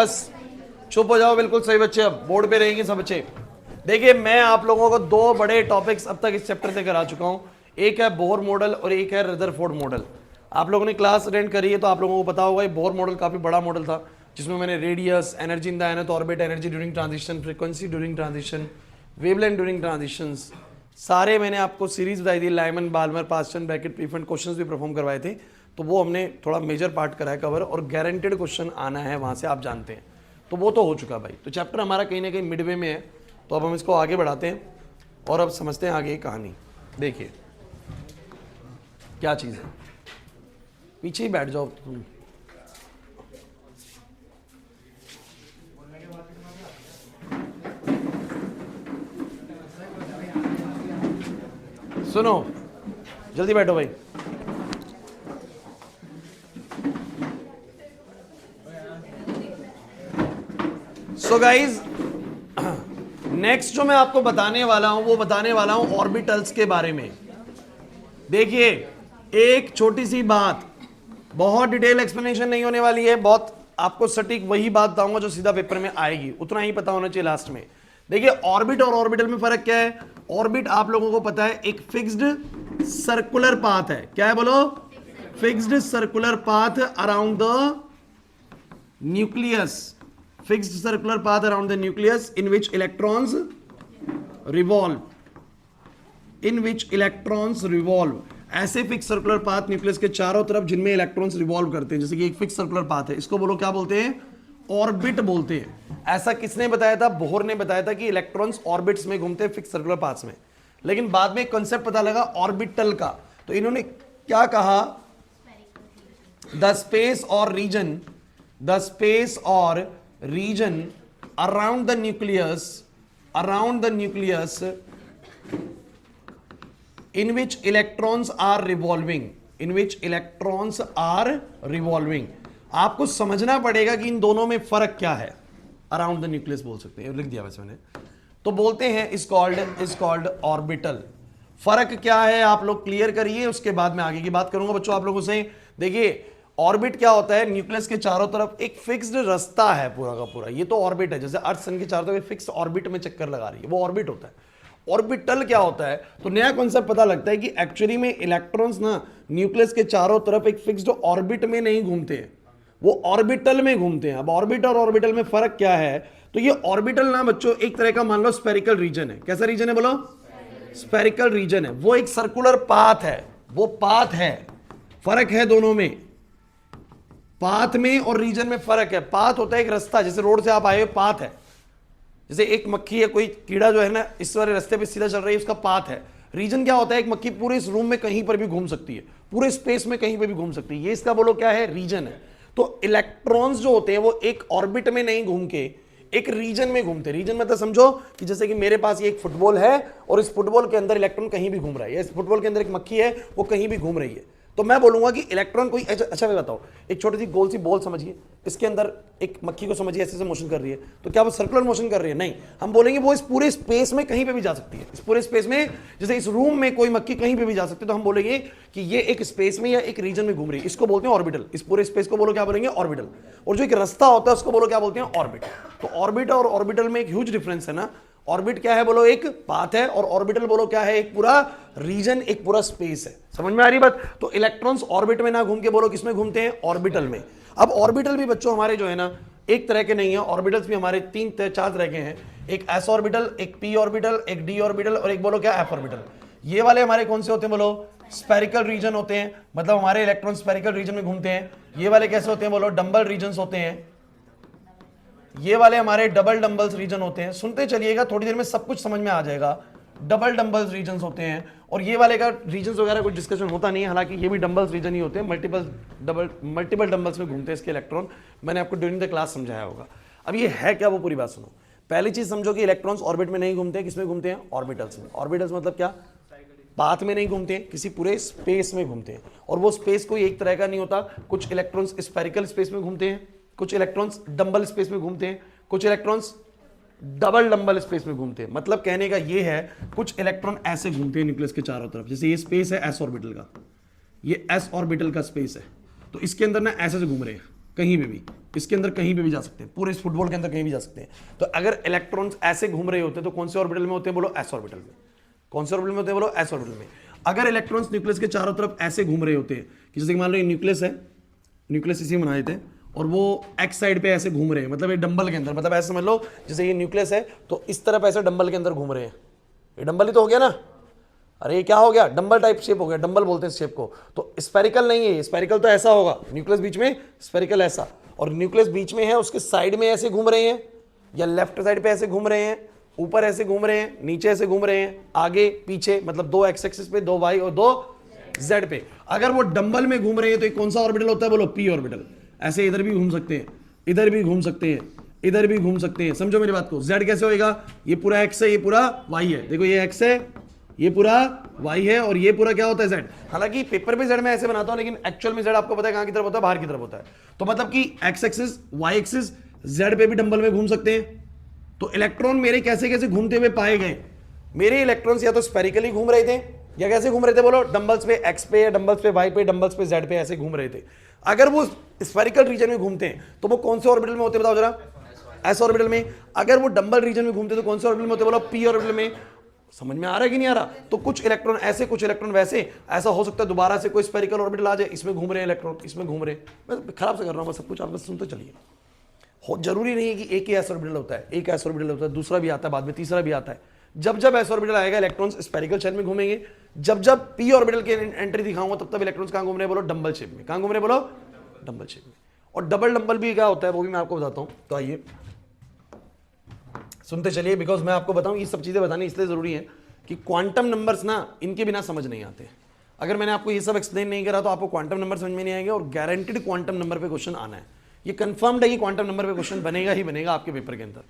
बस चुप हो जाओ, बिल्कुल सही बच्चे, अब बोर्ड पे रहेंगे सब बच्चे। देखिए मैं आप लोगों को दो बड़े टॉपिक्स अब तक इस चैप्टर से करा चुका हूं, एक है बोर मॉडल और एक है रदरफोर्ड मॉडल। आप लोगों ने क्लास अटेंड करी है तो आप लोगों को पता होगा ये बोर मॉडल काफी बड़ा मॉडल था, जिसमें मैंने radius, energy in the nth orbit, energy during transition, frequency during transition, wavelength during transitions, सारे मैंने आपको सीरीज बताई थी, Lyman, Balmer, Paschen, Brackett, Pfund questions भी परफॉर्म करवाए थे। तो वो हमने थोड़ा मेजर पार्ट करा है कवर, और गारंटेड क्वेश्चन आना है वहां से, आप जानते हैं। तो वो तो हो चुका भाई। तो चैप्टर हमारा कहीं ना कहीं मिडवे में है, तो अब हम इसको आगे बढ़ाते हैं और अब समझते हैं आगे कहानी। देखिए क्या चीज़ है, पीछे ही बैठ जाओ तुम। सुनो, जल्दी बैठो भाई। सो गाइज, नेक्स्ट जो मैं आपको बताने वाला हूं वो बताने वाला हूं ऑर्बिटल्स के बारे में। देखिए एक छोटी सी बात, बहुत डिटेल एक्सप्लेनेशन नहीं होने वाली है, बहुत आपको सटीक वही बात बताऊंगा जो सीधा पेपर में आएगी, उतना ही पता होना चाहिए लास्ट में। देखिए ऑर्बिट और ऑर्बिटल में फर्क क्या है। ऑर्बिट आप लोगों को पता है एक फिक्स्ड सर्कुलर पाथ है। क्या है बोलो? Fixed circular path around the nucleus, fixed circular path around the nucleus in which electrons revolve, in which electrons revolve। ऐसे फिक्स सर्कुलर पाथ न्यूक्लियस के चारों तरफ जिनमें इलेक्ट्रॉन्स रिवॉल्व करते हैं, जैसे कि एक फिक्स सर्कुलर पाथ है, इसको बोलो क्या बोलते हैं? ऑर्बिट बोलते हैं। ऐसा किसने बताया था? बोहर ने बताया था कि इलेक्ट्रॉन्स ऑर्बिट्स में घूमते हैं, फिक्स सर्कुलर पाथ्स में। लेकिन बाद में एक कॉन्सेप्ट पता लगा ऑर्बिटल का, तो इन्होंने क्या कहा? द स्पेस और रीजन, द स्पेस और region around the nucleus in which electrons are revolving, in which electrons are revolving। आपको समझना पड़ेगा कि इन दोनों में फर्क क्या है। अराउंड द न्यूक्लियस बोल सकते हैं, लिख दिया वैसे मैंने, तो बोलते हैं इज कॉल्ड ऑर्बिटल। फर्क क्या है आप लोग क्लियर करिए, उसके बाद मैं आगे की बात करूंगा बच्चों आप लोगों से। देखिए ऑर्बिट क्या होता है? न्यूक्लियस के चारों तरफ एक फिक्स्ड रास्ता है पूरा का पूरा, ये तो ऑर्बिट है। जैसे अर्थ सन के चारों तरफ फिक्स ऑर्बिट में चक्कर लगा रही है, वो ऑर्बिट होता है। ऑर्बिटल क्या होता है? तो नया कॉन्सेप्ट पता लगता है कि एक्चुअली में इलेक्ट्रॉन्स ना न्यूक्लियस के चारों तरफ एक फिक्स्ड ऑर्बिट में नहीं घूमते हैं, वो ऑर्बिटल में घूमते हैं। अब ऑर्बिट और ऑर्बिटल में फर्क क्या है? तो ये ऑर्बिटल ना बच्चों एक तरह का मान लो स्फेरिकल रीजन है। कैसा रीजन है बोलो? स्फेरिकल रीजन है। वो एक सर्कुलर पाथ है, वो पाथ है। फर्क है दोनों में, पाथ में और रीजन में फर्क है। पाथ होता है एक रास्ता, जैसे रोड से आप आए हो, पाथ है। जैसे एक मक्खी है, कोई कीड़ा जो है ना इस वाले रास्ते पे सीधा चल रही है, उसका पाथ है। रीजन क्या होता है? एक मक्खी पूरे इस रूम में कहीं पर भी घूम सकती है, पूरे स्पेस में कहीं पर भी घूम सकती है, ये इसका बोलो क्या है? रीजन है। तो इलेक्ट्रॉन्स जो होते हैं वो एक ऑर्बिट में नहीं घूम के एक रीजन में घूमते हैं। रीजन मतलब समझो कि जैसे कि मेरे पास ये एक फुटबॉल है और इस फुटबॉल के अंदर इलेक्ट्रॉन कहीं भी घूम रहा है, इस फुटबॉल के अंदर एक मक्खी है वो कहीं भी घूम रही है, तो मैं बोलूंगा कि इलेक्ट्रॉन कोई अच्छा मैं बताओ, एक छोटी सी गोल सी बॉल समझिए, इसके अंदर एक मक्खी को समझिए ऐसे से मोशन कर रही है, तो क्या वो सर्कुलर मोशन कर रही है? नहीं, हम बोलेंगे वो इस पूरे स्पेस में कहीं पे भी जा सकती है। इस पूरे स्पेस में, जैसे इस रूम में कोई मक्खी कहीं पे भी जा सकती है, तो हम बोलेंगे कि ये एक स्पेस में या एक रीजन में घूम रही है, इसको बोलते हैं ऑर्बिटल। इस पूरे स्पेस को बोलो क्या बोलेंगे? ऑर्बिटल। और जो एक रास्ता होता है उसको बोलो क्या बोलते हैं? ऑर्बिट। तो ऑर्बिट और ऑर्बिटल में एक ह्यूज डिफरेंस है ना। ऑर्बिट क्या है बोलो? एक पाथ है, और ऑर्बिटल बोलो क्या है? एक पूरा रीजन, एक पूरा स्पेस है। समझ में आ रही बात? तो इलेक्ट्रॉन्स ऑर्बिट में ना घूम के बोलो किसमें घूमते हैं? ऑर्बिटल में। अब ऑर्बिटल भी बच्चों हमारे जो है ना एक तरह के नहीं है, ऑर्बिटल्स भी हमारे चार तरह के हैं। एक एस ऑर्बिटल, एक पी ऑर्बिटल, एक डी ऑर्बिटल, और एक बोलो क्या? F orbital. ये वाले हमारे कौन से होते हैं बोलो? स्फेरिकल रीजन होते हैं, मतलब हमारे इलेक्ट्रॉन स्फेरिकल रीजन में घूमते हैं। ये वाले कैसे होते हैं बोलो? डंबल रीजन होते हैं। ये वाले हमारे डबल डंबल्स रीजन होते हैं। सुनते चलिएगा, थोड़ी देर में सब कुछ समझ में आ जाएगा। डबल डंबल्स रीजन्स होते हैं, और ये वाले का रीजन्स वगैरह कुछ डिस्कशन होता नहीं है, हालांकि ये भी डंबल्स रीजन ही होते हैं। मल्टीपल डंबल्स में घूमते हैं इसके इलेक्ट्रॉन, मैंने आपको ड्यूरिंग द क्लास समझाया होगा। अब ये है क्या, वो पूरी बात सुनो। पहली चीज समझो कि इलेक्ट्रॉन्स ऑर्बिट में नहीं घूमते हैं, किसमें घूमते हैं? ऑर्बिटल्स में। ऑर्बिटल्स मतलब क्या? पाथ में नहीं घूमते हैं, किसी पूरे स्पेस में घूमते हैं, और वो स्पेस कोई एक तरह का नहीं होता। कुछ इलेक्ट्रॉन्स स्फेरिकल स्पेस में घूमते हैं, कुछ इलेक्ट्रॉन्स डंबल स्पेस में घूमते हैं, कुछ इलेक्ट्रॉन्स डबल डंबल स्पेस में घूमते हैं। मतलब कहने का ये है, कुछ इलेक्ट्रॉन ऐसे घूमते हैं न्यूक्लियस के चारों तरफ, जैसे ये स्पेस है एस ऑर्बिटल का, ये एस ऑर्बिटल का स्पेस है, तो इसके अंदर ना ऐसे से घूम रहे हैं कहीं पे भी, इसके अंदर कहीं पे भी जा सकते हैं, पूरे इस फुटबॉल के अंदर कहीं भी जा सकते हैं। तो अगर इलेक्ट्रॉन्स ऐसे घूम रहे होते हैं तो कौन से ऑर्बिटल में होते हैं, बोलो एस ऑर्बिटल में। कौन से ऑर्बिटल में होते हैं, बोलो एस ऑर्बिटल में। अगर इलेक्ट्रॉन्स न्यूक्लियस के चारों तरफ ऐसे घूम रहे होते हैं, कि जैसे मान लो ये न्यूक्लियस है, न्यूक्लियस इसी में बनाए थे और वो एक्स साइड पे ऐसे घूम रहे हैं, मतलब ये डंबल के अंदर, मतलब ऐसे समझ लो जैसे ये न्यूक्लियस है तो इस तरफ ऐसे डंबल के अंदर घूम रहे हैं। ये डंबल ही तो हो गया ना, अरे ये क्या हो गया, डंबल टाइप शेप हो गया, डंबल बोलते हैं इस शेप को। तो स्फेरिकल नहीं है, स्फेरिकल तो ऐसा होगा, न्यूक्लियस बीच में, स्फेरिकल ऐसा, और न्यूक्लियस बीच में है, उसके साइड में ऐसे घूम रहे हैं, या लेफ्ट साइड पे ऐसे घूम रहे हैं, ऊपर ऐसे घूम रहे हैं, नीचे ऐसे घूम रहे हैं, आगे पीछे, मतलब दो एक्स एक्सिस पे, दो वाई और दो जेड पे। अगर वो डंबल में घूम रहे हैं तो ये कौन सा ऑर्बिटल होता है, बोलो पी ऑर्बिटल। ऐसे इधर भी घूम सकते हैं, इधर भी घूम सकते हैं, इधर भी घूम सकते हैं, समझो मेरी बात को। जेड कैसे होएगा, ये पूरा एक्स है, ये पूरा वाई है, देखो ये एक्स है, ये पूरा वाई है, और ये पूरा क्या होता है, जेड। हालांकि पेपर पे जेड में ऐसे बनाता हूं, लेकिन एक्चुअल में जेड आपको पता है कहां की तरफ होता है, बाहर की तरफ होता है। तो मतलब कि X axis, Y axis, Z पे भी डंबल में घूम सकते हैं। तो इलेक्ट्रॉन मेरे कैसे कैसे घूमते हुए पाए गए, मेरे इलेक्ट्रॉन्स या तो स्पेरिकली घूम रहे थे, या कैसे घूम रहे थे, बोलो डंबल्स पे एक्स पे, या डंबल्स पे वाई पे, डंबल्स पे जेड पे, ऐसे घूम रहे थे। अगर वो स्पेरिकल रीजन में घूमते हैं तो वो कौन से ऑर्बिटल में होते हैं, बताओ जरा, एस ऑर्बिटल में। अगर वो डंबल रीजन में घूमते तो कौन से ऑर्बिटल में होते, बोलो पी ऑर्बिटल में। समझ में आ रहा है कि नहीं आ रहा। तो कुछ इलेक्ट्रॉन ऐसे, कुछ इलेक्ट्रॉन वैसे, ऐसा हो सकता है दोबारा से कोई स्पेरिकल ऑर्बिटल आ जाए, इसमें घूम रहे हैं इलेक्ट्रॉन, इसमें घूम रहे हैं। मैं खराब से कर रहा हूँ सब कुछ, आप बस सुनते चलिए। जरूरी नहीं है कि एक ही एस ऑर्बिटल होता है, एक एस ऑर्बिटल होता है, दूसरा भी आता है बाद में, तीसरा भी आता है। जब जब एस ऑर्बिटल आएगा इलेक्ट्रॉन्स स्पेरिकल शेप में घूमेंगे, जब जब पी ऑर्बिटल की एंट्री दिखाऊंगा तब तब इलेक्ट्रॉन्स कहां घूम रहे हैं, बोलो डंबल शेप में। कहां घूम रहे हैं, बोलो डंबल शेप में। और डबल डंबल भी क्या होता है वो भी मैं आपको बताता हूं, तो आइए सुनते चलिए, बिकॉज मैं आपको बताऊं ये सब चीजें बतानी इसलिए जरूरी है कि क्वांटम नंबर्स ना इनके बिना समझ नहीं आते। अगर मैंने आपको ये सब एक्सप्लेन नहीं करा तो आपको क्वांटम नंबर समझ में नहीं आएंगे, और गारंटीड क्वांटम नंबर पे क्वेश्चन आना है, ये कंफर्म्ड है कि क्वांटम नंबर पे क्वेश्चन बनेगा ही बनेगा आपके पेपर के अंदर।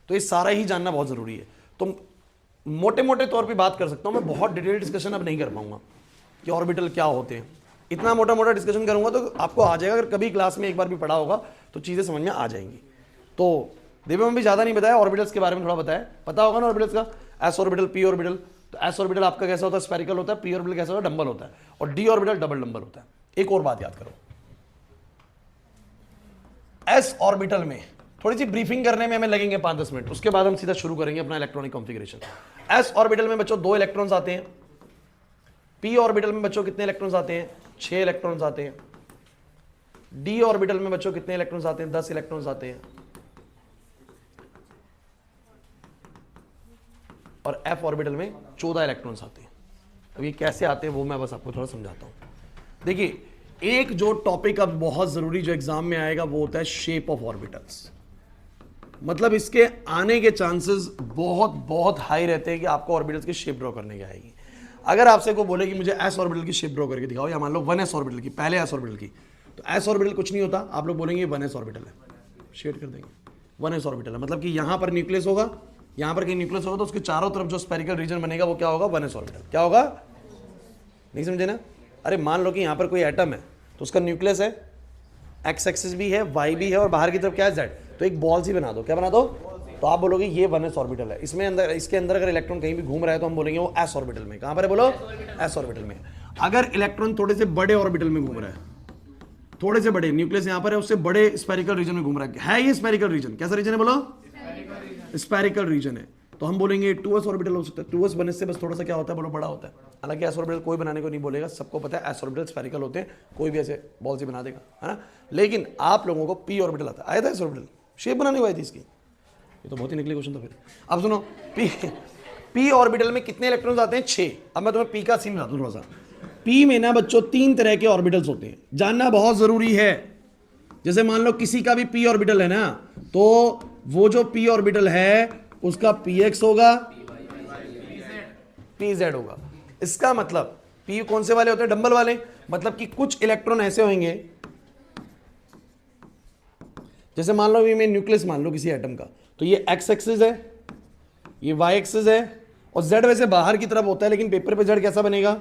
तो ये सारा ही जानना बहुत जरूरी है। तो मोटे मोटे तौर पे बात कर सकता हूं मैं, बहुत डिटेल डिस्कशन अब नहीं कर पाऊंगा कि ऑर्बिटल क्या होते हैं। इतना मोटा मोटा डिस्कशन करूंगा तो आपको आ जाएगा, अगर कभी क्लास में एक बार भी पढ़ा होगा तो चीजें समझ में आ जाएंगी। तो देवे में भी ज्यादा नहीं बताया, ऑर्बिटल्स के बारे में थोड़ा बताया, पता होगा ना ऑर्बिटल्स का, एस ऑर्बिटल, पी ऑर्बिटल। तो एस ऑर्बिटल आपका कैसा होता है, स्फेरिकल होता है, पी ऑर्बिटल कैसा होता है, डंबल होता है, और डी ऑर्बिटल डबल डंबल होता है। एक और बात याद करो, एस ऑर्बिटल में थोड़ी सी ब्रीफिंग करने में हमें लगेंगे 5-10 मिनट, उसके बाद हम सीधा शुरू करेंगे अपना इलेक्ट्रॉनिक कॉन्फ़िगरेशन। एस ऑर्बिटल में बच्चों 2 इलेक्ट्रॉन्स आते हैं। पी ऑर्बिटल में बच्चों कितने इलेक्ट्रॉन्स आते हैं, 6 इलेक्ट्रॉन्स आते हैं। डी ऑर्बिटल में बच्चों कितने इलेक्ट्रॉन्स आते हैं, 10 इलेक्ट्रॉन्स आते हैं। और एफ ऑर्बिटल में 14 इलेक्ट्रॉन्स आते हैं। अब ये कैसे आते हैं वो मैं बस आपको थोड़ा समझाता हूं। देखिए, एक जो टॉपिक अब बहुत जरूरी जो एग्जाम में आएगा वो होता है शेप ऑफ ऑर्बिटल्स। मतलब इसके आने के चांसेस बहुत बहुत हाई रहते हैं कि आपको ऑर्बिटल्स की शेप ड्रॉ करने की आएगी। अगर आपसे को बोले कि मुझे एस ऑर्बिटल की शेप ड्रॉ करके दिखाओ, या मान लो 1s ऑर्बिटल की, पहले एस ऑर्बिटल की, तो एस ऑर्बिटल कुछ नहीं होता, आप लोग बोलेंगे 1s ऑर्बिटल है, शेड कर देंगे 1s ऑर्बिटल है। मतलब कि यहां पर न्यूक्लियस होगा, यहां पर कहीं न्यूक्लियस होगा तो उसके चारों तरफ जो स्पेरिकल रीजन बनेगा वो क्या होगा, 1s ऑर्बिटल। क्या होगा, नहीं समझे ना। अरे मान लो कि यहां पर कोई एटम है तो उसका न्यूक्लियस है, एक्स एक्सिस भी है, वाई भी है, और बाहर की तरफ क्या है, जेड। तो एक बॉल सी बना दो, क्या बना दो, तो आप बोलोगे ये 1s ऑर्बिटल है। इसमें अंदर, इसके अंदर अगर इलेक्ट्रॉन कहीं भी घूम रहा है तो हम बोलेंगे वो एस ऑर्बिटल में। कहां पर है, बोलो एस ऑर्बिटल में। अगर इलेक्ट्रॉन थोड़े से बड़े ऑर्बिटल में घूम रहा है, थोड़े से बड़े, न्यूक्लियस यहां पर है, उससे बड़े स्पेरिकल रीजन में घूम रहा है ये स्पेरिकल रीजन, कैसा रीजन है, बोलो स्पेरिकल रीजन है, तो हम बोलेंगे 2s ऑर्बिटल हो सकता है। 2s बनने से बस थोड़ा सा क्या होता है, बोलो बड़ा होता है। हालांकि एस ऑर्बिटल कोई बनाने को नहीं बोलेगा, सबको पता है एस ऑर्बिटल स्फेरिकल होते हैं, कोई भी ऐसे बॉल से बना देगा, है ना। लेकिन आप लोगों को पी ऑर्बिटल आता है, आया था एस ऑर्बिटल, शेप बनाने को आई थी इसकी। ये तो बहुत ही निकली क्वेश्चन था फिर। अब सुनो, पी ऑर्बिटल में कितने इलेक्ट्रॉन्स आते हैं, 6। अब मैं तुम्हें पी का सीन बता दूं थोड़ा सा। पी में ना बच्चों 3 तरह के ऑर्बिटल्स होते हैं, जानना बहुत जरूरी है। जैसे मान लो किसी का भी पी ऑर्बिटल है ना, तो वो जो पी ऑर्बिटल है उसका px होगा, pz होगा। इसका मतलब p कौन से वाले होते हैं, डंबल वाले। मतलब कि कुछ इलेक्ट्रॉन ऐसे होंगे, जैसे मान लो ये मैं न्यूक्लियस मान लो किसी एटम का, तो ये x एक्सिस है, ये y एक्सिस है, और z वैसे बाहर की तरफ होता है, लेकिन पेपर पे z कैसा बनेगा,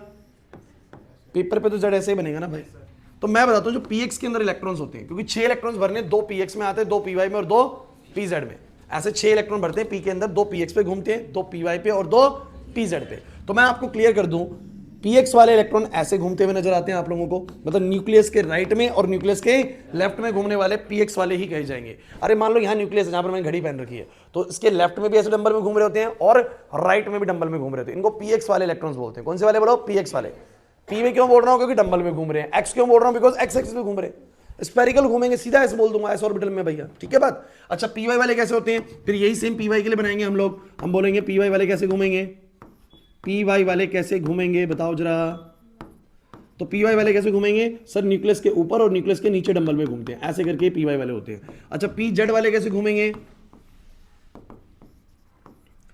पेपर पे तो z ऐसे ही बनेगा ना भाई। तो मैं बताता हूं जो px के अंदर इलेक्ट्रॉन्स होते हैं, क्योंकि 6 इलेक्ट्रॉन्स भरने, 2 px में आते हैं, 2 py में और 2 pz में। ऐसे 6 इलेक्ट्रॉन भरते हैं पी के अंदर, 2 px पे घूमते हैं, 2 py पे और 2 pz पे। तो मैं आपको क्लियर कर दूं, px वाले इलेक्ट्रॉन ऐसे घूमते हुए नजर आते हैं आप लोगों को, मतलब न्यूक्लियस के राइट में और न्यूक्लियस के लेफ्ट में घूमने वाले px वाले ही कहे जाएंगे। अरे मान लो यहाँ न्यूक्लियस है, जहां पर मैंने घड़ी पहन रखी है, तो इसके लेफ्ट में भी ऐसे डंबल में घूम रहे होते हैं और राइट में भी डंबल में घूम रहे होते हैं, इनको px वाले इलेक्ट्रॉन्स बोलते हैं। कौन से वाले बोलो? px वाले। p में क्यों बोल रहा हूँ? क्योंकि डंबल में घूम रहे हैं। x क्यों बोल रहा हूँ? बिकॉज x एक्सिस में घूम रहे हैं। स्पेरिकल घूमेंगे, सीधा ऐसे बोल दूंगा एस ऑर्बिटल में भैया, ठीक है बात। अच्छा पी वाई वाले कैसे होते हैं? फिर यही सेम पी वाई के लिए बनाएंगे हम लोग। हम बोलेंगे पी वाई वाले कैसे घूमेंगे, पी वाई वाले कैसे घूमेंगे बताओ जरा। तो पी वाई वाले कैसे घूमेंगे सर? न्यूक्लियस के ऊपर और न्यूक्लियस के नीचे डंबल में घूमते हैं, ऐसे करके पी वाई वाले होते हैं। अच्छा पी जेड वाले कैसे घूमेंगे?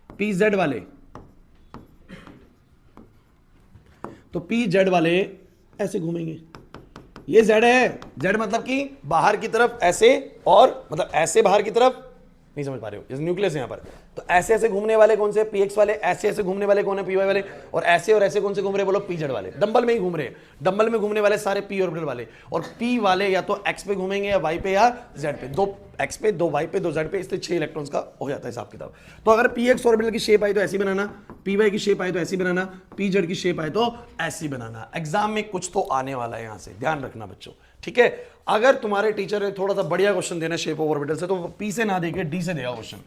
पी जेड वाले, तो पी जेड वाले ऐसे घूमेंगे। ये जेड है, जेड मतलब कि बाहर की तरफ ऐसे, और मतलब ऐसे बाहर की तरफ, नहीं समझ पा रहे हो, जैसे न्यूक्लियस है यहां पर, तो ऐसे ऐसे घूमने वाले कौन से? पीएक्स वाले। ऐसे ऐसे घूमने वाले कौन है? पी वाई वाले। और ऐसे कौन से घूम रहे? बोलो पी जेड वाले। डंबल में ही घूम रहे हैं, डंबल में घूमने वाले सारे पी ऑर्बिटल वाले। और पी वाले या तो एक्स पे घूमेंगे या वाई पे या जेड पे, दो एक्स पे, दो वाई पे, दो जेड पे, इसलिए 6 इलेक्ट्रॉन्स का हो जाता है हिसाब किताब। तो अगर पी एक्स ऑर्बिटल की शेप आई तो ऐसी बनाना, पी वाई की शेप आई तो ऐसी बनाना, पी जेड की शेप आई तो ऐसी बनाना। एग्जाम में कुछ तो आने वाला है यहां से, ध्यान रखना बच्चों, ठीक है। अगर तुम्हारे टीचर ने थोड़ा सा बढ़िया क्वेश्चन देना शेप ऑफ ऑर्बिटल से, तो पी से ना देके डी से देगा क्वेश्चन।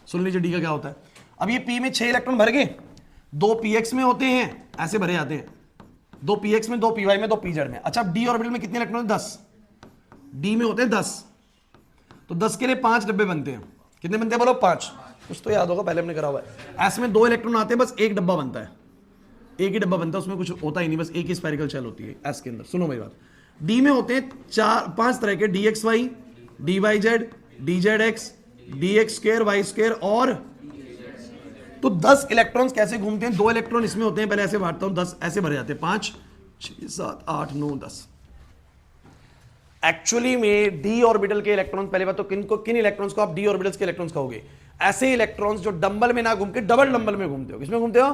सुन लीजिए डी का क्या होता है। अब ये पी में 6 इलेक्ट्रॉन भर गए, 2 पीएक्स में होते हैं, ऐसे भरे जाते हैं, 2 पीएक्स में, 2 पीवाई में, 2 पीजेड में। अच्छा डी ऑर्बिटल में कितने इलेक्ट्रॉन? 10। डी में होते हैं 10, तो 10 के लिए 5 डब्बे बनते हैं। कितने बनते हैं बोलो? 5। कुछ तो याद होगा, पहले हमने करा हुआ है। एस में 2 इलेक्ट्रॉन आते हैं, बस एक डब्बा बनता है, एक ही डब्बा बनता है, उसमें कुछ होता ही नहीं, बस एक ही स्फेरिकल शेल होती है एस के अंदर। सुनो मेरी बात, डी में होते हैं 4-5 तरह के, d x y, d y z, d z x, d x square, y square, और तो 10 इलेक्ट्रॉन्स कैसे घूमते हैं? 2 इलेक्ट्रॉन इसमें होते हैं, पहले ऐसे बांटता हूं, 10 ऐसे भरे जाते हैं, 5 6 7 8 9 10। एक्चुअली में डी ऑर्बिटल के इलेक्ट्रॉन, पहले बात तो किन इलेक्ट्रॉन्स को आप डी ऑर्बिटल्स के इलेक्ट्रॉन्स कहोगे? ऐसे इलेक्ट्रॉन्स जो डंबल में ना घूम के डबल डंबल में घूमते हो। किसमें घूमते हो?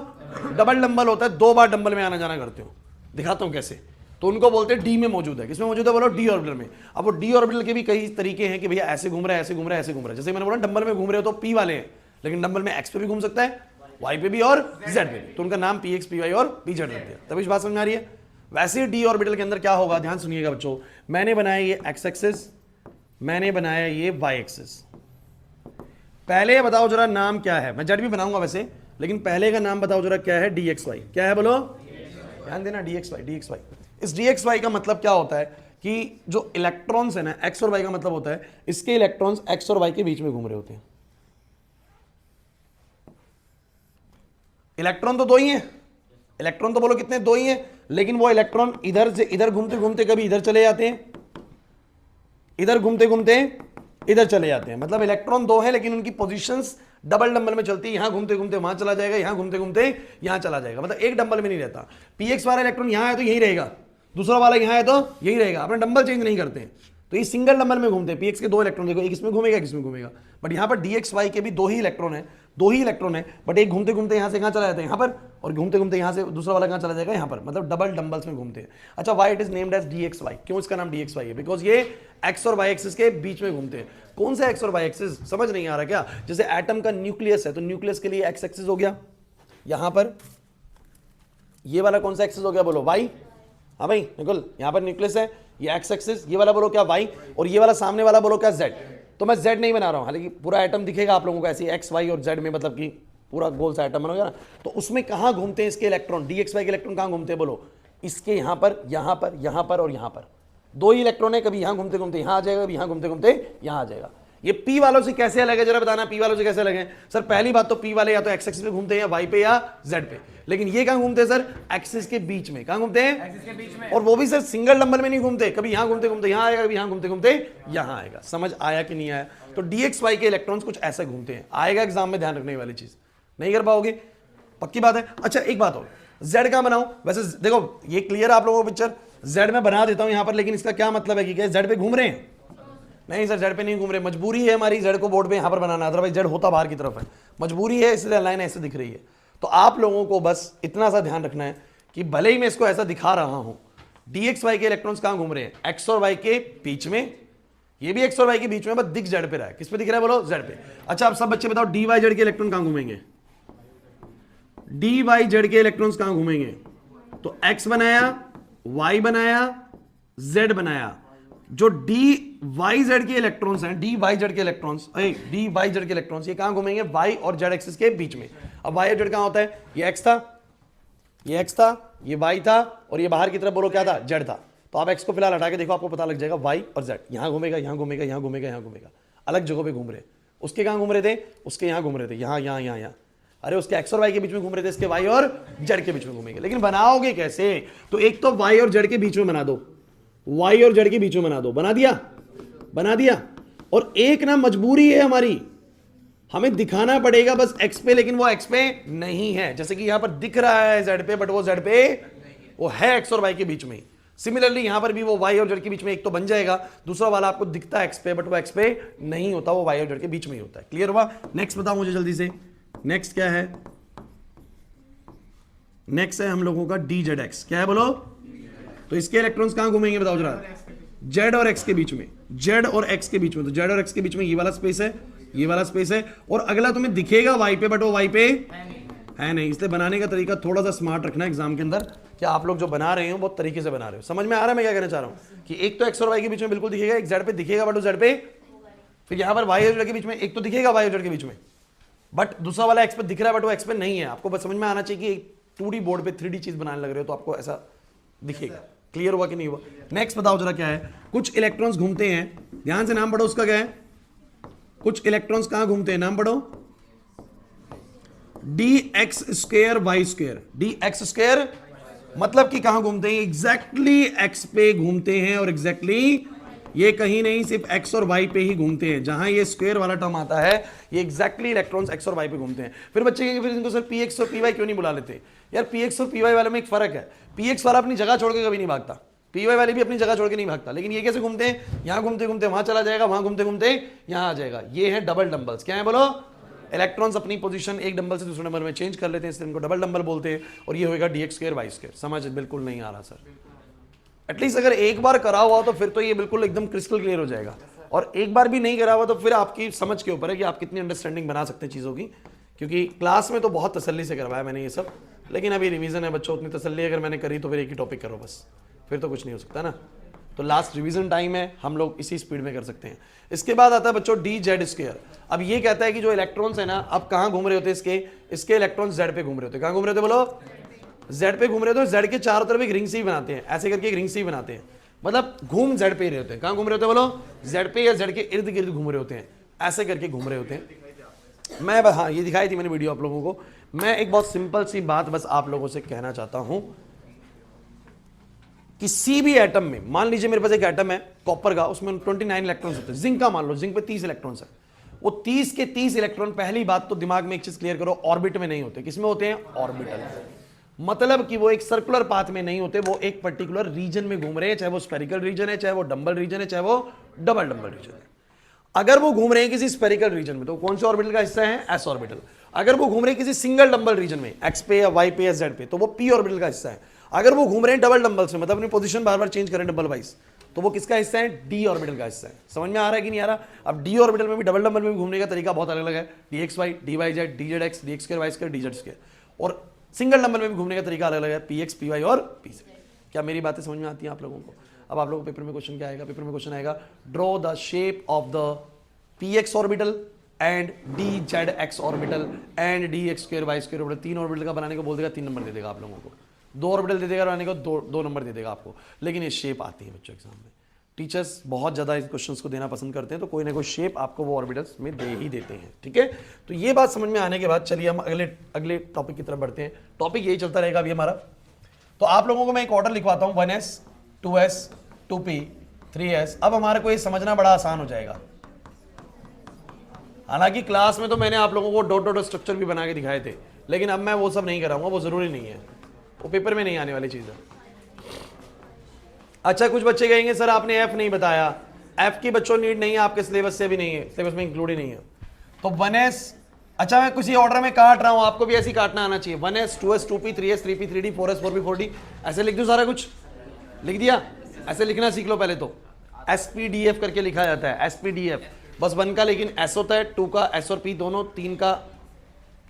डबल डंबल होता है, 2 बार डंबल में आना जाना करते हो। दिखाता हूं कैसे। तो उनको बोलते हैं डी में मौजूद है। किसमें मौजूद है बोलो? डी ऑर्बिटल में। अब वो डी ऑर्बिटल के भी कई तरीके हैं कि भैया ऐसे घूम रहा है, ऐसे घूम रहा है, ऐसे घूम रहा है। जैसे मैंने बोला डंबल में घूम रहे हो तो पी वाले हैं, लेकिन डंबल में एक्स पे भी घूम सकता है, वाई पे भी और जेड पे भी, तो उनका नाम पी एक्स, पी वाई और पी जेड रख दिया। तभी इस बात समझ में आ रही है। वैसे डी ऑर्बिटल के अंदर क्या होगा, ध्यान सुनिएगा बच्चों। मैंने बनाया ये एक्स एक्सिस, मैंने बनाया ये वाई एक्सिस। पहले बताओ जरा नाम क्या है? मैं जेड भी बनाऊंगा वैसे, लेकिन पहले का नाम बताओ जरा क्या है? D x y. क्या है बोलो? ध्यान देना, d x y, d x y. इस डी एक्स वाई का मतलब क्या होता है कि जो इलेक्ट्रॉन्स है ना, एक्स और वाई का मतलब होता है इसके इलेक्ट्रॉन्स एक्स और वाई के बीच में घूम रहे होते हैं। इलेक्ट्रॉन तो 2 ही हैं, इलेक्ट्रॉन तो बोलो कितने? 2 ही हैं, लेकिन वो इलेक्ट्रॉन इधर से इधर घूमते घूमते कभी इधर चले जाते हैं, इधर घूमते घूमते इधर चले जाते हैं। मतलब इलेक्ट्रॉन 2 हैं, लेकिन उनकी पोजीशंस डबल डंबल में चलती है। यहां घूमते घूमते वहां चला जाएगा, यहां घूमते घूमते यहां चला जाएगा, मतलब एक डंबल में नहीं रहता। पीएक्स वाला इलेक्ट्रॉन यहां है तो यहीं रहेगा, दूसरा वाला यहां है तो यही रहेगा। अपने डंबल चेंज नहीं करते हैं, तो ये सिंगल नंबर में घूमते हैं। पीएक्स के 2 इलेक्ट्रॉन देखो, एक इसमें घूमेगा, एक इसमें घूमेगा। बट यहाँ पर डीएक्स वाई के भी 2 ही इलेक्ट्रॉन है, 2 ही इलेक्ट्रॉन है, बट एक घूमते घूमते यहाँ से कहाँ चला जाता है? यहाँ पर, और घूमते घूमते यहाँ से दूसरा वाला कहाँ चला जाएगा? यहाँ पर, मतलब डबल डंबल्स में घूमते हैं। अच्छा why it is named as d x y. क्यों इसका नाम डीएक्स वाई है? बिकॉज ये एक्स और वाई एक्सिस के बीच में घूमते हैं। कौन सा एक्स और वाई एक्सिस? समझ नहीं आ रहा क्या? जैसे एटम का न्यूक्लियस है, तो न्यूक्लियस के लिए एक्स एक्सिस हो गया यहाँ पर, ये वाला कौन सा एक्सिस हो गया बोलो? वाई। हाँ भाई निकुल, यहाँ पर न्यूक्लियस है, ये एक्स एक्सिस, ये वाला बोलो क्या? वाई। और ये वाला सामने वाला बोलो क्या? जेड। तो मैं जेड नहीं बना रहा हूँ, हालांकि पूरा एटम दिखेगा आप लोगों को ऐसे एक्स वाई और जेड में, मतलब कि पूरा गोल सा एटम बनोगा ना। तो उसमें कहाँ घूमते हैं इसके इलेक्ट्रॉन? डी एक्स वाई के इलेक्ट्रॉन कहाँ घूमते हैं बोलो? इसके यहाँ पर, यहाँ पर, यहाँ पर और यहाँ पर। 2 ही इलेक्ट्रॉन है, कभी यहाँ घूमते घूमते यहाँ आ जाएगा, कभी यहाँ घूमते घूमते यहाँ आ जाएगा। ये पी वालों से कैसे अलग है जरा बताना? पी वालों से कैसे अलग है सर? पहली बात तो पी वाले या तो एक्स एक्सिस पे घूमते हैं, या वाई पे या जेड पे, लेकिन ये कहां घूमते हैं सर? एक्सिस के बीच में। कहां घूमते हैं? एक्सिस के बीच में। और वो भी सर सिंगल नंबर में नहीं घूमते, कभी यहां घूमते घूमते यहां आएगा, कभी यहां घूमते घूमते यहां आएगा। समझ आया कि नहीं आया? तो डीएक्स वाई के इलेक्ट्रॉन्स कुछ ऐसे घूमते हैं। आएगा एग्जाम में, ध्यान रखने वाली चीज, नहीं कर पाओगे, पक्की बात है। अच्छा एक बात और, जेड कहां बनाऊं? वैसे देखो ये क्लियर आप लोगों को पिक्चर, जेड में बना देता हूं यहां पर, लेकिन इसका क्या मतलब है कि जेड पे घूम रहे हैं? नहीं सर जेड पे नहीं घूम रहे, मजबूरी है हमारी जेड को बोर्ड पे यहां पर बनाना, अदरवाइज जेड होता बाहर की तरफ है, मजबूरी है, इसलिए लाइन ऐसे दिख रही है। तो आप लोगों को बस इतना सा ध्यान रखना है कि भले ही मैं इसको ऐसा दिखा रहा हूं, डीएक्स वाई के इलेक्ट्रॉन्स कहां घूम रहे हैं? एक्स और वाई के बीच में, ये भी एक्स और वाई के बीच में, बस दिख जेड पे रहा है। किस पे दिख रहा है बोलो? जेड पे। अच्छा आप सब बच्चे बताओ डी वाई जेड के इलेक्ट्रॉन कहां घूमेंगे? डी वाई जेड के इलेक्ट्रॉन्स कहां घूमेंगे? तो x बनाया, y बनाया, z बनाया। जो डी वाई जेड के इलेक्ट्रॉन्स हैं, डी वाई जेड के इलेक्ट्रॉन्स, डी वाई जेड के इलेक्ट्रॉन्स, ये कहां घूमेंगे? वाई और जेड एक्सिस के बीच में। अब वाई और जेड कहां होता है? ये एक्स था, ये एक्स था, ये वाई था, और ये बाहर की तरफ बोलो क्या था? जेड था। तो आप एक्स को फिलहाल हटा के देखो, आपको पता लग जाएगा वाई और जेड यहां घूमेगा, यहां घूमेगा, यहां घूमेगा, यहां घूमेगा, अलग जगहों पे घूम रहे। उसके कहां घूम रहे थे? उसके यहां घूम रहे थे, यहां यहां यहां यहां। अरे उसके एक्स और वाई के बीच में घूम रहे थे, इसके वाई और जेड के बीच में घूमेंगे। लेकिन बनाओगे कैसे? तो एक तो वाई और जेड के बीच में बना दो, वाई और जेड के बीच में बना दो। बना दिया, बना दिया। और एक ना मजबूरी है हमारी, हमें दिखाना पड़ेगा बस एक्स पे, लेकिन वो एक्स पे नहीं है। जैसे कि यहां पर दिख रहा है जेड पे, बट वो जेड पे, वो है एक्स और वाई के बीच में। सिमिलरली यहां पर भी वो वाई और जेड के बीच में एक तो बन जाएगा, दूसरा वाला आपको दिखता है एक्स पे, बट वो एक्स पे नहीं होता, वो वाई और जेड के बीच में ही होता है। क्लियर हुआ? नेक्स्ट बताओ मुझे जल्दी से, नेक्स्ट क्या है? नेक्स्ट है हम लोगों का डी जेड एक्स। क्या है बोलो? तो इसके इलेक्ट्रॉन्स कहां घूमेंगे बताओ जरा? जेड और एक्स के बीच में, जेड और एक्स के बीच में। तो जेड और एक्स के बीच में ये वाला स्पेस है, ये वाला स्पेस है, और अगला तुम्हें दिखेगा वाई पे, बट वो वाई पे है नहीं। इसलिए बनाने का तरीका थोड़ा सा स्मार्ट रखना एग्जाम के अंदर, कि आप लोग जो बना रहे हो बहुत तरीके से बना रहे हो। समझ में आ रहा है मैं क्या कहना चाह रहा हूं? कि एक तो एक्स और वाई के बीच में बिल्कुल दिखेगा, एक जेड पे दिखेगा, बट वो जेड पे, फिर यहां पर वाई और जेड के बीच में एक तो दिखेगा वाई और जेड के बीच में, बट दूसरा वाला एक्स पे दिख रहा है, बट वो एक्स पे नहीं है। आपको बस समझ में आना चाहिए कि 2D बोर्ड पे 3D चीज बनाने लग रहे हो तो आपको ऐसा दिखेगा। क्लियर हुआ कि नहीं हुआ? नेक्स्ट बताओ जरा क्या है? कुछ इलेक्ट्रॉन्स घूमते हैं, ध्यान से नाम पढ़ो उसका क्या है? कुछ इलेक्ट्रॉन्स कहां घूमते हैं? नाम पढ़ो। D x square y square. D x square मतलब कि कहां घूमते हैं? एग्जैक्टली एक्स पे घूमते हैं, और एग्जैक्टली ये कहीं नहीं, सिर्फ एक्स और वाई पे ही घूमते हैं। जहां ये स्क्वायर वाला टर्म आता है, ये एग्जैक्टली इलेक्ट्रॉन्स एक्स और वाई पे घूमते हैं। फिर बच्चे कहेंगे फिर इनको सर पी एक्स और पी वाई क्यों नहीं बुला लेते? यार पी एक्स और पी वाई वाले में एक फर्क है। पी एक्स वाला अपनी जगह छोड़ के कभी नहीं भागता, पी वाई वाले भी अपनी जगह छोड़ के नहीं भागता। लेकिन ये कैसे घूमते हैं? यहां घूमते घूमते वहां चला जाएगा, वहां घूमते घूमते यहां आ जाएगा। ये है डबल डंबल्स। क्या है बोलो? इलेक्ट्रॉन्स अपनी पोजीशन एक डंबल से दूसरे नंबर में चेंज कर लेते हैं, इसलिए इनको डबल डंबल बोलते हैं। और ये होगा d x square y square. समझ बिल्कुल नहीं आ रहा सर? एटलीस्ट अगर एक बार करा हुआ तो फिर तो ये बिल्कुल एकदम क्रिस्टल क्लियर हो जाएगा, और एक बार भी नहीं करा हुआ तो फिर आपकी समझ के ऊपर है कि आप कितनी अंडरस्टैंडिंग बना सकते हैं चीज़ों की। क्योंकि क्लास में तो बहुत तसल्ली से करवाया मैंने ये सब, लेकिन अभी रिवीजन है बच्चों, उतनी तसल्ली अगर मैंने करी तो फिर एक ही टॉपिक करो बस, फिर तो कुछ नहीं हो सकता ना। तो लास्ट रिवीजन टाइम है, हम लोग इसी स्पीड में कर सकते हैं। इसके बाद आता है बच्चों डी जेड स्क्वायर। अब ये कहता है कि जो इलेक्ट्रॉन्स है ना, अब कहाँ घूम रहे होते हैं? इसके इलेक्ट्रॉन्स जेड पे घूम रहे होते हैं। कहाँ घूम रहे होते बोलो? जेड पे घूम रहे होते हैं। जेड के चारों तरफ एक रिंग सी बनाते हैं, ऐसे करके एक रिंग सी बनाते हैं, मतलब घूम जेड पे ही रहे होते हैं। कहां घूम रहे होते हैं बोलो? जेड पे या जेड के इर्द गिर्द घूम रहे होते हैं, ऐसे करके घूम रहे होते हैं। मैं हाँ ये दिखाई थी मैंने वीडियो आप लोगों को। मैं एक बहुत सिंपल सी बात बस आप लोगों से कहना चाहता हूं, किसी भी एटम में, मान लीजिए मेरे पास एक एटम है कॉपर का, उसमें 29 इलेक्ट्रॉन्स होते हैं। जिंक का मान लो, जिंक पे 30 इलेक्ट्रॉन्स है। वो 30 के 30 इलेक्ट्रॉन, पहली बात तो दिमाग में एक चीज क्लियर करो, ऑर्बिट में नहीं होते। किसमें होते हैं? ऑर्बिटल। मतलब कि वो एक सर्कुलर पाथ में नहीं होते, वो एक पर्टिकुलर रीजन में घूम रहे हैं, चाहे वो स्फेरिकल रीजन है, चाहे वो डंबल रीजन है, चाहे वो डबल डंबल रीजन है। अगर वो घूम रहे हैं किसी स्फेरिकल रीजन में तो कौन से ऑर्बिटल का हिस्सा है? S orbital. अगर वो घूम रहे हैं किसी सिंगल डंबल रीजन में, एक्स पे या वाई पे या जेड पे, तो वो पी ऑर्बिटल का हिस्सा है। अगर वो घूम रहे हैं डबल डंबल से, मतलब अपनी पोजीशन बार बार चेंज करें डबल वाइज, तो वो किसका हिस्सा है? डी ऑर्बिटल का हिस्सा है। समझ में आ रहा है कि नहीं आ रहा? अब डी ऑर्बिटल में भी, डबल डंबल में भी घूमने का तरीका बहुत अलग अलग है। D x y, d y z, d z x, d x square y square, d z square. और सिंगल नंबर में भी घूमने का तरीका अलग अलग है, पी एक्स, पी वाई और पी जेड। क्या मेरी बातें समझ में आती हैं आप लोगों को? अब आप लोगों को पेपर में क्वेश्चन क्या आएगा? पेपर में क्वेश्चन आएगा, draw the shape of the p x orbital and d z x orbital and d x square y square orbital. 3 orbital का बनाने को बोल देगा, 3 नंबर दे देगा आप लोगों को। 2 ऑर्बिटल दे देगा बनाने को, 2 नंबर दे देगा आपको। लेकिन ये शेप आती है बच्चों एग्जाम में। टीचर्स बहुत ज़्यादा इस क्वेश्चंस को देना पसंद करते हैं, तो कोई ना कोई शेप आपको वो ऑर्बिटल्स में दे ही देते हैं। ठीक है, तो ये बात समझ में आने के बाद चलिए हम अगले टॉपिक की तरफ बढ़ते हैं। टॉपिक यही चलता रहेगा अभी हमारा। तो आप लोगों को मैं एक ऑर्डर लिखवाता हूँ, 1s 2s 2p 3s। अब हमारे को ये समझना बड़ा आसान हो जाएगा। हालांकि क्लास में तो मैंने आप लोगों को डॉट डॉट स्ट्रक्चर भी बना के दिखाए थे, लेकिन अब मैं वो सब नहीं कराऊंगा, वो जरूरी नहीं है, वो पेपर में नहीं आने वाली चीज़ है। अच्छा, कुछ बच्चे कहेंगे सर आपने एफ नहीं बताया। एफ की बच्चों नीड नहीं है, आपके सिलेबस से भी नहीं है, सिलेबस में इंक्लूड ही नहीं है। तो 1s, अच्छा मैं किसी ऑर्डर में काट रहा हूं, आपको भी ऐसे ही काटना आना चाहिए। 1s 2s 2p 3s 3p 3d 4s 4p 4d, ऐसे लिख दूं, सारा कुछ लिख दिया। ऐसे लिखना सीख लो पहले तो। SPDF करके लिखा जाता है, SPDF बस 1 का, लेकिन S होता है, 2 का S और P दोनों, 3 का,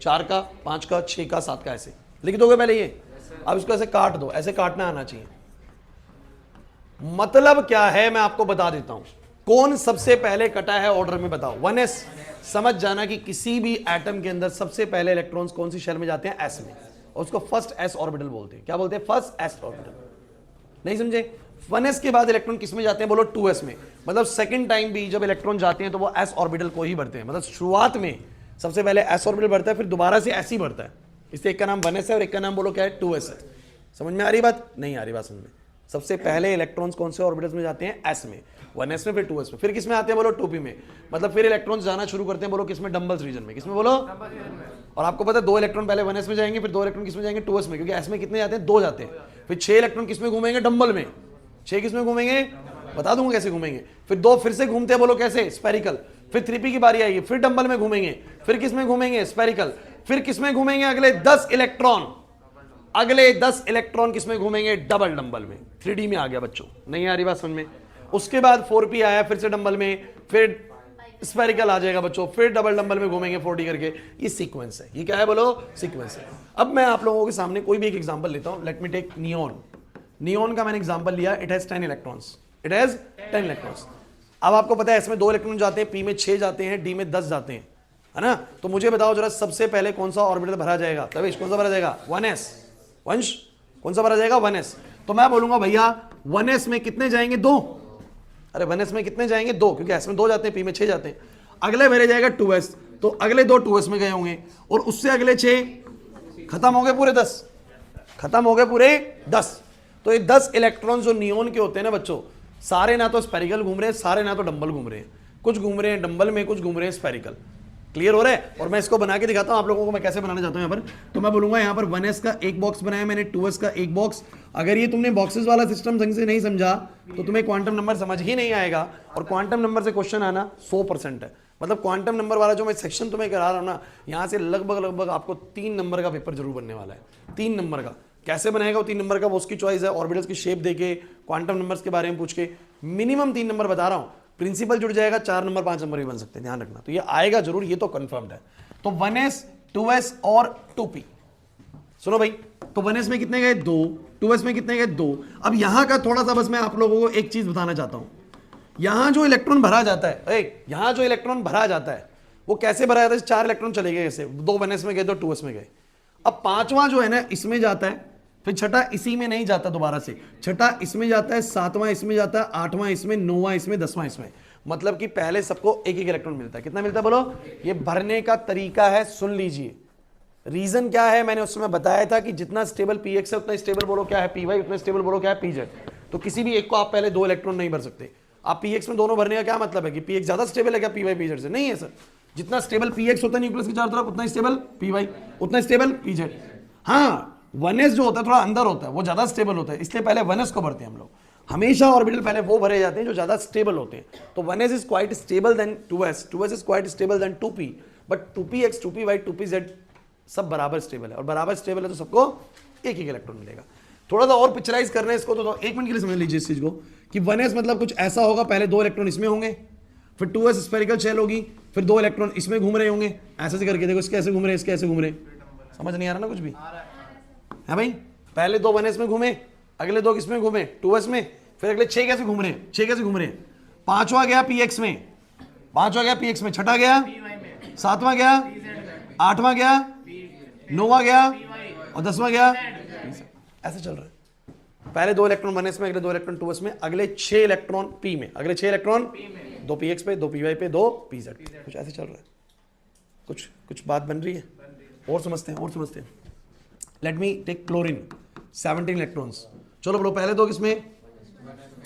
4 का, 5 का, 6 का, 7 का, ऐसे लिख दोगे पहले ये। अब इसको ऐसे काट दो, ऐसे काटना आना चाहिए। मतलब क्या है मैं आपको बता देता हूं। कौन सबसे पहले कटा है ऑर्डर में बताओ। 1s। समझ जाना कि किसी भी एटम के अंदर सबसे पहले इलेक्ट्रॉन्स कौन सी शेल में जाते हैं, s में, और उसको फर्स्ट s ऑर्बिटल बोलते हैं। क्या बोलते हैं, फर्स्ट s ऑर्बिटल। नहीं समझे? 1s के बाद इलेक्ट्रॉन किस में जाते हैं, बोलो 2s में। मतलब सेकंड टाइम भी जब इलेक्ट्रॉन जाते हैं तो वो s ऑर्बिटल को ही भरते हैं। मतलब शुरुआत में सबसे पहले s ऑर्बिटल भरता है, फिर दोबारा से s ही भरता है। इसलिए एक का नाम 1s है और एक का नाम बोलो क्या है, 2s है। समझ में आ रही बात? नहीं आ रही बात समझ में? सबसे पहले इलेक्ट्रॉन्स कौन से ऑर्बिटल्स में जाते हैं, s में, 1s में, फिर 2s में, फिर किस में आते हैं, बोलो 2p में। मतलब फिर इलेक्ट्रॉन्स जाना शुरू करते हैं, बोलो किस में, डंबल्स रीजन में। किस में बोलो? और आपको पता है 2 इलेक्ट्रॉन पहले 1s में जाएंगे, फिर 2 इलेक्ट्रॉन किस में जाएंगे, 2s में, क्योंकि s में कितने जाते हैं, 2 जाते हैं। फिर 6 इलेक्ट्रॉन किस में घूमेंगे, डंबल में। 6 किस में घूमेंगे, बता दूंगा कैसे घूमेंगे। फिर 2 फिर से घूमते हैं, बोलो कैसे, स्पेरिकल। फिर 3p की बारी आएगी, फिर डंबल में घूमेंगे, फिर किस में घूमेंगे, स्पेरिकल। फिर किस में घूमेंगे, अगले 10 इलेक्ट्रॉन, अगले 10 इलेक्ट्रॉन किस में घूमेंगे, डबल डंबल में। 3D में आ गया बच्चों, नहीं आ रही बात समझ में? उसके बाद 4p आया, फिर से डंबल में, फिर स्फेरिकल आ जाएगा बच्चों, फिर डबल डंबल में घूमेंगे 4D करके। ये सीक्वेंस है। ये क्या है, बोलो सीक्वेंस है। अब मैं आप लोगों के सामने कोई भी एक एग्जांपल लेता हूं। Let me take neon. Neon का मैंने एग्जांपल लिया, it has 10 electrons, it has 10 electrons. अब आपको पता है इसमें 2 इलेक्ट्रॉन जाते हैं, p में 6 जाते हैं, d में 10 जाते हैं, है ना? तो मुझे बताओ जरा सबसे पहले कौन सा ऑर्बिटल भरा जाएगा, तवेश कौन सा भरा जाएगा, 1s। वंश कौन सा भरा जाएगा, 1s। तो मैं बोलूंगा भैया 1s में कितने जाएंगे, 2। अरे 1s में कितने जाएंगे, 2, क्योंकि s में 2 जाते हैं, p में 6 जाते हैं। अगले भरे जाएगा 2s, तो अगले 2 2s में गए होंगे, और उससे अगले 6 खत्म हो गए, पूरे 10 खत्म हो गए, पूरे 10। तो ये 10 इलेक्ट्रॉन जो नियॉन के होते हैं ना बच्चों, सारे ना तो स्पेरिकल घूम रहे हैं, सारे ना तो डंबल घूम रहे हैं। कुछ घूम रहे हैं डंबल में, कुछ घूम रहे हैं स्पेरिकल। क्लियर हो रहा है? और मैं इसको बना के दिखाता हूं आप लोगों को, मैं कैसे बनाना चाहता हूं। यहाँ पर तो मैं बोलूंगा यहाँ पर 1s का एक बॉक्स बनाया मैंने, 2s का एक बॉक्स। अगर ये तुमने बॉक्सेस वाला सिस्टम ढंग से नहीं समझा तो तुम्हें क्वांटम नंबर समझ ही नहीं आएगा। और क्वांटम नंबर से क्वेश्चन आना 100% है। मतलब क्वांटम नंबर वाला जो मैं सेक्शन तुम्हें करा रहा हूँ ना, यहाँ से लगभग आपको 3 नंबर का पेपर जरूर बनने वाला है। 3 नंबर का कैसे बनाएगा वो 3 नंबर का, वो उसकी चॉइस है। ऑर्बिटल्स की शेप देके, क्वांटम नंबर्स के बारे में पूछ के, मिनिमम 3 नंबर बता रहा हूँ। प्रिंसिपल जुड़ जाएगा, 4 नंबर 5 नंबर भी बन सकते हैं, ध्यान रखना। तो ये आएगा जरूर, ये तो कंफर्म्ड है। तो 1s 2s और 2p। सुनो भाई, तो 1s में कितने गए, 2, 2s में कितने गए, 2। अब यहां का थोड़ा सा बस मैं आप लोगों को एक चीज बताना चाहता हूं। यहां जो इलेक्ट्रॉन भरा जाता है, यहां जो इलेक्ट्रॉन भरा जाता है वो कैसे भरा जाता है, 4 इलेक्ट्रॉन चले गए, ऐसे 2 1s में गए, 2 2s में गए। अब 5वां जो है ना इसमें जाता है, फिर 6ठा इसी में नहीं जाता दोबारा से, 6ठा इसमें जाता है, 7वां इसमें जाता है, 8वां इसमें, 9वां इसमें, 10वां इसमें। मतलब कि पहले सबको एक एक इलेक्ट्रॉन मिलता है। कितना मिलता है बोलो? ये भरने का तरीका है, सुन लीजिए। रीजन क्या है, मैंने उस समय बताया था कि जितना स्टेबल px है उतना स्टेबल बोलो क्या है py, उतना स्टेबल बोलो क्या है pz। तो किसी भी एक को आप पहले 2 इलेक्ट्रॉन नहीं भर सकते। आप px में दोनों भरने का क्या मतलब है कि px ज्यादा स्टेबल है क्या py pz से? नहीं है सर। जितना स्टेबल px होता है न्यूक्लियस के चारों तरफ, उतना स्टेबल py, उतना स्टेबल pz। हाँ, 1s जो होता है थोड़ा अंदर होता है, वो ज्यादा स्टेबल होता है, इसलिए पहले 1s को भरते हैं हम लोग। हमेशा ऑर्बिटल पहले वो भरे जाते हैं जो ज्यादा स्टेबल होते हैं। तो 1s is quite stable then 2s, 2s is quite stable then 2p, but 2px 2py 2pz सब बराबर स्टेबल है। और बराबर स्टेबल है तो सबको एक एक इलेक्ट्रॉन मिलेगा। थोड़ा सा और पिक्चराइज करना है इसको, तो 1 मिनट के लिए समझ लीजिए इस चीज को कि 1s मतलब कुछ ऐसा होगा, पहले 2 इलेक्ट्रॉन इसमें होंगे, फिर 2s स्फेरिकल शेल होगी, फिर 2 इलेक्ट्रॉन इसमें घूम रहे होंगे, ऐसे से करके देखो, इसके ऐसे घूम रहे, इसके ऐसे घूम रहे। समझ नहीं आ रहा ना कुछ भी? है भाई? पहले 2 1s में घूमे, अगले 2 किसमें घूमे, 2s में, फिर अगले 6 कैसे घूम रहे हैं, 6 कैसे घूम रहे हैं। 5वां गया px में, 5वां गया px में, 6ठा गया, 7वां गया, 8वां गया, 9वां गया और 10वां गया। ऐसे चल रहा है। पहले 2 इलेक्ट्रॉन 1s में, अगले 2 इलेक्ट्रॉन 2s में, अगले 6 इलेक्ट्रॉन p में, अगले 6 इलेक्ट्रॉन 2 px पे, 2 py पे, 2 pz। कुछ ऐसे चल रहा है। कुछ बात बन रही है? और समझते हैं। Let me take chlorine, 17 electrons. चलो बोलो, पहले 2 किसमें,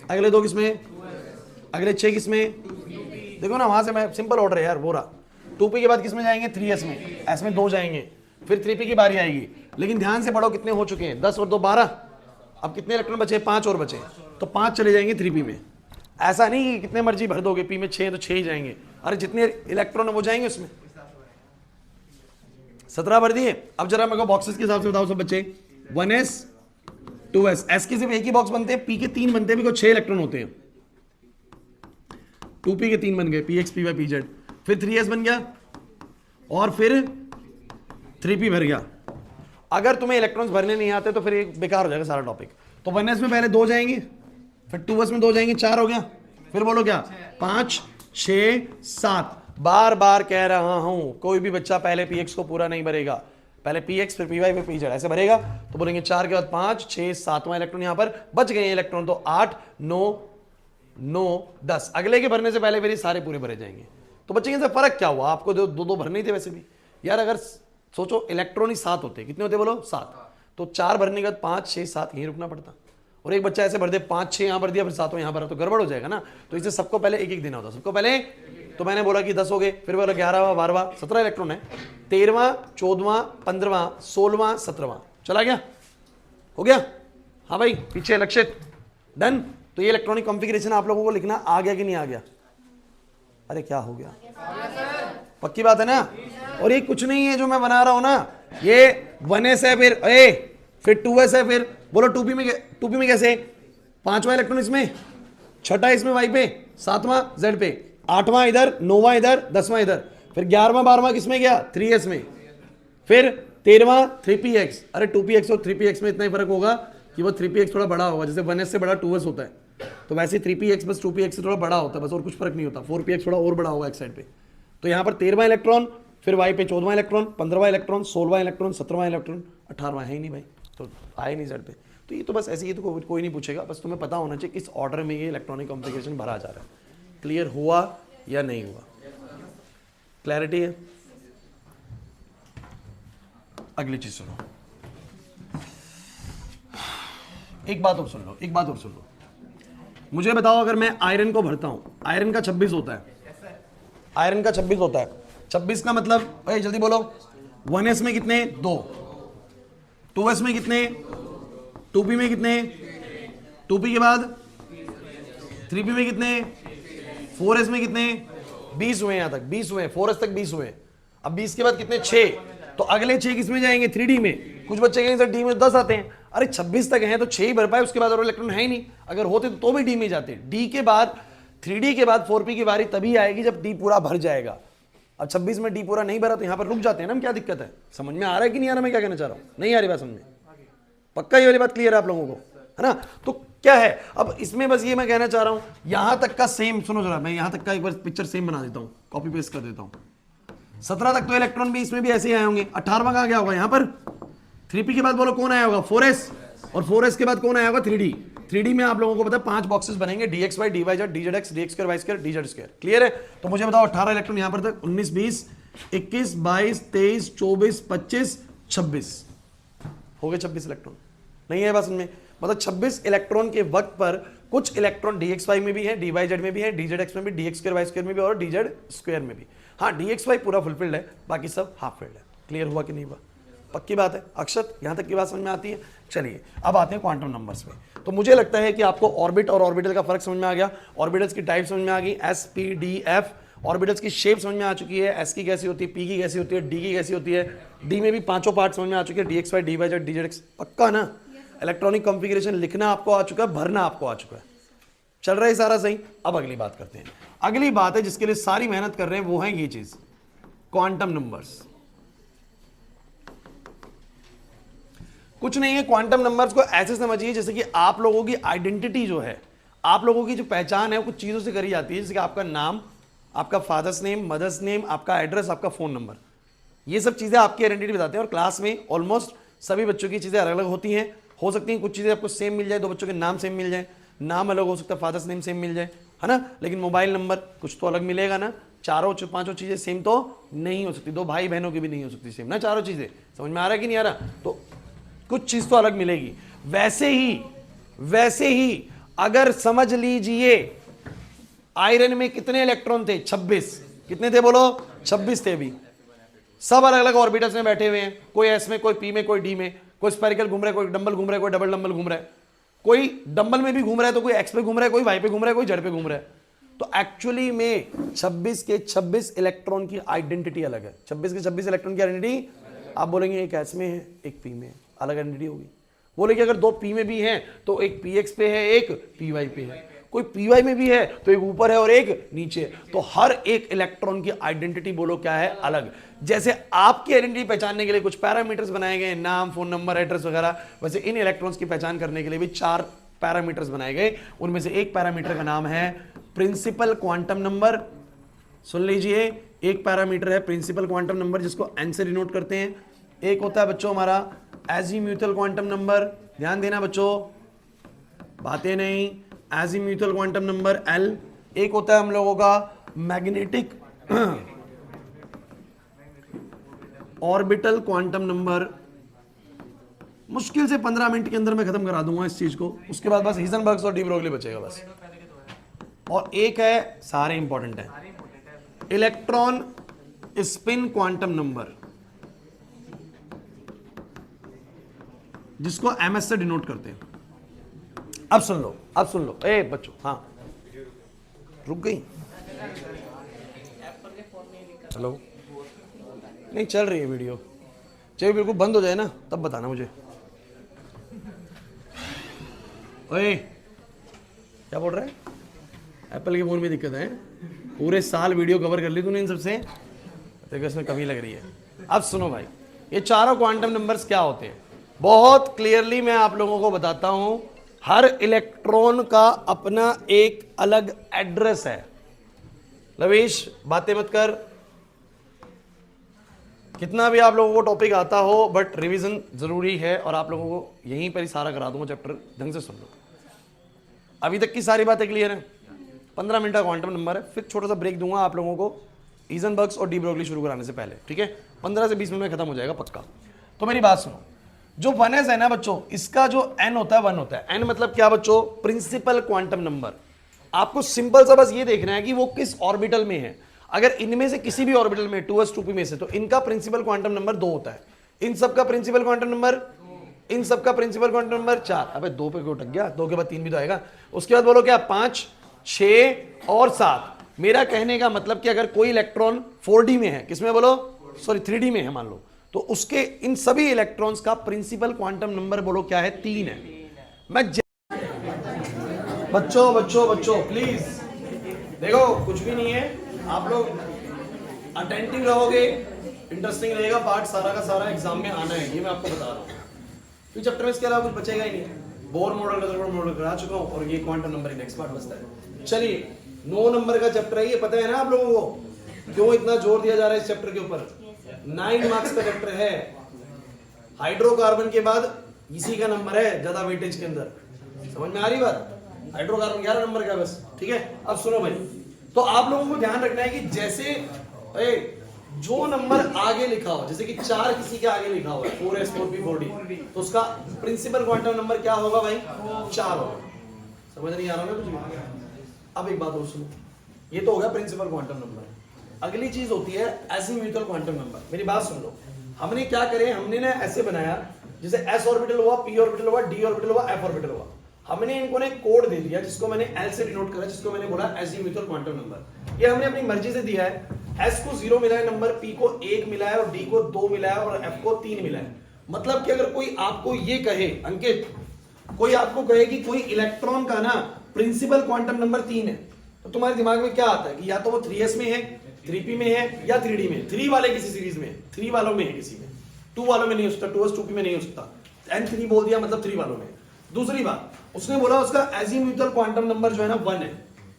अगले 2 किसमें, अगले 6 किसमें। देखो ना, वहां से मैं सिंपल ऑर्डर है यार, वो रहा। 2p के बाद किसमें जाएंगे, 3s में, s में 2 जाएंगे, फिर 3p की बारी आएगी। लेकिन ध्यान से पढ़ो, कितने हो चुके हैं, 10 और 2 12। अब कितने इलेक्ट्रॉन बचे, 5 और बचे, तो 5 चले जाएंगे 3p में। ऐसा नहीं कि कितने मर्जी भर दोगे, p में 6 तो 6 ही जाएंगे। अरे जितने इलेक्ट्रॉन है वो जाएंगे उसमें। 17 भर दिए। अब जरा मेरे को बॉक्सेस के हिसाब से बताओ सब बच्चे। 1s 2s, s के सिर्फ एक ही बॉक्स बनते हैं, p के 3 बनते हैं, 6 इलेक्ट्रॉन होते हैं। 2p के 3 बन गए, px py pz, फिर 3s बन गया, और फिर 3p भर गया, अगर तुम्हें इलेक्ट्रॉन्स भरने नहीं आते तो फिर ये बेकार हो जाएगा सारा टॉपिक। तो 1s में पहले 2 जाएंगे, फिर 2s में 2 जाएंगे, 4 हो गया, फिर बोलो क्या, 5 6 7। बार बार कह रहा हूं कोई भी बच्चा पहले px को पूरा नहीं भरेगा, पहले px फिर py फिर pz ऐसे भरेगा। तो बोलेंगे 4 के बाद 5 6 7वां इलेक्ट्रॉन यहां पर बच गए इलेक्ट्रॉन, तो 8 9 9 10 अगले के भरने से पहले फिर ये सारे पूरे भरे जाएंगे। तो बच्चे से फर्क क्या हुआ, आपको दो भरने थे वैसे भी यार। अगर सोचो इलेक्ट्रॉन ही 7 होते, कितने होते बोलो 7, तो 4 भरने के बाद 5 6 7 यहीं रुकना पड़ता। और एक बच्चा ऐसे भर दे 5 6 यहां भर दिया फिर 7वां यहां भरा, तो गड़बड़ हो जाएगा ना। तो इसे सबको पहले एक एक देना होता, सबको पहले। तो मैंने बोला कि 10 हो गए, फिर बोला 11वां 12वां 17 इलेक्ट्रॉन है, 13वां 14वां 15वां 16वां 17वां चला गया, हो गया। हाँ भाई पीछे लक्षित डन। तो ये इलेक्ट्रॉनिक कॉन्फ़िगरेशन आप लोगों को लिखना आ गया कि नहीं आ गया? अरे क्या हो गया, पक्की बात है ना। और ये कुछ नहीं है जो मैं बना रहा हूं ना, ये 1s है, फिर 2s है, फिर बोलो 2p में कैसे, 5वां इलेक्ट्रॉन इसमें, 6ठा इसमें y पे, 7वां z पे, 8वां इधर, 9वां इधर, 10वां इधर, फिर 11वां 12वां किसमें गया 3s में, फिर 13वां 3px। अरे 2px और 3px में इतना ही फर्क होगा कि वो 3px थोड़ा बड़ा होगा, जैसे 1s से बड़ा 2s होता है, तो वैसे 3px बस 2px से थोड़ा बड़ा होता है बस, और कुछ फर्क नहीं होता। 4px थोड़ा और बड़ा होगा एक साइड पे। तो यहाँ पर 13वां इलेक्ट्रॉन, फिर y पे 14वां इलेक्ट्रॉन, 15वां इलेक्ट्रॉन, 16वां इलेक्ट्रॉन, 17वां इलेक्ट्रॉन, 18वां है ही नहीं भाई, तो आए नहीं z पे। तो ये तो बस ऐसे ही, तो कोई नहीं पूछेगा, बस तुम्हें पता होना चाहिए किस ऑर्डर में ये इलेक्ट्रॉनिक कॉन्फ़िगरेशन भरा जा रहा है। क्लियर हुआ या नहीं हुआ? क्लैरिटी है? अगली चीज सुनो, एक बात और सुन लो, एक बात और सुन लो। मुझे बताओ अगर मैं आयरन को भरता हूं, आयरन का 26 होता है, आयरन का 26 होता है। 26 का मतलब भाई जल्दी बोलो, 1s में कितने 2, 2s में कितने, 2p में कितने, 2p के बाद 3p में कितने, 4s में कितने, 20 हुए, यहां तक 20 हुए, 4s तक 20 हुए। अब 20 के बाद कितने 6, तो अगले 6 किसमें जाएंगे 3d में। कुछ बच्चे कहेंगे सर डी में 10 आते हैं, अरे 26 तक हैं तो 6 ही भर पाए, उसके बाद और इलेक्ट्रॉन है ही नहीं। अगर होते तो भी डी में जाते। डी के बाद 3d के बाद 4p की बारी तभी आएगी जब डी पूरा भर जाएगा। अब 26 में डी पूरा नहीं भरा तो यहां पर रुक जाते हैं ना, हम क्या दिक्कत है? समझ में आ रहा है कि नहीं आ रहा मैं क्या कहना चाह रहा हूं? नहीं आ रही बात समझ में? पक्का ये वाली बात क्लियर है आप लोगों को, है ना? तो क्या है अब इसमें, बस ये मैं कहना चाह रहा हूं, यहां तक का सेम सुनो जरा, मैं यहां तक का एक बार पिक्चर सेम बना देता हूं, कॉपी पेस्ट कर देता हूं। 17 तक तो इलेक्ट्रॉन भी इसमें भी ऐसे ही आए होंगे। 18वां कहां गया होगा? यहां पर 3p के बाद बोलो कौन आया होगा 4s, और 4s के बाद कौन आया होगा 3d। 3d में आप लोगों को पता है 5 बॉक्सेस बनेंगे, dxy dyz dzx dx2 y2 dz2। Clear है? तो मुझे बताओ 18 इलेक्ट्रॉन यहां पर तक, 19 20 21 22 23 24 25 26 हो गए 26 इलेक्ट्रॉन। नहीं है बस में, मतलब 26 इलेक्ट्रॉन के वक्त पर कुछ इलेक्ट्रॉन dxy में भी है, dyz में भी है, dzx में भी, dx2 y2 में भी और dz2 में भी। हाँ dxy पूरा फुलफिल्ड है, बाकी सब हाफ फिल्ड है। क्लियर हुआ कि नहीं हुआ? पक्की बात है अक्षत, यहां तक की बात समझ में आती है? चलिए अब आते हैं क्वांटम नंबर्स पे। तो मुझे लगता है कि आपको ऑर्बिट और ऑर्बिटल का फर्क समझ में आ गया, ऑर्बिटल्स की टाइप समझ में आ गई, s p d f, orbitals की शेप समझ में आ चुकी है, s की कैसी होती है, p की कैसी होती है, d की कैसी होती है, d में भी पांचों पार्ट समझ में आ चुके हैं, dxy dyz dzx। पक्का ना? इलेक्ट्रॉनिक कॉन्फ़िगरेशन लिखना आपको आ चुका है, भरना आपको आ चुका है, चल रहा है सारा सही। अब अगली बात करते हैं। अगली बात है जिसके लिए सारी मेहनत कर रहे हैं, वो है ये चीज, क्वांटम नंबर्स। कुछ नहीं है, क्वांटम नंबर्स को ऐसे समझिए जैसे कि आप लोगों की आइडेंटिटी जो है, आप लोगों की जो पहचान है, कुछ चीजों से करी जाती है, जैसे कि आपका नाम, आपका फादर्स नेम, मदर्स नेम, आपका एड्रेस, आपका फोन नंबर, ये सब चीजें आपकी आइडेंटिटी बताते हैं। और क्लास में ऑलमोस्ट सभी बच्चों की चीजें अलग अलग होती हैं, हो सकती हैं कुछ चीजें आपको सेम मिल जाए, दो बच्चों के नाम सेम मिल जाए, नाम अलग हो सकता है, फादर्स नेम सेम मिल जाए, है ना, लेकिन मोबाइल नंबर कुछ तो अलग मिलेगा ना। चारों पांचों चीजें सेम तो नहीं हो सकती, दो भाई बहनों की भी नहीं हो सकती सेम ना चारों चीजें। समझ में आ रहा है कि नहीं आ रहा? तो कुछ चीज तो अलग मिलेगी। वैसे ही अगर समझ लीजिए आयरन में कितने इलेक्ट्रॉन थे? 26। कितने थे बोलो? 26 थे। भी सब अलग अलग ऑर्बिटल्स में बैठे हुए हैं, कोई एस में, कोई पी में, कोई डी में, कोई स्पेरिकल घूम रहा है, कोई डंबल घूम रहा है, कोई डबल डंबल घूम रहा है, कोई डंबल में भी घूम रहा है तो कोई एक्स पे घूम रहा है, कोई वाई पे घूम रहा है, कोई जेड पे घूम रहा है। तो एक्चुअली में 26 के 26 इलेक्ट्रॉन की आइडेंटिटी अलग है। 26 के 26 इलेक्ट्रॉन की आइडेंटिटी आप बोलेंगे एक एस में है, एक पी में है, अलग आइडेंटिटी होगी। बोले कि अगर दो पी में भी हैं तो एक पी एक्स पे है, एक पी वाई पे है। कोई पीवाई में भी है तो एक ऊपर है और एक नीचे, तो हर एक इलेक्ट्रॉन की आइडेंटिटी बोलो क्या है, अलग। जैसे आपकी आइडेंटिटी पहचानने के लिए कुछ पैरामीटर्स बनाए गए, नाम, फोन नंबर, एड्रेस वगैरह, वैसे इन इलेक्ट्रॉन्स की पहचान करने के लिए भी 4 पैरामीटर्स बनाए गए। उनमें से एक पैरामीटर का नाम है प्रिंसिपल क्वांटम नंबर। सुन लीजिए, एक पैरामीटर है प्रिंसिपल क्वांटम नंबर जिसको एन से डिनोट करते हैं। एक होता है बच्चों हमारा एजीम्यूथल क्वांटम नंबर, ध्यान देना बच्चों, बातें नहीं, एजीम्यूथल क्वांटम नंबर एल। एक होता है हम लोगों का मैग्नेटिक ऑर्बिटल क्वांटम नंबर। मुश्किल से 15 मिनट के अंदर मैं खत्म करा दूंगा इस चीज को, उसके बाद बस हिजनबर्ग्स और डी ब्रोगली बचेगा बस। और एक है, सारे इंपॉर्टेंट है, इलेक्ट्रॉन स्पिन क्वांटम नंबर जिसको एमएस से डिनोट करते हैं। अब सुन लो, अब सुन लो, ए बच्चों, हाँ रुक गई, हेलो, नहीं चल रही है वीडियो, चाहे बिल्कुल बंद हो जाए ना तब बताना मुझे। ओए क्या बोल रहा है, एप्पल के फोन में दिक्कत है, पूरे साल वीडियो कवर कर ली तूने इन सबसे, देखो इसमें कमी लग रही है। अब सुनो भाई, ये चारों क्वांटम नंबर्स क्या होते हैं, बहुत क्लियरली मैं आप लोगों को बताता हूं। हर इलेक्ट्रॉन का अपना एक अलग एड्रेस है। लवेश बातें मत कर, कितना भी आप लोगों को टॉपिक आता हो बट रिवीजन जरूरी है, और आप लोगों को यहीं पर ही सारा करा दूंगा चैप्टर, ढंग से सुन लो। अभी तक की सारी बातें क्लियर हैं। 15 मिनट का क्वांटम नंबर है, फिर छोटा सा ब्रेक दूंगा आप लोगों को हिजनबर्ग्स और डी ब्रोगली शुरू कराने से पहले, ठीक है। 15 से 20 मिनट में खत्म हो जाएगा पक्का। तो मेरी बात सुनो, जो 1s है ना बच्चों, इसका जो n होता है 1 होता है। n मतलब क्या बच्चों, प्रिंसिपल क्वांटम नंबर। आपको सिंपल सा बस ये देखना है कि वो किस ऑर्बिटल में है। अगर इनमें से किसी भी ऑर्बिटल में 2s 2p में से, तो इनका प्रिंसिपल क्वांटम नंबर 2 होता है। इन सबका प्रिंसिपल क्वांटम नंबर, इन सबका प्रिंसिपल क्वांटम नंबर 4। अबे 2 पे क्यों अटक गया, 2 के बाद 3 भी तो आएगा। उसके बाद बोलो क्या, 5, 6 और 7। मेरा कहने का मतलब कि अगर कोई इलेक्ट्रॉन 4D में है, किसमें बोलो, सॉरी 3D में है मान लो, तो उसके इन सभी इलेक्ट्रॉन्स का प्रिंसिपल क्वांटम नंबर बोलो क्या है, 3 है। मैं बच्चों बच्चों बच्चों प्लीज देखो, कुछ भी नहीं है, आप लोग अटेंटिव रहोगे, इंटरेस्टिंग रहेगा पार्ट, सारा का सारा एग्जाम में आना है, ये मैं आपको बता रहा हूँ। तो चैप्टर में इसके अलावा कुछ बचेगा ही नहीं। बोर मॉडल, रिजर्वोयर मॉडल करा चुका हूँ, और ये क्वांटम नंबर नेक्स्ट पार्ट बचता है। चलिए 9 नंबर का चैप्टर है, ये पता है ना आप लोगों को क्यों इतना जोर दिया जा रहा है इस चैप्टर के ऊपर। 9 मार्क्स का चैप्टर है, हाइड्रोकार्बन के बाद इसी का नंबर है ज्यादा वेटेज के अंदर, समझ में आ रही बात। हाइड्रोकार्बन 11 नंबर का बस, ठीक है। अब सुनो भाई, तो आप लोगों को ध्यान रखना है कि जैसे जो नंबर आगे लिखा हो, जैसे कि 4 किसी के आगे लिखा हुआ है, 4s 4p 4d, तो उसका प्रिंसिपल क्वांटम नंबर क्या होगा भाई, 4 होगा। समझ नहीं आ रहा ना कुछ। अब एक बात और सुनो, ये तो हो गया प्रिंसिपल क्वांटम नंबर। अगली चीज होती है एजीम्यूथल क्वांटम नंबर। मेरी बात सुन लो, हमने क्या करे, हमने ना ऐसे बनाया, जैसे s ऑर्बिटल हुआ, p ऑर्बिटल हुआ, d ऑर्बिटल हुआ, f ऑर्बिटल हुआ, हमने इनको ने कोड दे दिया जिसको मैंने L से डिनोट करा, जिसको मैंने बोला एजीम्यूथल क्वांटम नंबर। ये हमने अपनी मर्जी से दिया है। S को 0 मिला है नंबर, P को 1 मिला है, और D को 2 मिला है, और F को 3 मिला है। मतलब कि अगर कोई आपको ये कहे, अंकित कोई आपको कहे कि कोई इलेक्ट्रॉन का ना प्रिंसिपल क्वांटम नंबर 3 है, तो तुम्हारे दिमाग में क्या आता है कि या तो वो 3s में है, 3p में है, या 3d में। 3 वाले किसी सीरीज में, 3 वालों में है किसी में, 2 वालों में नहीं हो सकता, 2s 2p में नहीं हो सकता। n3 बोल दिया मतलब 3 वालों में। दूसरी बात, उसने बोला उसका एजीम्यूथल क्वांटम नंबर जो है ना 1 है,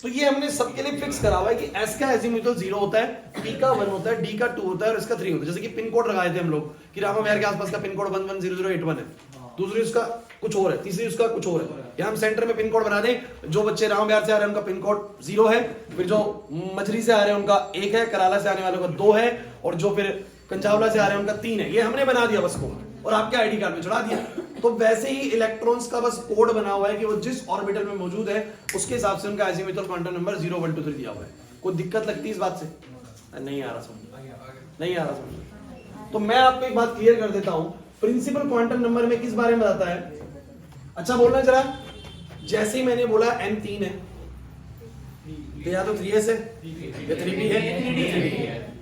तो ये हमने सबके लिए फिक्स करा हुआ है कि s का एजीम्यूथल 0 होता है, p का 1 होता है, d का 2 होता है, और इसका 3 होता है। जैसे कि पिन कोड लगाए थे हम लोग कि रामा विहार के आसपास का पिन कोड 110081 है, दूसरी उसका कुछ और है, तीसरी उसका कुछ और है। या हम सेंटर में पिन कोड बना दें, जो बच्चे राम विहार से आ रहे हैं उनका पिन कोड 0 है, फिर जो मछली से आ रहे हैं उनका 1 है, कराला से आने वालों का 2 है, और जो फिर कंचावला से आ रहे हैं उनका 3 है। ये हमने बना दिया बस कोड, और आपके आईडी कार्ड में चढ़ा दिया। तो वैसे ही इलेक्ट्रॉन्स का बस कोड बना हुआ है कि वो जिस ऑर्बिटल में मौजूद है उसके हिसाब से उनका एजीम्यूथल क्वांटम नंबर 0 1 2 3 दिया हुआ है। कोई दिक्कत लगती है इस बात से? नहीं आ रहा समझ, नहीं आ रहा समझ। तो मैं आपको एक बात क्लियर कर देता हूं, प्रिंसिपल क्वांटम नंबर में किस बारे में बताता है। अच्छा बोलना जरा, जैसे ही मैंने बोला n3 है, तो या तो 3s है या 3p है,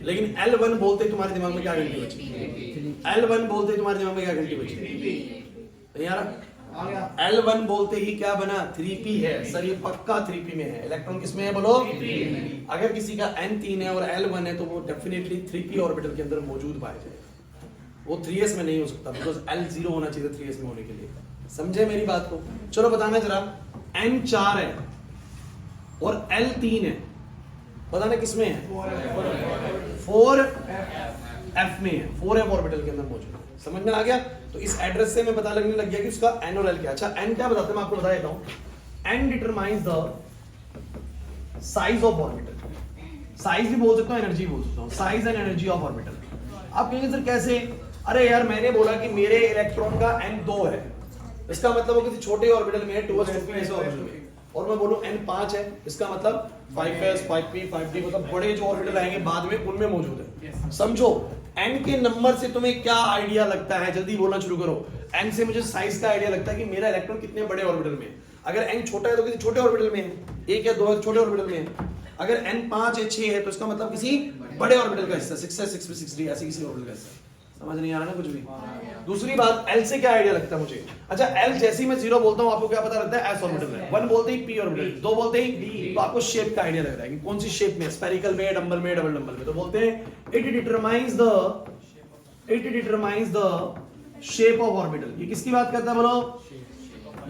लेकिन L1 बोलते तुम्हारे दिमाग में क्या घंटी बची? L1 बोलते तुम्हारे दिमाग में क्या घंटी बची? नहीं आ रहा? L1 बोलते ही क्या बना 3p है सर, ये पक्का 3p में है। इलेक्ट्रॉन किसमें है बोलो 3p। अगर किसी का n3 है और L1 है तो वो डेफिनेटली 3p ऑर्बिटल के अंदर मौजूद पाया जाएगा, वो 3s में नहीं हो सकता, बिकॉज L0 होना चाहिए 3s में होने के लिए। समझे मेरी बात को? चलो बताना जरा, n4 है और L3 है, बताना किसमें है 4f में है, 4f ऑर्बिटल के अंदर मौजूद है। समझ में आ गया? तो इस एड्रेस से मैं पता लगने लग गया कि उसका n और l क्या। अच्छा n क्या बताते हैं, मैं आपको बता देता हूं। n determines the size of orbital. Size भी बोल सकता हूं, एनर्जी बोल सकता हूं। Size and energy of orbital. आप कहेंगे सर कैसे? अरे यार मैंने बोला कि मेरे इलेक्ट्रॉन का n 2 है, इसका मतलब वो किसी छोटे ऑर्बिटल में है, 2s 2p ऐसे ऑर्बिटल में, और मैं बोलूं n 5 है, इसका मतलब 5s 5p 5d, मतलब बड़े जो ऑर्बिटल आएंगे बाद में उनमें मौजूद है। समझो n के नंबर से तुम्हें क्या आइडिया लगता है, जल्दी बोलना शुरू करो। n से मुझे साइज का आइडिया लगता है कि मेरा इलेक्ट्रॉन कितने बड़े ऑर्बिटल में है। अगर n छोटा है तो किसी छोटे ऑर्बिटल में है, 1 या 2 छोटे ऑर्बिटल में है। अगर n 5 या 6 है तो इसका मतलब किसी बड़े ऑर्बिटल का हिस्सा, 6 है 6p 6d ऐसे किसी ऑर्बिटल का हिस्सा। समझ नहीं आ रहा ना कुछ भी? दूसरी बात, L से क्या आइडिया लगता है मुझे? अच्छा L जैसे ही मैं 0 बोलता हूं आपको क्या पता लगता है? S ऑर्बिटल में। 1 बोलते ही P ऑर्बिटल, 2 बोलते ही D, तो आपको शेप का आइडिया लग रहा है कि कौन सी शेप में, स्फेरिकल में, डबल में, डबल में। तो बोलते हैं it determines the shape of orbital. ये किसकी बात करता है बोलो?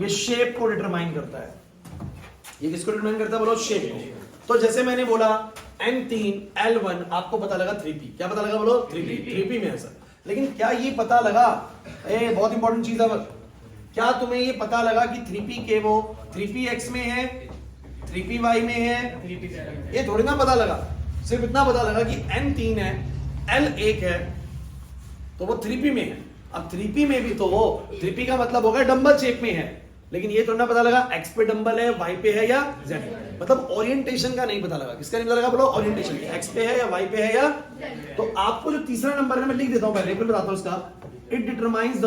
ये शेप को डिटरमाइन करता है। ये किसको डिटरमाइन करता है बोलो? शेप को। तो जैसे मैंने बोला n3 L1, आपको पता लगा 3p। क्या पता लगा बोलो? 3p में है सर। लेकिन क्या ये पता लगा, बहुत इंपॉर्टेंट चीज है, क्या तुम्हें ये पता लगा कि 3p के वो 3px में है, 3py में है? ये थोड़ी ना पता लगा, सिर्फ इतना पता लगा कि n3 है, L1 है, तो वो 3p में है। अब 3p में भी तो वो 3p का मतलब होगा डंबल शेप में है, लेकिन ये थोड़ा ना पता लगा x पे डंबल है, y पे है या z। मतलब ओरिएंटेशन का नहीं पता लगा। किसका नहीं पता लगा बोलो? ओरिएंटेशन। x पे है या y पे है या। तो आपको जो तीसरा नंबर है मैं लिख देता हूं, पहले फिर बताता हूं इसका। It determines the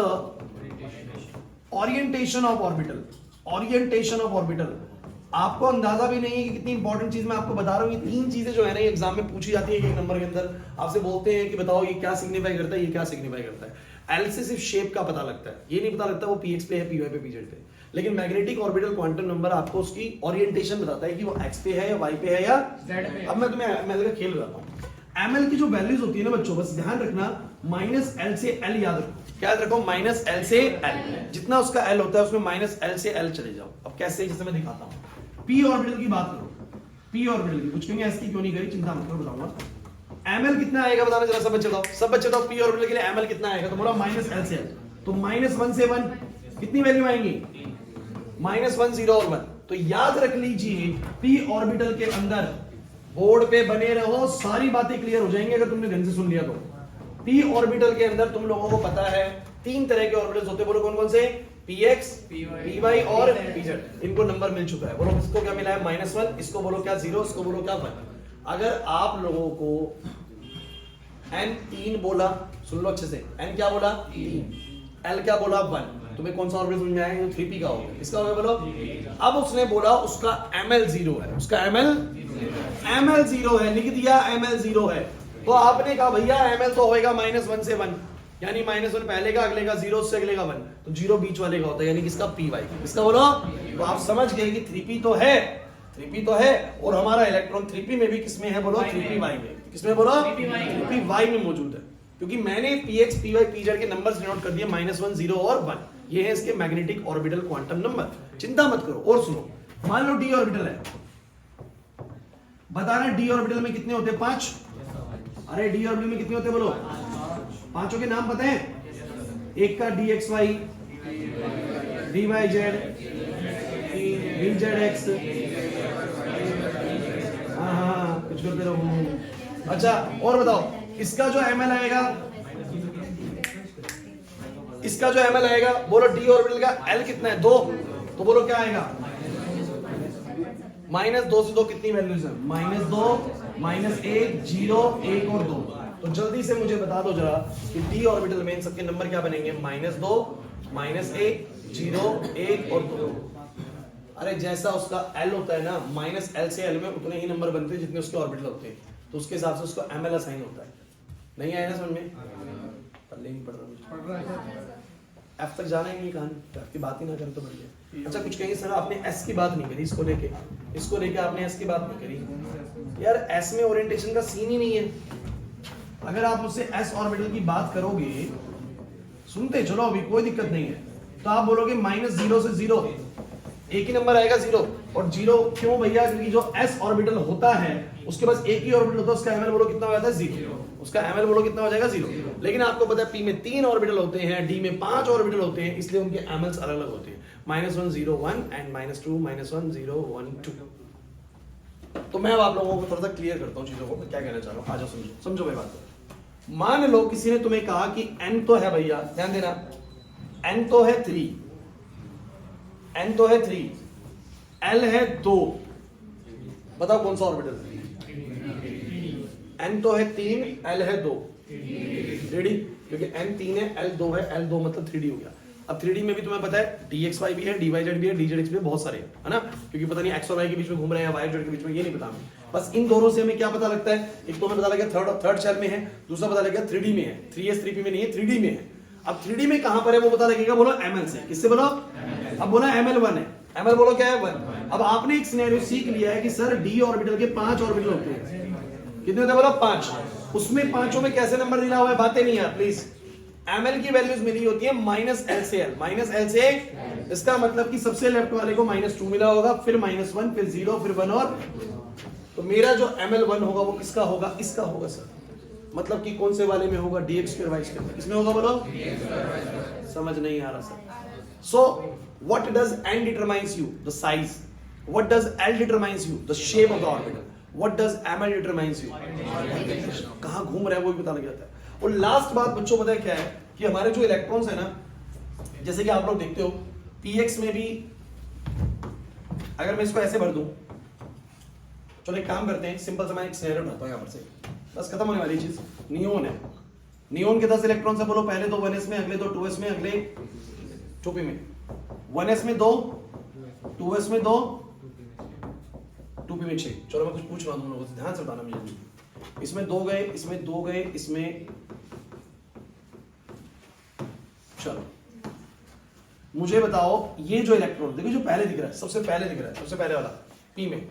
orientation of orbital. Orientation of orbital, आपको अंदाजा भी नहीं है कि कितनी इंपॉर्टेंट चीज मैं आपको बता रहा हूं। ये 3 चीजें जो है ना, ये एग्जाम में पूछी जाती है एक नंबर के अंदर। आपसे बोलते हैं कि बताओ ये क्या सिग्निफाई करता है, ये क्या सिग्निफाई करता है। L से सिर्फ शेप का पता लगता है, ये नहीं पता लगता वो px पे है, py पे, pz पे। लेकिन मैग्नेटिक ऑर्बिटल क्वांटम नंबर आपको उसकी ओरिएंटेशन बताता है कि वो x पे है या y पे है या z पे। अब मैं तुम्हें ml का खेल बताता हूं। ml की जो वैल्यूज होती है ना बच्चों, बस ध्यान रखना, -l से l याद रखो। क्या याद रखो? -l से l, जितना उसका l होता है उसमें -l से l चले जाओ। अब कैसे, जैसे मैं दिखाता हूं। p ऑर्बिटल की बात करो, p ऑर्बिटल की कुछ कहेंगे s की क्यों नहीं करी, चिंता मत करो, बताऊंगा। ml कितना आएगा बताना जरा, सब बच्चे बताओ, सब बच्चे बताओ p ऑर्बिटल के लिए ml कितना आएगा? तो बोला -l से l, तो -1 से 1 कितनी वैल्यू आएंगी? -1 0 और 1। तो याद रख लीजिए p ऑर्बिटल के अंदर, बोर्ड पे बने रहो, सारी बातें क्लियर हो जाएंगी अगर तुमने ध्यान से सुन लिया तो। p ऑर्बिटल के अंदर तुम लोगों को पता है 3 तरह के ऑर्बिटल्स होते हैं, बोलो कौन कौन से? px, py और pz। इनको नंबर मिल चुका है, बोलो इसको क्या मिला है? -1, इसको बोलो क्या 0, इसको बोलो क्या 1। अगर आप लोगों को n3 बोला, सुन लो अच्छे से, n क्या बोला? 3, l क्या बोला? 1, तुम्हें कौन सा ऑर्बिटल समझ में आया? 3p का होगा। इसका होगा बोलो। अब उसने बोला उसका ml 0 है, उसका ml 0 है, लिख दिया ml 0 है। तो आपने कहा भैया ml तो होएगा -1 से 1, यानी -1 पहले का, अगले का 0, उससे अगले का 1, तो 0 बीच वाले का होता है, यानी किसका? py। इसका बोलो। तो आप समझ गए कि 3p तो है, 3p तो है, और हमारा इलेक्ट्रॉन 3p में भी किसमें है बोलो? 3py में। किसमें बोलो? 3py में मौजूद है, क्योंकि मैंने px, py, pz के नंबर्स डिनोट कर दिए -1 0 और 1। ये है इसके मैग्नेटिक ऑर्बिटल क्वांटम नंबर। चिंता मत करो। और सुनो, मान लो d ऑर्बिटल है, बताना d ऑर्बिटल में कितने होते हैं? 5। अरे d ऑर्बिटल में कितने होते हैं बोलो? 5 के नाम पता है? एक का dxy, dyz, dzx, हाँ कुछ करते रहो। अच्छा और बताओ, इसका जो ml आएगा, इसका जो ml आएगा, बोलो d ऑर्बिटल का l कितना है? 2, तो बोलो क्या आएगा? -2 से 2 कितनी वैल्यूज है? -2, -1, 0, 1 और 2। तो जल्दी से मुझे बता दो जरा कि d ऑर्बिटल में इन सबके नंबर क्या बनेंगे? -2, -1, 0, 1 और 2। अरे जैसा उसका l होता है ना, -l से l में उतने ही नंबर बनते हैं जितने उसके ऑर्बिटल होते हैं, तो उसके हिसाब से उसको ml असाइन होता है। नहीं आया ना समझ में? पढ़ नहीं पढ़ रहा मुझे। एफ तक जाना ही नहीं कहानी, एफ की बात ही ना करें तो बढ़िया। अच्छा कुछ कहेंगे सर आपने एस की बात नहीं करी, इसको लेके आपने एस की बात नहीं करी। यार एस में ओरिएंटेशन का सीन ही नहीं है। अगर आप मुझसे एस ऑर्बिटल की बात करोगे, सुनते चलो अभी कोई दिक्कत नहीं है, तो आप बोलोगे -0 से 0, एक ही नंबर आएगा 0। और 0 क्यों भैया? क्योंकि जो s ऑर्बिटल होता है उसके पास एक ही ऑर्बिटल होता है, उसका ml बोलो कितना हो जाता है 0, उसका ml बोलो कितना हो जाएगा 0। लेकिन आपको पता है p में 3 ऑर्बिटल होते हैं, d में 5 ऑर्बिटल होते हैं, इसलिए उनके mls अलग अलग होते हैं, -1 0 1 एंड -2 -1 0 1 2। तो मैं अब आप लोगों को थोड़ा सा क्लियर करता हूँ चीजों को, मैं क्या कहना चाह रहा हूँ, आ जाओ समझो मेरी बात को। मान लो किसी ने तुम्हें कहा कि n तो है भैया, ध्यान देना, n तो है 3, n तो है 3, l है 2, बताओ कौन सा ऑर्बिटल है? n तो है 3, l है 2, 3D, क्योंकि n 3 है, l 2 है, l 2 मतलब 3D हो गया। अब 3D में भी तुम्हें पता है dxy भी है, dyz भी है, dzx भी है, बहुत सारे है ना, क्योंकि पता नहीं x और y के बीच में घूम रहे हैं, y और z के बीच में, ये नहीं पता हमें। बस इन दोनों से हमें क्या पता लगता है? एक तो हमें पता लग गया थर्ड शेल में है, दूसरा पता लग गया 3D में है, 3s 3p में नहीं है, 3D में है। अब 3D में कहां पर है वो पता लगेगा, बोलो ml से। किससे बोलो? अब बोला ml1 है, ml बोलो क्या है 1। अब आपने एक सिनेरियो सीख लिया है कि सर d ऑर्बिटल के 5 ऑर्बिटल होते हैं, कितने होते हैं बोलो 5। उसमें पांचों में कैसे नंबर दिया हुआ है, बातें नहीं यार प्लीज। ml की वैल्यूज मिली होती है -l से l, -l से, इसका मतलब कि सबसे लेफ्ट वाले को -2 मिला होगा, फिर -1, फिर 0, फिर 1 और, तो मेरा जो ml1 होगा वो किसका होगा? इसका होगा सर। मतलब कि कौन से वाले में होगा? dx2 y2, किसमें होगा बोलो? समझ नहीं आ रहा sir. So what does n determines you? The size. What does l determines you? The shape of the orbital. What does ml determines you? कहाँ घूम रहा है वो भी पता लग जाता है। और लास्ट बात बच्चों पता है क्या है, कि हमारे जो इलेक्ट्रॉन्स है ना, जैसे कि आप लोग देखते हो px में भी, अगर मैं इसको ऐसे भर दूं, चलो एक काम करते हैं, सिंपल सा मैं एक सिनेरियो उठाता हूं यहां पर से, बस खत्म होने वाली चीज। नियोन है, नियोन के 10 इलेक्ट्रॉन्स है, बोलो पहले 2 1s में, अगले 2 2s में, अगले 2p में। 1s में 2, 2s में 2, 2p में 6। चलो मैं कुछ पूछ रहा हूं तुम लोगों से, ध्यान से बताना मुझे। इसमें 2 गए, इसमें 2 गए, इसमें, चलो मुझे बताओ ये जो इलेक्ट्रॉन देखो, जो पहले दिख रहा है, सबसे पहले दिख रहा है, सबसे पहले वाला p में,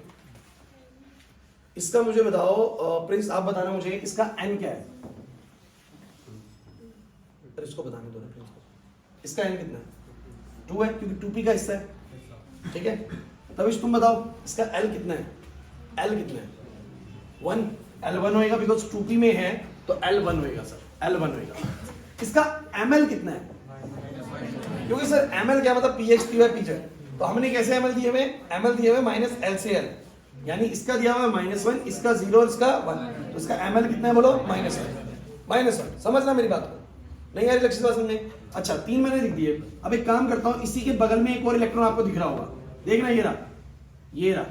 इसका मुझे बताओ प्रिंस, आप बताना मुझे इसका n क्या है? इसको बताने दो ना प्रिंस, इसका n कितना है? 2 है, क्योंकि 2p का हिस्सा है, ठीक है। तभी तुम बताओ इसका l कितना है? l कितना है? 1, l1 होएगा, बिकॉज 2p में है तो l1 होएगा सर, l1 होएगा। इसका ml कितना है? क्योंकि सर ml क्या मतलब px py pz, तो हमने कैसे ml दिए हुए? ml दिए हुए -l से l, यानी इसका दिया हुआ है -1, इसका 0 और इसका 1, तो इसका ml कितना है बोलो? -1। समझना मेरी बात को, नहीं यार लक्ष्य बात समझने। अच्छा 3 मैंने लिख दिए। अब एक काम करता हूं, इसी के बगल में एक और इलेक्ट्रॉन आपको दिख रहा होगा, देखना ये रहा, ये रहा,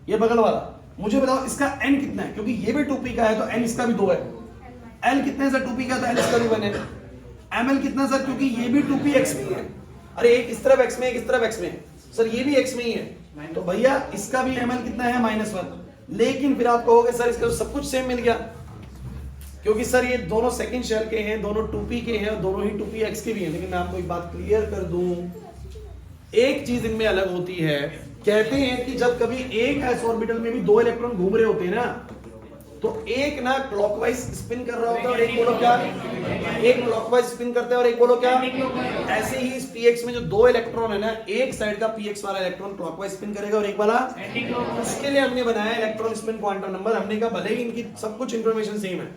ये बगल वाला। मुझे बताओ इसका n कितना है? क्योंकि ये भी 2p का है तो n इसका भी 2 है। l कितना है सर? 2p का, तो l इसका भी 1 है। ml कितना सर? क्योंकि ये भी 2p x में है, अरे एक इस तरफ x में, एक इस तरफ x में, सर ये भी x में ही है, तो भैया इसका भी ml कितना है? -1। लेकिन फिर आप कहोगे सर इसका तो सब कुछ सेम मिल गया, क्योंकि सर ये दोनों सेकंड शेल के हैं, दोनों 2p के हैं, दोनों ही 2px के भी हैं। लेकिन मैं आपको एक बात क्लियर कर दूं, एक चीज इनमें अलग होती है। कहते हैं कि जब कभी एक s ऑर्बिटल में भी 2 इलेक्ट्रॉन घूम रहे होते हैं ना, तो एक ना क्लॉकवाइज स्पिन कर रहा होता है और एक बोलो क्या? एक क्लॉकवाइज स्पिन करता है और एक बोलो क्या? ऐसे ही इस px में जो 2 इलेक्ट्रॉन है ना, एक साइड का px वाला इलेक्ट्रॉन क्लॉकवाइज स्पिन करेगा और एक वाला, उसके लिए हमने बनाया इलेक्ट्रॉन स्पिन क्वांटम नंबर। हमने कहा भले ही इनकी सब कुछ इंफॉर्मेशन सेम है,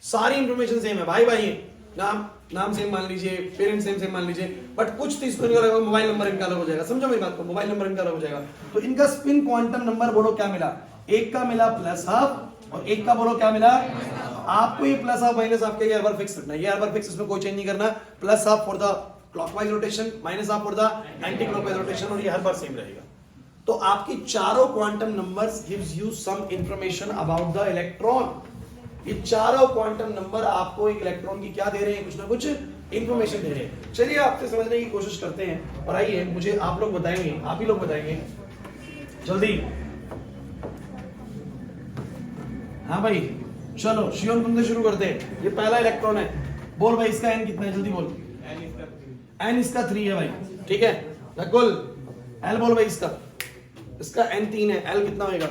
सारी इंफॉर्मेशन सेम है, भाई भाई नाम सेम मान लीजिए, पेरेंट सेम मान लीजिए, बट कुछ तो इसको अलग, मोबाइल नंबर इनका अलग हो जाएगा। समझो मेरी बात को, मोबाइल नंबर इनका अलग हो जाएगा। तो इनका स्पिन क्वांटम नंबर बोलो क्या मिला? एक का मिला +½ और एक का बोलो क्या मिला? आपको ये +½ -½ के ये हर बार फिक्स रखना है, ये हर बार फिक्स, इसमें कोई चेंज नहीं करना। +½ for the clockwise rotation, -½ for the anti clockwise rotation, और ये हर बार सेम रहेगा। तो आपकी चारों quantum numbers gives you some information about the electron. ये चारों क्वांटम नंबर आपको एक इलेक्ट्रॉन की क्या दे रहे हैं? कुछ ना कुछ इंफॉर्मेशन दे रहे हैं। चलिए आपसे समझने की कोशिश करते हैं, और आइए मुझे आप लोग बताएंगे, आप ही लोग बताएंगे जल्दी। हाँ भाई चलो शिवम तुमसे शुरू करते हैं। ये पहला इलेक्ट्रॉन है, बोल भाई इसका n कितना है? जल्दी बोल। n इसका 3 है भाई, ठीक है नकुल, l बोल भाई इसका n 3 है, l कितना होएगा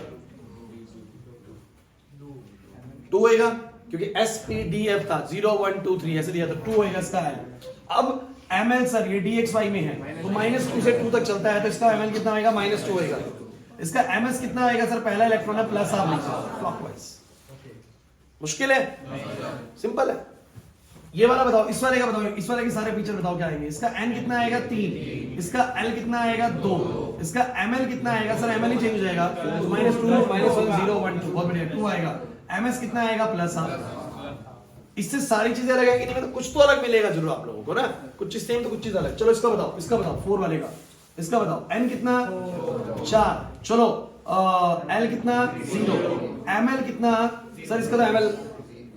2 होएगा, क्योंकि s p d f था 0 1 2 3 ऐसे दिया था, 2 होएगा इसका l। अब ml सर ये dxy में है तो -2 से 2 तक चलता है, तो इसका ml कितना आएगा -2 होएगा। इसका ms कितना आएगा सर, पहला इलेक्ट्रॉन है प्लस आप लिखो क्लॉकवाइज। मुश्किल है, सिंपल है। ये वाला बताओ, इस वाले का बताओ, इस वाले के सारे फीचर बताओ क्या आएंगे। इसका n कितना आएगा 3, इसका l कितना आएगा 2, इसका ml कितना आएगा सर, ml ही चेंज हो जाएगा -2 -1 0 1 2, बहुत बढ़िया 2 आएगा। ms कितना आएगा प्लस आप, इससे सारी चीजें अलग आएंगी नहीं, मतलब कुछ तो अलग मिलेगा जरूर आप लोगों को ना, कुछ चीज सेम तो कुछ चीज अलग। चलो इसका बताओ 4 वाले का, इसका बताओ n कितना 4, चलो l कितना 0, ml कितना सर, इसका तो ml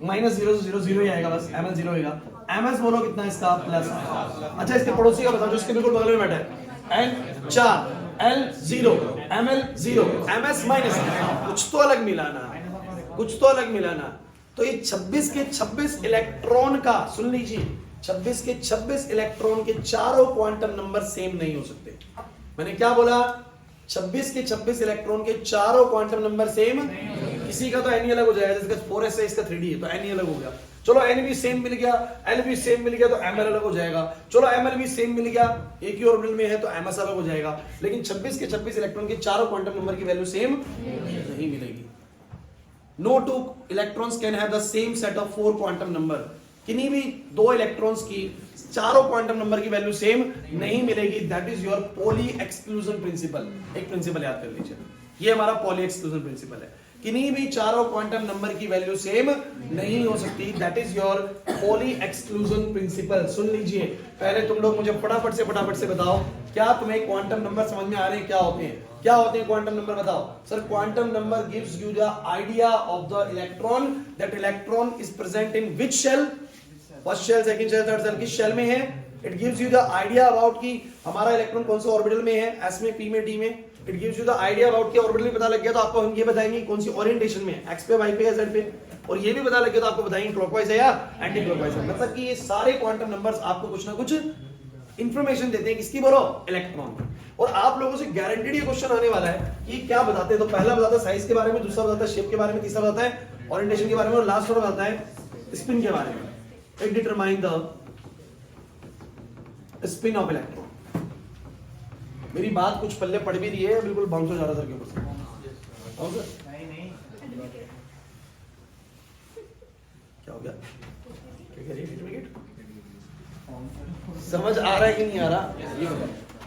-0 से 0 0 ही आएगा बस, ml 0 होगा। ms बोलो कितना इसका प्लस। अच्छा इसके पड़ोसी का बताओ जो इसके बिल्कुल बगल में बैठा है, n 4 l 0 ml 0 ms minus, कुछ तो अलग मिलाना, कुछ तो अलग मिलाना। तो ये 26 के 26 इलेक्ट्रॉन का, सुन लीजिए 26 के 26 इलेक्ट्रॉन के चारों क्वांटम नंबर सेम नहीं हो सकते। मैंने क्या बोला, 26 के 26 इलेक्ट्रॉन के चारों क्वांटम नंबर सेम, किसी का तो n अलग हो जाएगा, जिसका 4s है इसका 3d है तो n अलग हो गया। चलो n भी सेम मिल गया, l भी सेम मिल गया तो ml अलग हो जाएगा। चलो ml भी सेम मिल गया, एक ही ऑर्बिटल में है तो ms अलग हो जाएगा। लेकिन 26 के 26 इलेक्ट्रॉन के चारों क्वांटम नंबर की वैल्यू सेम नहीं मिलेगी। No two electrons can have the same set of 4 quantum number। किन्हीं भी दो इलेक्ट्रॉन्स की चारों क्वांटम नंबर की वैल्यू सेम नहीं मिलेगी। That is your Pauli exclusion principal. एक प्रिंसिपल याद कर लीजिए, ये हमारा पॉली एक्सक्लूजन प्रिंसिपल है। किन्हीं भी चारों क्वांटम नंबर की वैल्यू सेम नहीं हो सकती। That is your Pauli exclusion principle. सुन लीजिए, पहले तुम लोग मुझे फटाफट से बताओ, क्या तुम्हें क्वांटम नंबर समझ में आ रहे हैं? क्या होते हैं, क्या होते हैं क्वांटम नंबर? बताओ sir. Quantum number gives you the idea of the electron, that electron is present in which shell, first shell, second shell, third shell, किस शेल में है। It gives you the idea about कि हमारा electron कौन से orbital में है, S में, पी में, डी में। It gives you the idea about कि ऑर्बिटल पता लग गया तो आपको हम ये बताएंगे कौन सी ओरिएंटेशन में, एक्स पे, वाई पे या जेड पे। और ये भी पता लग गया तो आपको बताएंगे क्लॉकवाइज है या एंटी क्लॉकवाइज है। मतलब कि ये सारे क्वांटम नंबर्स आपको कुछ ना कुछ इंफॉर्मेशन देते हैं, किसकी बोलो, इलेक्ट्रॉन। और आप लोगों से गारंटीड ये क्वेश्चन आने वाला है कि क्या बताते हैं। तो पहला बताता है साइज के बारे में, दूसरा बताता है शेप के बारे में, तीसरा बताता है ओरिएंटेशन के बारे में, और लास्ट वाला बताता है स्पिन के बारे में। It determine the spin off electron. मेरी बात कुछ पल्ले पड़ भी रही है, बिल्कुल बाउंस हो जा रहा था के ऊपर से। क्या हो गया, क्या कह रही है? समझ आ रहा है कि नहीं आ रहा?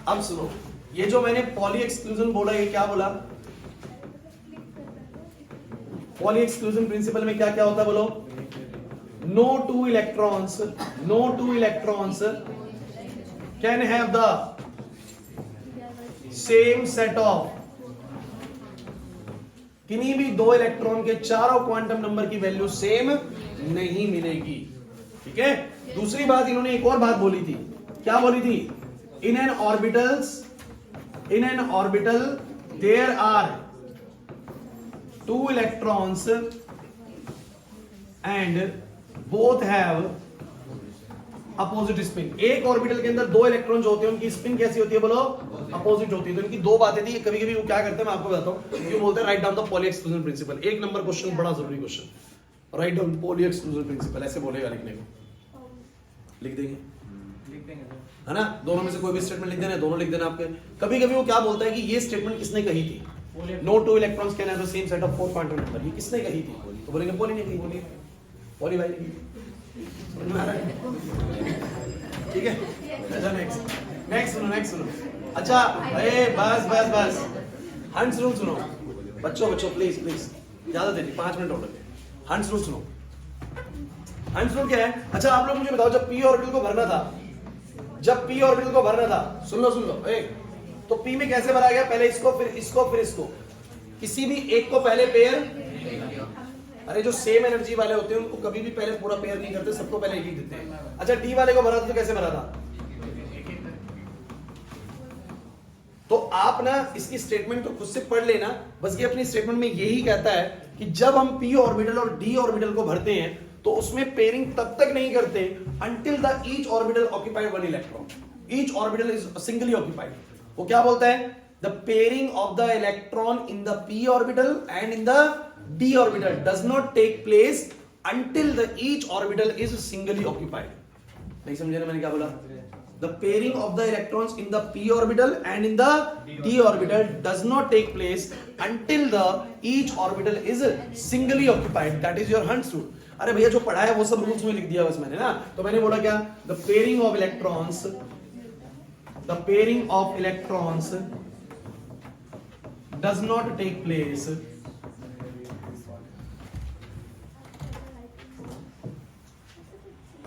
अब सुनो, ये जो मैंने पॉली एक्सक्लूजन बोला, ये क्या बोला? पॉली एक्सक्लूजन प्रिंसिपल में क्या क्या होता है बोलो? No two electrons can have the same set of, किन्हीं भी दो इलेक्ट्रॉन के चारों क्वांटम नंबर की वैल्यू सेम नहीं मिलेगी। ठीक है। दूसरी बात इन्होंने एक और बात बोली थी, क्या बोली थी? In an orbital there are two electrons and both have opposite spin. एक ऑर्बिटल के अंदर दो इलेक्ट्रॉन जो होते हैं उनकी स्पिन कैसी होती है बोलो? अपोजिट होती है। तो इनकी दो बातें थी। कभी कभी वो क्या करते हैं मैं आपको बताता हूं, क्यों बोलते हैं write down the poly exclusion principal. एक नंबर क्वेश्चन, बड़ा जरूरी question, write down poly exclusion principal. ऐसे बोलेगा लिखने को, लिख देंगे है ना। दोनों में से कोई भी स्टेटमेंट लिख देना, दोनों लिख देना आपके। कभी कभी वो क्या बोलता है कि ये स्टेटमेंट किसने कही थी? No two electrons can have the same set of 4 quantum number. ये किसने कही थी? तो बोलेंगे पॉली ने कही। पॉली भाई समझ में आ रहा है? ठीक है। अच्छा नेक्स्ट सुनो। अच्छा बस हंस रूल सुनो बच्चों, प्लीज ज्यादा देर नहीं, 5 मिनट और लगे। हंस रूल सुनो। हंस रूल क्या है? अच्छा आप लोग मुझे बताओ, जब p ऑर्बिटल को भरना था, सुन लो तो p में कैसे भरा गया? पहले इसको, फिर इसको, फिर इसको। किसी भी एक को पहले पेयर, अरे जो सेम एनर्जी वाले होते हैं उनको कभी भी पहले पूरा पेयर नहीं करते, सबको पहले एक ही देते हैं। अच्छा डी वाले को भरा था तो कैसे भरा था? तो आप ना इसकी स्टेटमेंट तो खुद से पढ़ लेना। बस ये अपनी स्टेटमेंट में यही कहता है कि जब हम p ऑर्बिटल और d ऑर्बिटल को भरते हैं तो उसमें पेयरिंग तब तक नहीं करते until the each orbital occupied 1 electron। each orbital is singly occupied. वो क्या बोलता है? The pairing of the electron in the p orbital and in the d orbital does not take place until the each orbital is singly occupied. नहीं समझे ना मैंने क्या बोला? The pairing of the electrons in the p orbital and in the d orbital does not take place until the each orbital is singly occupied. That is your Hund's rule. अरे भैया जो पढ़ा है वो सब रूल्स में लिख दिया बस मैंने ना, तो मैंने बोला क्या? The pairing of electrons does not take place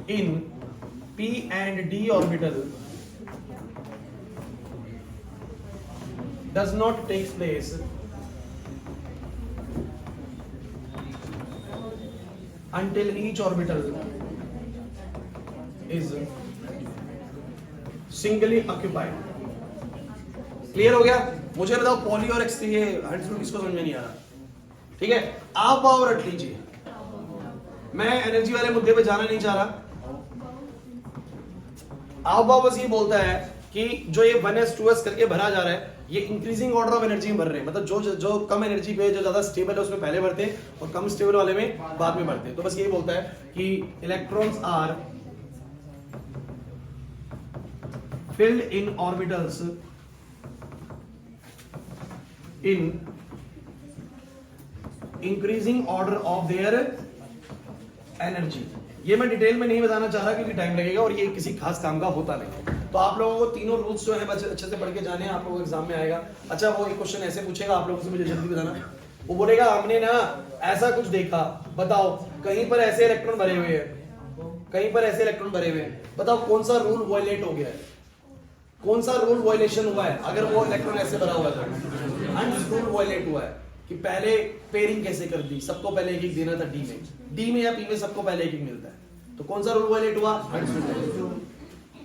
in p and d orbital does not take place until each orbital is singly occupied. Clear हो गया? मुझे बताओ पॉली और एक्स ये हंड्स रूल किसको समझ में नहीं आ रहा? ठीक है, आप पावर रट लीजिए, मैं एनर्जी वाले मुद्दे पे जाना नहीं चाह रहा। आप बस ये बोलता है कि जो ये 1s 2s करके भरा जा रहा है ये इंक्रीजिंग ऑर्डर ऑफ एनर्जी में भर रहे हैं, मतलब जो कम एनर्जी पे जो ज्यादा स्टेबल है उसमें पहले भरते हैं और कम स्टेबल वाले में बाद में भरते हैं। तो बस यही बोलता है कि electrons are filled in orbitals in increasing order of their energy. ये मैं डिटेल में नहीं बताना चाह रहा क्योंकि टाइम लगेगा और ये किसी खास काम का होता नहीं। तो आप लोगों को तीनों रूल्स जो है अच्छे से पढ़ के जाने हैं, आप लोगों को एग्जाम में आएगा। अच्छा वो एक क्वेश्चन ऐसे पूछेगा आप लोगों से, मुझे जल्दी बताना, वो बोलेगा हमने ना ऐसा कुछ देखा, बताओ कहीं पर ऐसे इलेक्ट्रॉन भरे हुए हैं, कहीं पर ऐसे इलेक्ट्रॉन भरे हुए हैं, बताओ कौन सा रूल वायलेट हो गया है, कौन सा रूल वायलेशन हुआ है? अगर वो इलेक्ट्रॉन ऐसे भरा हुआ था, हंड्स रूल वायलेट हुआ है कि पहले पेयरिंग कैसे कर दी, सबको पहले एक एक देना था डी में या पी में सबको पहले एक एक मिलता है, तो कौन सा रूल वायलेट हुआ?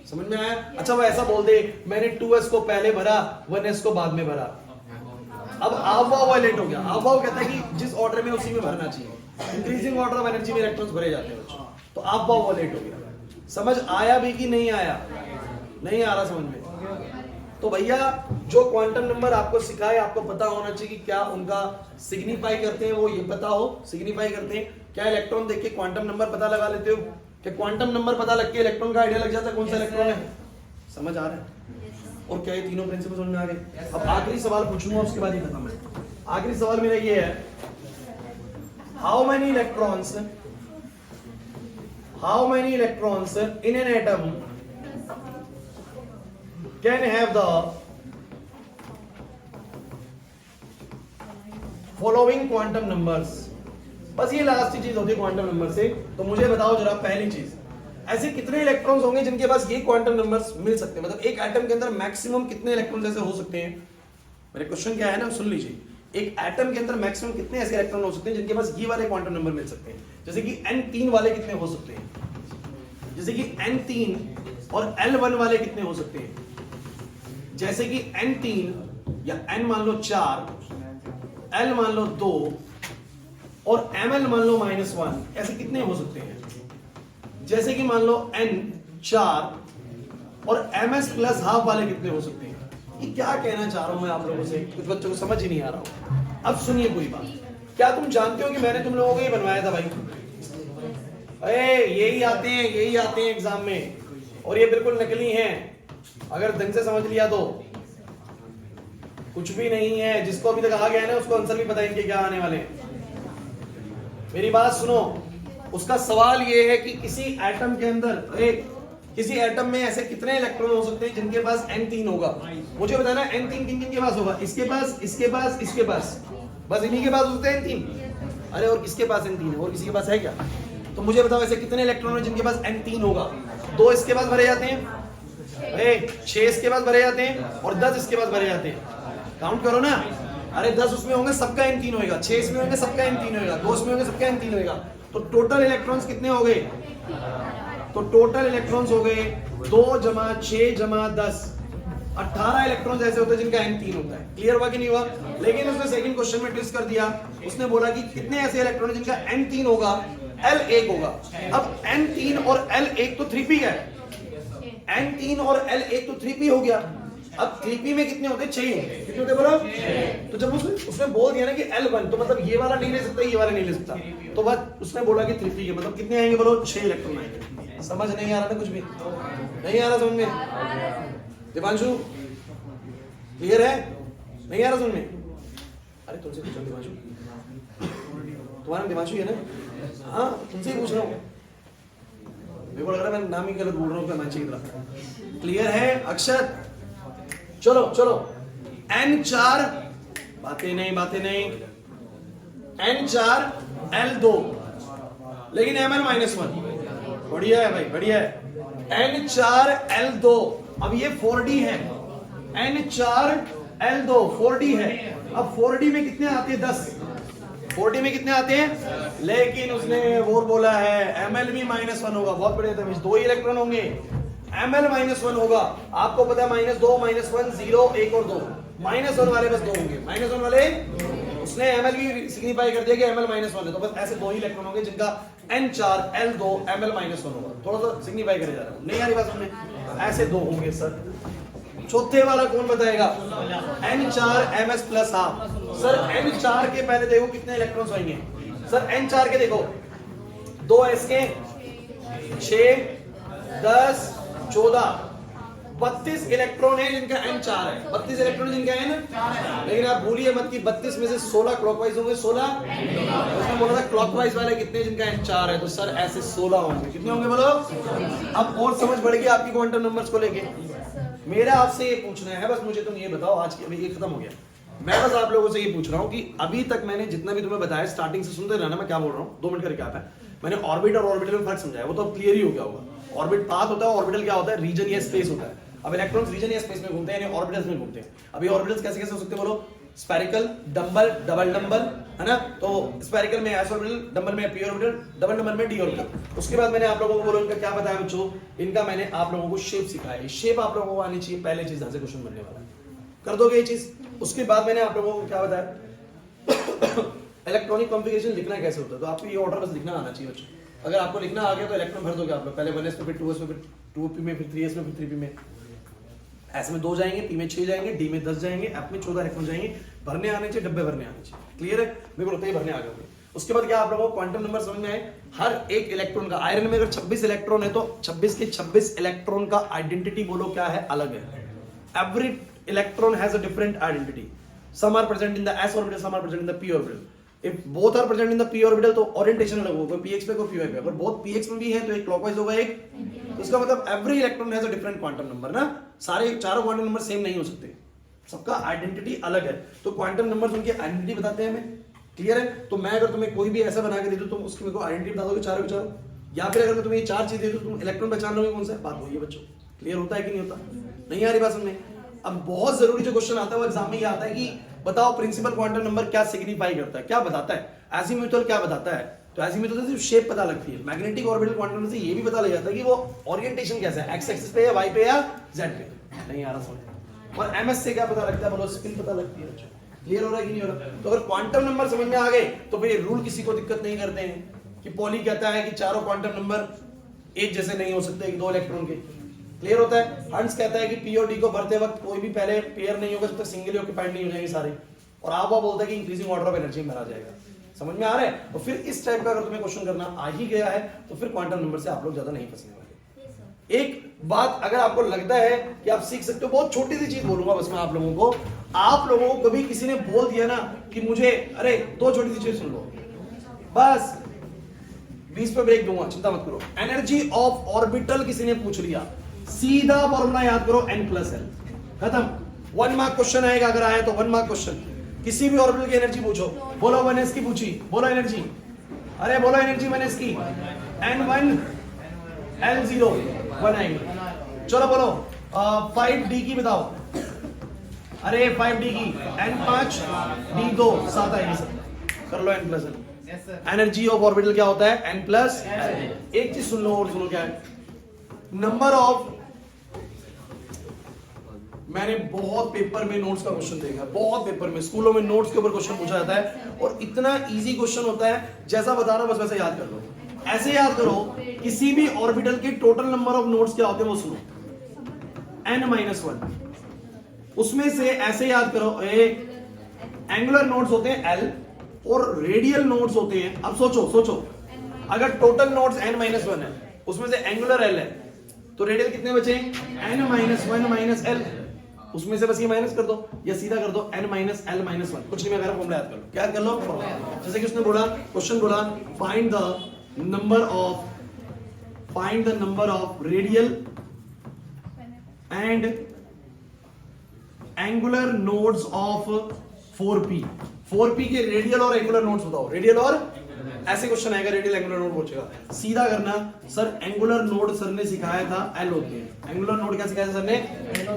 समझ में आया? अच्छा वो ऐसा बोल दे मैंने 2s को पहले भरा 1s को बाद में भरा, अब आव वायलेट हो गया। आव कहता है कि जिस ऑर्डर में उसी में भरना चाहिए, इंक्रीजिंग ऑर्डर ऑफ एनर्जी में इलेक्ट्रॉन्स भरे जाते हैं, तो आव वायलेट हो गया। समझ आया भी कि नहीं आया? नहीं आ रहा समझ में? तो भैया जो क्वांटम नंबर आपको सिखाए आपको पता होना चाहिए कि क्या उनका सिग्निफाई करते हैं, वो ये पता हो सिग्निफाई करते हैं क्या? इलेक्ट्रॉन देख के क्वांटम नंबर पता लगा लेते हो कि क्वांटम नंबर पता लग के इलेक्ट्रॉन का आइडिया लग जाता है कौन सा इलेक्ट्रॉन है? समझ आ रहा है? और क्या ये तीनों प्रिंसिपल समझ में आ गए? अब आखिरी सवाल पूछूंगा उसके बाद ही खत्म है। आखिरी सवाल मेरा ये है, how many electrons in an atom can have the following quantum numbers। बस ये लास्ट चीज होती है क्वांटम नंबर से। तो मुझे बताओ जरा पहली चीज, ऐसे कितने इलेक्ट्रॉन्स होंगे जिनके पास ये क्वांटम नंबर्स मिल सकते हैं? मतलब एक एटम के अंदर मैक्सिमम कितने इलेक्ट्रॉन्स ऐसे हो सकते हैं? मेरा क्वेश्चन क्या है ना, सुन लीजिए, एक एटम के अंदर मैक्सिमम कितने ऐसे इलेक्ट्रॉन हो सकते हैं जिनके पास ये वाले क्वांटम नंबर मिल सकते हैं? जैसे कि n3 वाले कितने हो सकते हैं, जैसे कि n3 और l1 वाले कितने हो सकते हैं, जैसे कि n3 या n मान लो 4, l मान लो 2 और ml मान लो -1, ऐसे कितने हो सकते हैं? जैसे कि मान लो n 4 और ms प्लस हाफ वाले कितने हो सकते हैं? ये क्या कहना चाह रहा हूं मैं आप लोगों से, कुछ बच्चों को समझ ही नहीं आ रहा हूं। अब सुनिए कोई बात, क्या तुम जानते हो कि मैंने तुम लोगों को ये बनवाया था भाई? यही आते हैं एग्जाम में, और ये बिल्कुल नकली हैं, अगर ढंग से समझ लिया तो कुछ भी नहीं है। जिसको अभी तक आ गया है ना उसको आंसर भी पता है इनके क्या आने वाले हैं। मेरी बात सुनो, उसका सवाल ये है कि किसी एटम के अंदर किसी एटम में ऐसे कितने इलेक्ट्रॉन हो सकते हैं जिनके पास n3 होगा? मुझे बताना n3 किन के पास होगा? इसके पास, इसके पास, इसके पास, बस इन्हीं के पास होते हैं n3। अरे और किसके पास n3 है? और किसी के पास है क्या? तो मुझे बताओ ऐसे कितने इलेक्ट्रॉन है जिनके पास n3 होगा? 2 इसके पास भरे जाते हैं, 6 इसके पास भरे जाते हैं और 10 इसके पास भरे जाते हैं। काउंट करो ना, अरे 10 उसमें होंगे सबका n3 होगा, 6 इसमें होंगे सबका n3 होगा, 2 इसमें होंगे सबका n3 होगा। तो टोटल इलेक्ट्रॉन्स कितने हो गए? तो टोटल इलेक्ट्रॉन्स हो गए 2 + 6 + 10, 18 इलेक्ट्रॉन्स ऐसे होते हैं जिनका n3 होता है। क्लियर हुआ कि नहीं हुआ? लेकिन उसने सेकंड क्वेश्चन में ट्विस्ट कर दिया, उसने बोला कि कितने ऐसे इलेक्ट्रॉन जिनका n3 होगा, l1 होगा। अब n3 और l1 तो 3p है, N 3 और L 1 तो 3p हो गया। अब 3p में कितने होते हैं? 6 होंगे। कितने होते बोलो? तो जब उसने बोल दिया ना कि L1 तो मतलब ये वाला नहीं ले सकता, ये वाला नहीं ले सकता, तो बस उसने बोला कि 3p के मतलब कितने आएंगे बोलो? 6 इलेक्ट्रॉन आएंगे। समझ नहीं आ रहा ना कुछ भी? नहीं आ रहा समझ में? दिवांशु क्लियर है? नहीं आ रहा समझ में? अरे तुमसे पूछो दिवांशु, तुम्हारा दिवांशु है ना? हाँ तुमसे ही पूछ रहा हूँ, मेरे को लग रहा है मैं नाम ही गलत बोल रहा हूँ मैच की तरह। क्लियर है अक्षत? चलो चलो N4 बातें नहीं N4 L2 लेकिन Ml-1 बढ़िया है भाई, बढ़िया है। N4 L2 अब ये 4D है, N4 L2 4D है। अब 4D में कितने आते हैं? 10। 4D में कितने आते हैं? लेकिन उसने वो बोला है Ml भी -1 होगा। बहुत बढ़िया था, 2 ही इलेक्ट्रॉन होंगे, Ml -1 होगा। आपको पता है -2 -1 0 1 और 2 -1 वाले बस 2 होंगे। -1 वाले उसने Ml भी सिग्निफाई कर दिया कि Ml -1 है, तो बस ऐसे 2 ही इलेक्ट्रॉन होंगे जिनका N4 L2 Ml -1 होगा। थोड़ा सा सिग्निफाई करे जा रहा हूं, नहीं आ रही बात समझ में? ऐसे 2 होंगे सर। चौथे वाला कौन बताएगा? N4 Ms plus half. Sir N4 के पहले देखो कितने इलेक्ट्रॉन्स होंगे। सर N4 के देखो 2 s के 6 10 14 32 इलेक्ट्रॉन है जिनका N4 है। 32 इलेक्ट्रॉन जिनका N, लेकिन आप भूलिए मत कि 32 में से 16 क्लॉकवाइज होंगे। 16 उसने बोला था क्लॉकवाइज वाले कितने जिनका N4 है, तो सर ऐसे 16 होंगे। कितने होंगे बोलो? अब और समझ बढ़ेगी आपकी क्वांटम नंबर्स को लेके। मेरा आपसे ये पूछना है, बस मुझे तुम ये बताओ, आज की अभी ये खत्म हो गया, मैं बस आप लोगों से ये पूछ रहा हूँ कि अभी तक मैंने जितना भी तुम्हें बताया, स्टार्टिंग से सुनते रहना मैं क्या बोल रहा हूँ, 2 मिनट करके आता है। मैंने ऑर्बिट और ऑर्बिटल में फर्क समझाया, वो तो अब क्लियर ही हो गया होगा। ऑर्बिट पाथ होता है, ऑर्बिटल क्या होता है? रीजन या स्पेस होता है। अब इलेक्ट्रॉन्स रीजन या स्पेस में घूमते हैं, यानी ऑर्बिटल्स में घूमते हैं। अभी ऑर्बिटल्स कैसे कैसे हो सकते हैं बोलो? स्फेरिकल, डंबल, डबल डंबल, है ना? तो स्फेरिकल में एस ऑर्बिटल, डंबल में पी ऑर्बिटल, डबल डंबल में डी ऑर्बिटल। उसके बाद मैंने आप लोगों को बोला इनका क्या बताया बच्चों? इनका मैंने आप लोगों को शेप सिखाया। शेप आप लोगों को आनी चाहिए, पहले चीज जहां से क्वेश्चन बनने वाला है। कर दोगे ये चीज? उसके बाद मैंने आप लोगों को क्या बताया? इलेक्ट्रॉनिक कॉन्फ़िगरेशन लिखना कैसे होता है, तो आपको ये ऑर्डर बस लिखना आना चाहिए बच्चों। अगर आपको लिखना आ गया तो इलेक्ट्रॉन भर दोगे आप लोग, पहले 1s में, फिर 2s में, फिर 2p में, फिर 3s में, फिर 3p में। S में 2 जाएंगे, P में 6 जाएंगे, D में 10 जाएंगे, F में 14 इलेक्ट्रॉन जाएंगे। भरने आने चाहिए, डब्बे भरने आने चाहिए। क्लियर है? मेरे को लगता है भरने आ गए। उसके बाद क्या आप लोगों को क्वांटम नंबर समझ में आए? हर एक इलेक्ट्रॉन का, आयरन में अगर 26 इलेक्ट्रॉन है तो 26 के 26 इलेक्ट्रॉन का आइडेंटिटी बोलो क्या है? अलग है। Every electron has a different identity. Some are present in the s orbital, some are present in the p orbital. If both are present in the p orbital तो ओरिएंटेशन अलग होगा, कोई px पे कोई py पे। अगर both px में भी है तो एक क्लॉकवाइज होगा, एक तो इसका मतलब every electron has a different quantum number ना। सारे चारों क्वांटम नंबर सेम नहीं हो सकते, सबका आइडेंटिटी अलग है। तो क्वांटम नंबर्स उनकी आइडेंटिटी बताते हैं हमें। क्लियर है? तो मैं अगर तुम्हें कोई भी ऐसा बना के दे दूं तुम उसकी मेरे को आइडेंटिटी बता दोगे चारों के चारों, या फिर अगर मैं तुम्हें ये 4 चीजें दे दूं तुम इलेक्ट्रॉन पहचान लोगे कौन सा है? बात वही है बच्चों। क्लियर होता है कि नहीं होता? नहीं आ रही बात समझ में? अब बहुत जरूरी जो क्वेश्चन आता है वो एग्जाम में ये आता है कि बताओ प्रिंसिपल क्वांटम नंबर क्या सिग्निफाई करता है, क्या बताता है? एजीम्यूथल क्या बताता है? तो एजीम्यूथल से शेप पता लगती है। मैग्नेटिक ऑर्बिटल क्वांटम नंबर से ये भी पता लग जाता है कि वो ओरिएंटेशन कैसा है, एक्स एक्सिस पे या वाई पे या जेड पे। नहीं आ रहा समझ? और एमएस से क्या पता लगता है बोलो? स्पिन पता लगती है। क्लियर हो रहा है कि नहीं हो रहा? तो अगर क्वांटम नंबर समझ में आ गए तो फिर रूल किसी को दिक्कत नहीं करते हैं कि पॉली कहता है कि चारों क्वांटम नंबर एक जैसे नहीं हो सकते, 2 इलेक्ट्रॉन के। क्लियर होता है? हंस कहता है कि पी और डी को भरते वक्त कोई भी पहले पेयर नहीं होगा जब तक सिंगल ऑक्यूपाइड नहीं हो जाएंगे सारे। और आप वो बोलता है कि इंक्रीजिंग ऑर्डर ऑफ एनर्जी में भरा जाएगा। समझ में आ रहा है? तो फिर इस टाइप का अगर तुम्हें क्वेश्चन करना आ ही गया है तो फिर क्वांटम नंबर से आप लोग ज्यादा नहीं फंसने वाले। एक बात अगर आपको लगता है कि आप सीख सकते हो, बहुत छोटी सी चीज बोलूंगा बस मैं आप लोगों को। आप लोगों को कभी किसी ने बोल दिया ना कि मुझे, अरे 2 छोटी सी चीज सुन लो बस, 20 पे ब्रेक दूंगा, चिंता मत करो। एनर्जी ऑफ ऑर्बिटल किसी ने पूछ लिया, सीधा फॉर्मूला याद करो n+l, खत्म। 1 मार्क क्वेश्चन आएगा, अगर आया तो 1 मार्क क्वेश्चन। किसी भी ऑर्बिटल की एनर्जी पूछो, बोलो 1s की पूछी, बोलो एनर्जी, अरे बोलो एनर्जी 1s की, n1 l0 1 आएगी। चलो बोलो 5d की बताओ, अरे 5d की n5 d2 7 आएगी सर, कर लो n+l। एनर्जी ऑफ ऑर्बिटल क्या होता है? n+l। एक चीज सुन लो और सुनो क्या है, नंबर ऑफ, मैंने बहुत पेपर में नोट्स का क्वेश्चन देखा, बहुत पेपर में स्कूलों में नोट्स के ऊपर क्वेश्चन पूछा जाता है और इतना इजी क्वेश्चन होता है, जैसा बता रहा हूं बस वैसे याद कर लो। ऐसे याद करो, किसी भी ऑर्बिटल के टोटल नंबर ऑफ नोड्स क्या होते हैं वो सुनो। n-1, उसमें से ऐसे याद करो एंगुलर नोड्स होते हैं l और रेडियल नोड्स होते हैं, अब सोचो अगर टोटल नोड्स n-1 है, उसमें से एंगुलर l है, तो रेडियल कितने बचे? n-1 - l, उसमें से बस ये माइनस कर दो या सीधा कर दो n - l - 1, कुछ नहीं, मैं कह रहा हूं फॉर्मूला याद कर लो। क्या याद कर लो? जैसे कि उसने बोला, क्वेश्चन बोला find the number of radial and angular nodes of 4p। 4p के रेडियल और एंगुलर नोड्स बताओ। रेडियल और, ऐसे क्वेश्चन आएगा, रेडियल एंगुलर नोड पूछेगा, सीधा करना। सर एंगुलर नोड सर ने सिखाया था l होते हैं। एंगुलर नोड क्या सिखाया था सर ने? l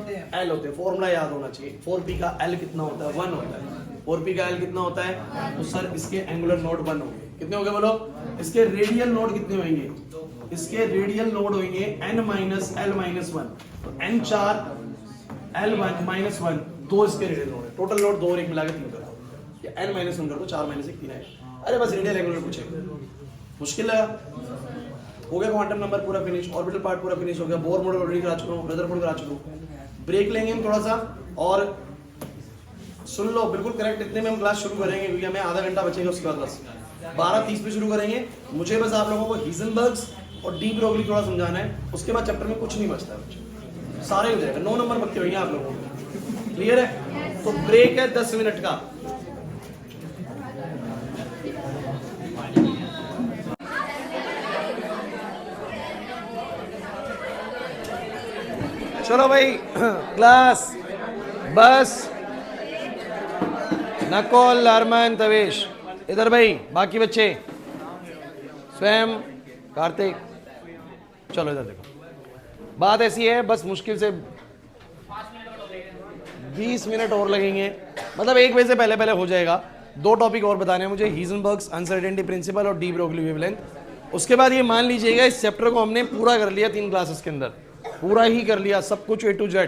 होते हैं। फॉर्मूला याद होना चाहिए। 4p का l कितना होता है? 1 होता है। 4p का l कितना होता है? तो सर इसके एंगुलर नोड 1 होंगे। कितने हो गए बोलो? इसके रेडियल नोड कितने होंगे? इसके रेडियल नोड होंगे n - l - 1, तो n 4 l 1 - 1, 2 इसके रेडियल नोड है। टोटल नोड 2 और 1 मिला के 3 कर दो, या n - 1 कर दो, 4 - 1 3 है। अरे बस रेडियल एंगुलर पूछेगा, मुश्किल लगा? हो गया क्वांटम नंबर पूरा फिनिश, ऑर्बिटल पार्ट पूरा फिनिश हो गया, बोर मॉडल ऑलरेडी करा चुका हूं, रदरफोर्ड करा चुका हूं। ब्रेक लेंगे हम थोड़ा सा और सुन लो, बिल्कुल करेक्ट इतने में हम क्लास शुरू करेंगे, क्योंकि हमें आधा घंटा बचेगा, उसके बाद बस 12:30 पे शुरू करेंगे। मुझे बस आप लोगों को हीजनबर्ग्स और डी ब्रोगली थोड़ा समझाना है, उसके बाद चैप्टर में कुछ नहीं बचता है, सारे हो जाएगा। 9 नंबर पक्के होंगे आप लोगों को, क्लियर है? तो ब्रेक है 10 मिनट का। चलो भाई क्लास, बस नकोल, अरमान, तवेश इधर भाई, बाकी बच्चे स्वयं, कार्तिक, चलो इधर देखो। बात ऐसी है, बस मुश्किल से 20 मिनट और लगेंगे, मतलब 1 बजे से पहले पहले हो जाएगा। 2 टॉपिक और बताने हैं मुझे, हीजनबर्ग्स अनसर्टेनिटी प्रिंसिपल और डी ब्रोगली वेवलेंथ। उसके बाद ये मान लीजिएगा इस चैप्टर को हमने पूरा कर लिया 3 क्लासेस के अंदर, पूरा ही कर लिया सब कुछ A to Z।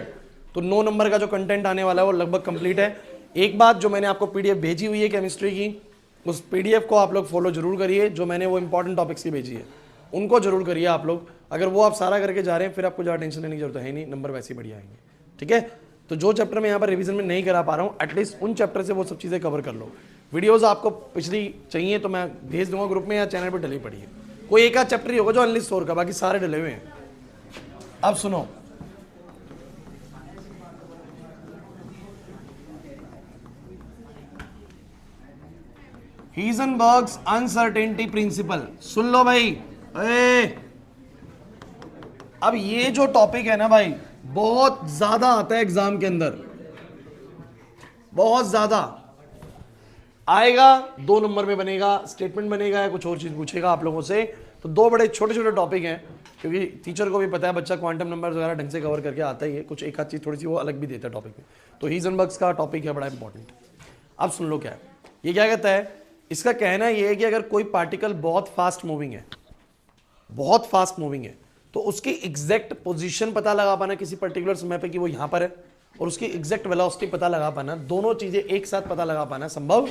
तो 9 नंबर का जो कंटेंट आने वाला है वो लगभग कंप्लीट है। एक बात, जो मैंने आपको पीडीएफ भेजी हुई है केमिस्ट्री की, उस पीडीएफ को आप लोग फॉलो जरूर करिए। जो मैंने वो इंपॉर्टेंट टॉपिक्स की भेजी है उनको जरूर करिए आप लोग। अगर वो आप सारा करके जा रहे हैं, फिर आपको ज़्यादा टेंशन लेने की जरूरत है नहीं, नंबर वैसे ही बढ़िया आएंगे, ठीक है? तो जो चैप्टर मैं यहाँ पर रिवीजन में नहीं करा पा रहा हूँ, एटलीस्ट उन चैप्टर से वो सब चीज़ें कवर कर लो। वीडियोज़ आपको पिछली चाहिए तो मैं भेज दूंगा ग्रुप में, या चैनल पर डली पड़ी है। कोई एक आध चैप्टर ही होगा जो अनलिस्ट स्टोर का, बाकी सारे डले हुए हैं। अब सुनो, हीजनबर्ग्स अनसर्टेनिटी प्रिंसिपल सुन लो भाई। अब ये जो टॉपिक है ना भाई, बहुत ज्यादा आता है एग्जाम के अंदर, बहुत ज्यादा आएगा। 2 नंबर में बनेगा, स्टेटमेंट बनेगा या कुछ और चीज पूछेगा आप लोगों से। तो 2 बड़े छोटे छोटे टॉपिक हैं, क्योंकि टीचर को भी पता है बच्चा क्वांटम नंबर वगैरह ढंग से कवर करके आता ही है, कुछ एक आध चीज थोड़ी सी वो अलग भी देता है टॉपिक में। तो हीजनबर्ग्स का टॉपिक है बड़ा इंपॉर्टेंट। अब सुन लो क्या है ये, क्या कहता है, इसका कहना ये है कि अगर कोई पार्टिकल बहुत फास्ट मूविंग है, बहुत फास्ट मूविंग है, तो उसकी एग्जैक्ट पोजीशन पता लगा पाना किसी पर्टिकुलर समय पे कि वो यहां पर है, और उसकी एग्जैक्ट वेलोसिटी पता लगा पाना, दोनों चीजें एक साथ पता लगा पाना संभव।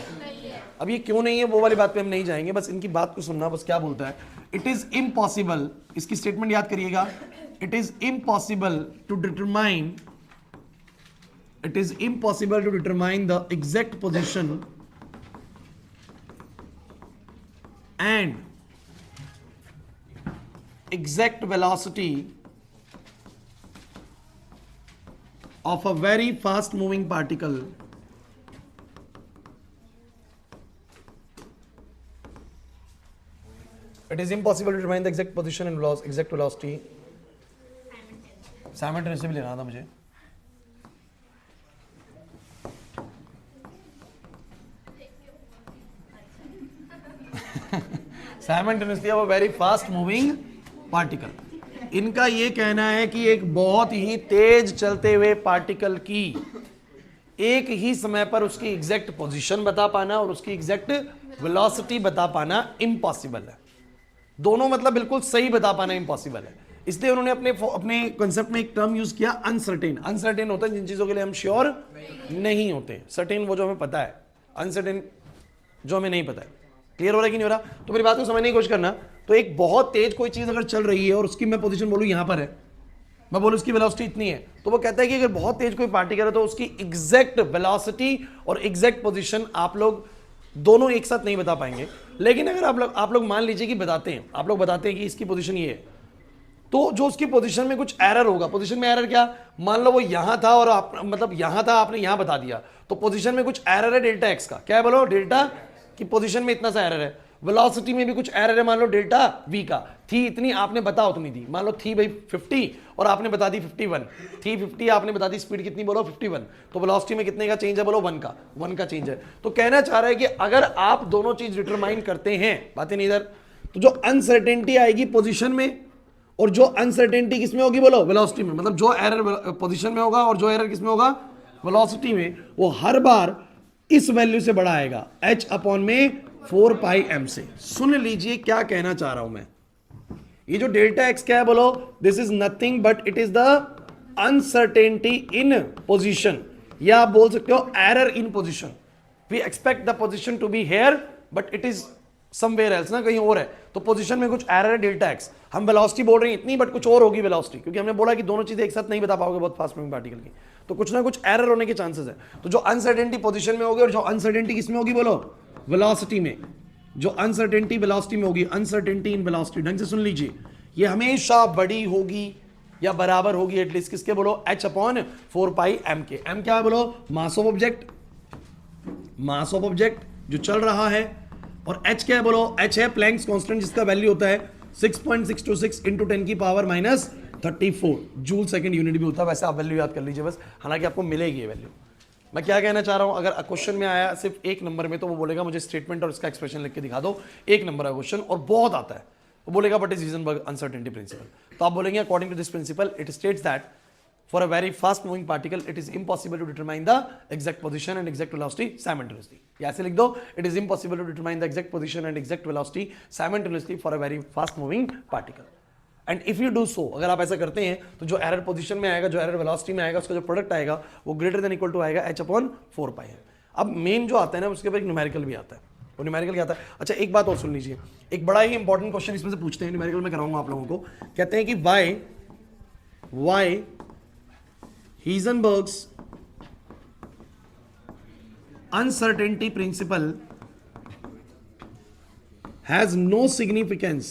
अब ये क्यों नहीं है वो वाली बात पे हम नहीं जाएंगे, बस इनकी बात को सुनना। बस क्या बोलता है, इट इज इम्पॉसिबल, इसकी स्टेटमेंट याद करिएगा, it is impossible to determine, it is impossible to determine the exact position and exact velocity of a very fast moving particle it is impossible to determine the exact position and exact velocity simultaneously लेना था मुझे। Simultaneously of a very fast moving particle. इनका ये कहना है कि एक बहुत ही तेज चलते हुए पार्टिकल की एक ही समय पर उसकी एग्जैक्ट पोजीशन बता पाना और उसकी एग्जैक्ट वेलोसिटी बता पाना इम्पॉसिबल है। दोनों मतलब बिल्कुल सही बता पाना इम्पॉसिबल है। इसलिए उन्होंने अपने कॉन्सेप्ट में एक टर्म यूज किया, अनसर्टेन। अनसर्टेन होता है जिन चीजों के लिए हम श्योर नहीं होते, सर्टेन वो जो हमें पता है, अनसर्टेन जो हमें नहीं पता है। क्लियर हो रहा है कि नहीं हो रहा? तो मेरी बात को समझने की कोशिश करना। तो एक बहुत तेज कोई चीज अगर चल रही है और उसकी मैं पोजीशन बोलूं यहां पर है, मैं बोलूं उसकी वेलोसिटी इतनी है, तो वो कहता है कि अगर बहुत तेज कोई पार्टिकल है तो उसकी एग्जैक्ट वेलोसिटी और एग्जैक्ट पोजीशन आप लोग दोनों एक साथ नहीं बता पाएंगे। लेकिन अगर आप लोग मान लीजिए कि बताते हैं, आप लोग बताते हैं कि इसकी पोजीशन ये है, तो जो उसकी पोजीशन में कुछ एरर होगा, पोजीशन में एरर क्या, मान लो वो यहां था और आप मतलब यहां था, आपने यहां बता दिया, तो पोजीशन में कुछ एरर है डेल्टा एक्स का, क्या है बोलो, डेल्टा की पोजीशन में इतना सा एरर है। वेलोसिटी में भी कुछ एरर है, मान लो डेल्टा वी का, थी इतनी आपने बता उतनी दी, मान लो थी भाई 50 और आपने बता दी 51, थी 50 आपने बता दी, स्पीड कितनी बोलो 51, तो वेलोसिटी में कितने का चेंज है बोलो, 1 का चेंज है। तो कहना चाह रहा है कि अगर आप दोनों चीज डिटरमाइन करते हैं, बातें नहीं इधर, तो जो अनसर्टेनिटी आएगी पोजीशन में और जो अनसर्टेनिटी किसमें होगी बोलो, वेलोसिटी में, मतलब जो एरर पोजीशन में होगा और जो एरर किसमें होगा, वेलोसिटी में, वो हर बार इस वैल्यू से बड़ा आएगा, h अपॉन में 4 पाई m से। सुन लीजिए क्या कहना चाह रहा हूं मैं, ये जो डेल्टा x क्या है बोलो, this is nothing but it is the uncertainty in position, या आप बोल सकते हो error in position. We expect the position to be here but it is somewhere else, ना कहीं और है, तो पोजीशन में कुछ एरर है डेल्टा एक्स, हम वेलोसिटी बोल रहे हैं इतनी बट कुछ और होगी वेलोसिटी, क्योंकि हमने बोला कि दोनों चीजें एक साथ नहीं बता पाओगे बहुत फास्ट मूविंग पार्टिकल की, तो कुछ ना कुछ एरर होने के चांसेस है। तो जो अनसर्टेनिटी पोजीशन में होगी और जो अनसर्टेनिटी किसमें होगी बोलो, वेलोसिटी में, जो अनसर्टेनिटी वेलोसिटी में होगी, अनसर्टेनिटी इन वेलोसिटी, ढंग से सुन लीजिए, ये हमेशा बड़ी होगी या बराबर होगी एटलीस्ट किसके बोलो, h अपॉन 4 पाई m के। m क्या है बोलो, mass of object, mass of object जो चल रहा है, और h क्या है बोलो, h है प्लैंक्स कांस्टेंट जिसका वैल्यू होता है 6.626 इंटू 10 की power minus 34 joule second unit भी होता है, वैसे आप वैल्यू याद कर लीजिए बस, हालांकि आपको मिलेगी ये वैल्यू। मैं क्या कहना चाह रहा हूं, अगर क्वेश्चन में आया सिर्फ एक नंबर में तो वो बोलेगा मुझे स्टेटमेंट और इसका एक्सप्रेशन लिख के दिखा दो, एक नंबर का क्वेश्चन और बहुत आता है, वो बोलेगा what is Heisenberg uncertainty principle, तो आप बोलेंगे according to this principle it states that for a very fast moving particle it is impossible to determine the exact position and exact velocity simultaneously, या ऐसे लिख दो, it is impossible to determine the exact position and exact velocity simultaneously for a very fast moving particle and if you do so, अगर आप ऐसा करते हैं तो जो एरर पोजीशन में आएगा, जो एरर वेलोसिटी में आएगा, उसका जो प्रोडक्ट आएगा वो ग्रेटर देन इक्वल टू आएगा h अपॉन 4 पाई है। अब मेन जो आता है ना उसके ऊपर एक न्यूमेरिकल भी आता है, वो न्यूमेरिकल क्या आता है, अच्छा एक बात और सुन लीजिए, एक बड़ा ही इंपॉर्टेंट क्वेश्चन इसमें से पूछते हैं, न्यूमेरिकल में कराऊंगा आप लोगों को, कहते हैं कि why Heisenberg's uncertainty principle has no significance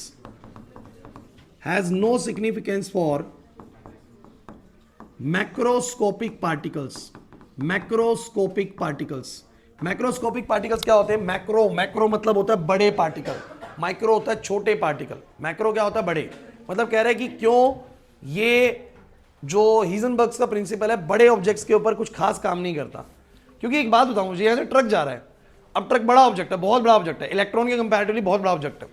for macroscopic particles. Macroscopic particles क्या होते हैं, मैक्रो मतलब होता है बड़े पार्टिकल, माइक्रो होता है छोटे पार्टिकल, मैक्रो क्या होता है बड़े, मतलब कह रहे हैं कि क्यों ये जो हीजनबर्ग्स का प्रिंसिपल है बड़े ऑब्जेक्ट्स के ऊपर कुछ खास काम नहीं करता। क्योंकि एक बात बताऊं मुझे, यहां से ट्रक जा रहा है, अब ट्रक बड़ा ऑब्जेक्ट है, बहुत बड़ा ऑब्जेक्ट है, इलेक्ट्रॉन के कंपैरेटिवली बहुत बड़ा ऑब्जेक्ट है,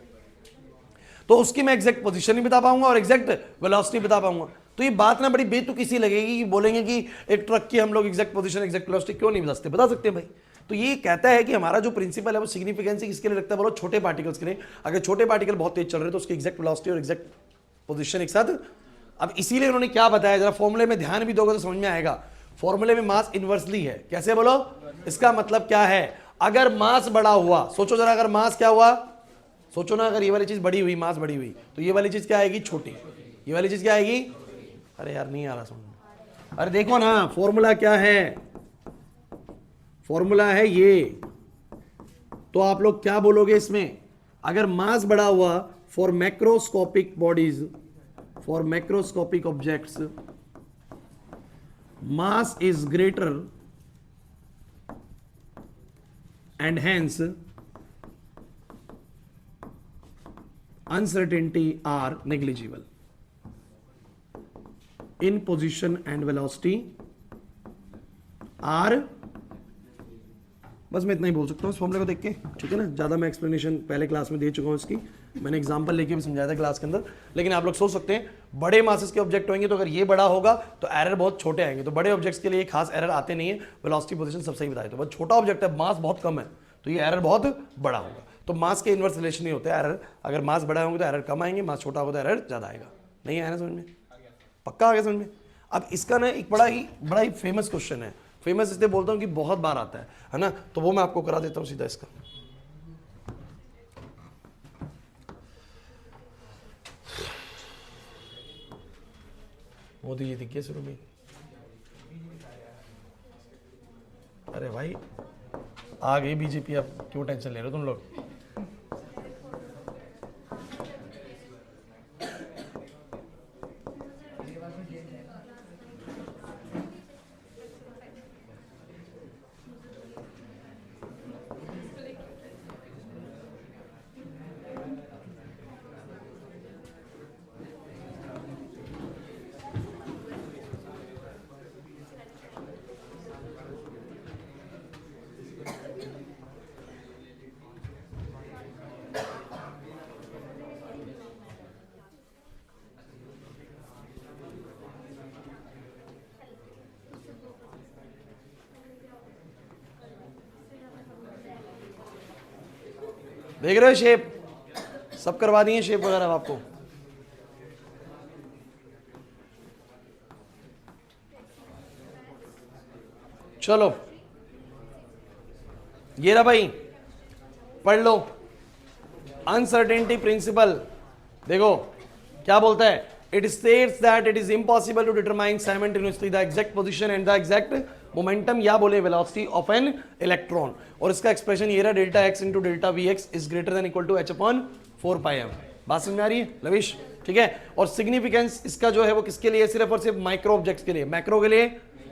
तो उसकी मैं एग्जैक्ट पोजीशन नहीं बता पाऊंगा और एग्जैक्ट वेलोसिटी बता पाऊंगा, तो ये बात ना बड़ी बेतुकी सी लगेगी कि बोलेंगे कि एक ट्रक की हम लोग एग्जैक्ट पोजीशन एग्जैक्ट वेलोसिटी क्यों नहीं बता सकते भाई। तो ये कहता है कि हमारा जो प्रिंसिपल है वो सिग्निफिकेंस किसके लिए रखता है बोलो, छोटे पार्टिकल्स के लिए। अगर छोटे पार्टिकल बहुत तेज चल रहे हैं तो उसकी एग्जैक्ट वेलोसिटी और एग्जैक्ट पोजीशन एक साथ। अब इसीलिए उन्होंने क्या बताया, जरा फॉर्मूले में ध्यान भी दोगे तो समझ में आएगा, फॉर्मूले में मास इनवर्सली है, कैसे बोलो, इसका मतलब क्या है, अगर मास बड़ा हुआ, सोचो जरा, अगर मास क्या हुआ, सोचो ना, अगर ये वाली चीज बड़ी हुई, मास बड़ी हुई, तो ये वाली चीज क्या आएगी, छोटी, ये वाली चीज क्या आएगी, अरे यार नहीं आ रहा समझ, अरे देखो ना फॉर्मूला क्या है, फॉर्मूला है ये, तो आप लोग क्या बोलोगे इसमें, अगर मास बड़ा हुआ for macroscopic bodies, for macroscopic objects mass is greater and hence uncertainty are negligible in position and velocity are, बस मैं इतना ही बोल सकता हूँ इस फॉर्मूले को देख के, ठीक है ना, ज़्यादा मैं एक्सप्लेनेशन पहले क्लास में दे चुका हूँ इसकी, मैंने एग्जांपल लेके भी समझाया था क्लास के अंदर, लेकिन आप लोग सोच सकते हैं बड़े मासेस के ऑब्जेक्ट होंगे तो अगर ये बड़ा होगा तो एरर बहुत छोटे आएंगे, तो बड़े ऑब्जेक्ट्स के लिए खास एरर आते नहीं है, वेलोसिटी पोजीशन सब सही बताए, तो बहुत छोटा ऑब्जेक्ट है, मास बहुत कम है, तो ये एरर बहुत बड़ा होगा, तो मास के इन्वर्स रिलेशन नहीं होते एरर, अगर मास बड़ा होंगे तो एरर कम आएंगे, मास छोटा होगा तो एरर ज़्यादा आएगा। नहीं आया ना समझ में, पक्का आ गया समझ में। अब इसका ना एक बड़ा ही फेमस क्वेश्चन है, फेमस इसलिए बोलता हूँ कि बहुत बार आता है ना, तो वो मैं आपको करा देता हूँ सीधा इसका। मोदी जी दिख गए शुरू में। अरे भाई आ गई बीजेपी, अब क्यों टेंशन ले रहे हो तुम लोग। देख रहे हो शेप, सब करवा दिए शेप वगैरह आपको। चलो ये रहा भाई, पढ़ लो। अनसर्टेनिटी प्रिंसिपल देखो क्या बोलता है, it states that it is impossible to determine simultaneously the exact position and the exact momentum या बोले वेलोसिटी ऑफ एन इलेक्ट्रॉन। और इसका एक्सप्रेशन ये रहा, delta x into delta v x is greater than equal to h upon 4πm। बात समझ में आ रही है लविश? ठीक है। और सिग्निफिकेंस इसका जो है वो किसके लिए, सिर्फ और सिर्फ माइक्रो ऑब्जेक्ट्स के लिए, मैक्रो के लिए,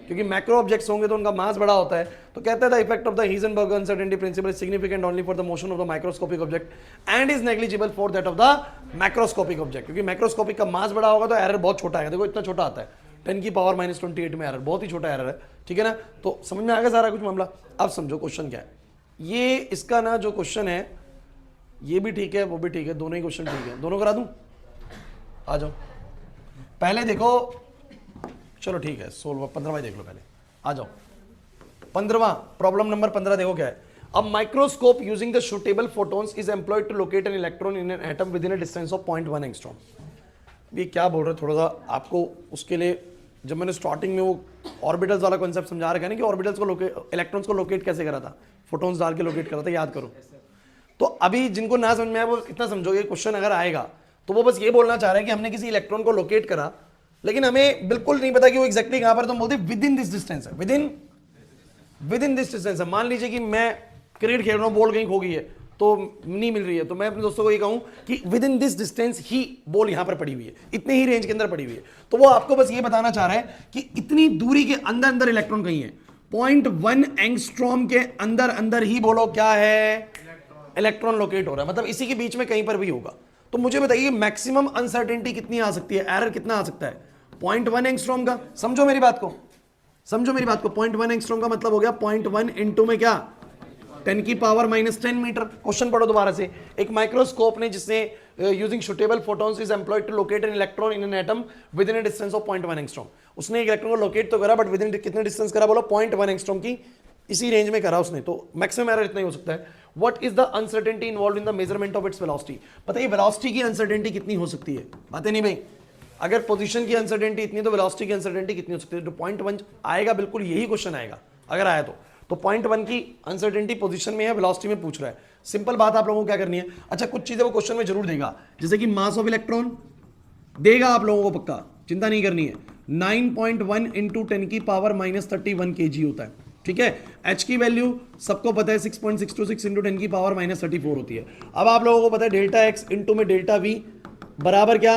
क्योंकि मैक्रो ऑब्जेक्ट्स होंगे तो उनका मास बड़ा होता है। तो कहता है the effect of the Heisenberg uncertainty principle is significant only for the motion of the microscopic object and is negligible for that of the macroscopic object. क्योंकि मैक्रोस्कोपिक का मास बड़ा होगा तो एरर बहुत छोटा आएगा। देखो इतना छोटा आता है, 10 की पावर -28 में एरर, बहुत ही छोटा एरर है। ठीक है ना, तो समझ में आ गया सारा कुछ मामला। अब समझो क्वेश्चन क्या है। ये इसका ना जो क्वेश्चन है ये भी ठीक है वो भी ठीक है, दोनों ही क्वेश्चन ठीक है। दोनों करा दूं? आ जाओ पहले देखो, चलो ठीक है 16 15वां देख लो पहले, आ जाओ 15वां प्रॉब्लम नंबर 15 देखो क्या है। अब microscope using the suitable photons is employed to locate an electron in an atom within a distance of 0.1 angstrom. ये क्या बोल रहे हैं, थोड़ा सा आपको उसके लिए, जब मैंने स्टार्टिंग में वो ऑर्बिटल्स वाला कॉन्सेप्ट समझा रखा है ना कि ऑर्बिटल्स को इलेक्ट्रॉन्स को लोकेट कैसे करा था, फोटोन्स डाल के लोकेट करा था, याद करो। तो अभी जिनको ना समझ में आया वो इतना समझोगे, क्वेश्चन अगर आएगा तो वो बस ये बोलना चाह रहे हैं कि हमने किसी इलेक्ट्रॉन को लोकेट करा, लेकिन हमें बिल्कुल नहीं पता कि वो एग्जैक्टली कहां पर, तो हम बोलते विद इन दिस डिस्टेंस है, विद इन दिस डिस्टेंस है। मान लीजिए कि मैं क्रिकेट खेल रहा हूं, बॉल कहीं खो गई है तो नहीं मिल रही है, तो मैं अपने दोस्तों को ये कहूं कि with in this distance he ball यहां पर पड़ी हुई है, इतने ही रेंज के अंदर पड़ी हुई है। तो वो आपको बस ये बताना चाह रहा है कि इतनी दूरी के अंदर अंदर इलेक्ट्रॉन कहीं है, 0.1 एंगस्ट्रॉम के अंदर अंदर ही बोलो क्या है, इलेक्ट्रॉन लोकेट हो रहा है, मतलब इसी के बीच में कहीं पर भी होगा। तो मुझे बताइए मैक्सिमम अनसर्टेनिटी कितनी आ सकती है, एरर कितना आ सकता है, 0.1 एंगस्ट्रॉम का। समझो मेरी बात को, समझो मेरी बात को। 0.1 एंगस्ट्रॉम का मतलब हो गया 0.1 इंटू में क्या, 10 की पावर -10 मीटर। क्वेश्चन पढ़ो दोबारा से। एक माइक्रोस्कोप ने जिसने using suitable photons is employed to locate an electron in an atom within a distance of 0.1 angstrom. उसने एक इलेक्ट्रॉन को लोकेट तो करा बट विद इन कितने डिस्टेंस करा, बोलो 0.1 एंगस्ट्रॉम की इसी रेंज में करा उसने, तो मैक्सिमम एरर इतना ही हो सकता है। What is the uncertainty involved in the measurement of its velocity. बताइए वेलोसिटी की अनसर्टेनिटी कितनी हो सकती है, बातें नहीं भाई। अगर पोजीशन की अनसर्टेनिटी इतनी तो वेलोसिटी की अनसर्टेनिटी कितनी हो सकती है। तो 0.1 आएगा, बिल्कुल यही क्वेश्चन आएगा अगर आया तो 0.1 की अनसर्टेनिटी पोजीशन में है, वेलोसिटी में पूछ रहा है। सिंपल बात आप लोगों को क्या करनी है, अच्छा कुछ चीजें वो क्वेश्चन में जरूर देगा, जैसे कि मास ऑफ इलेक्ट्रॉन देगा आप लोगों को, पक्का चिंता नहीं करनी है। 9.1 इंटू 10 की पावर -31 kg होता है, ठीक है। h की वैल्यू सबको पता है 6.626 इंटू 10 की पावर -34 होती है। अब आप लोगों को पता है डेल्टा एक्स इंटू में डेल्टा वी बराबर क्या,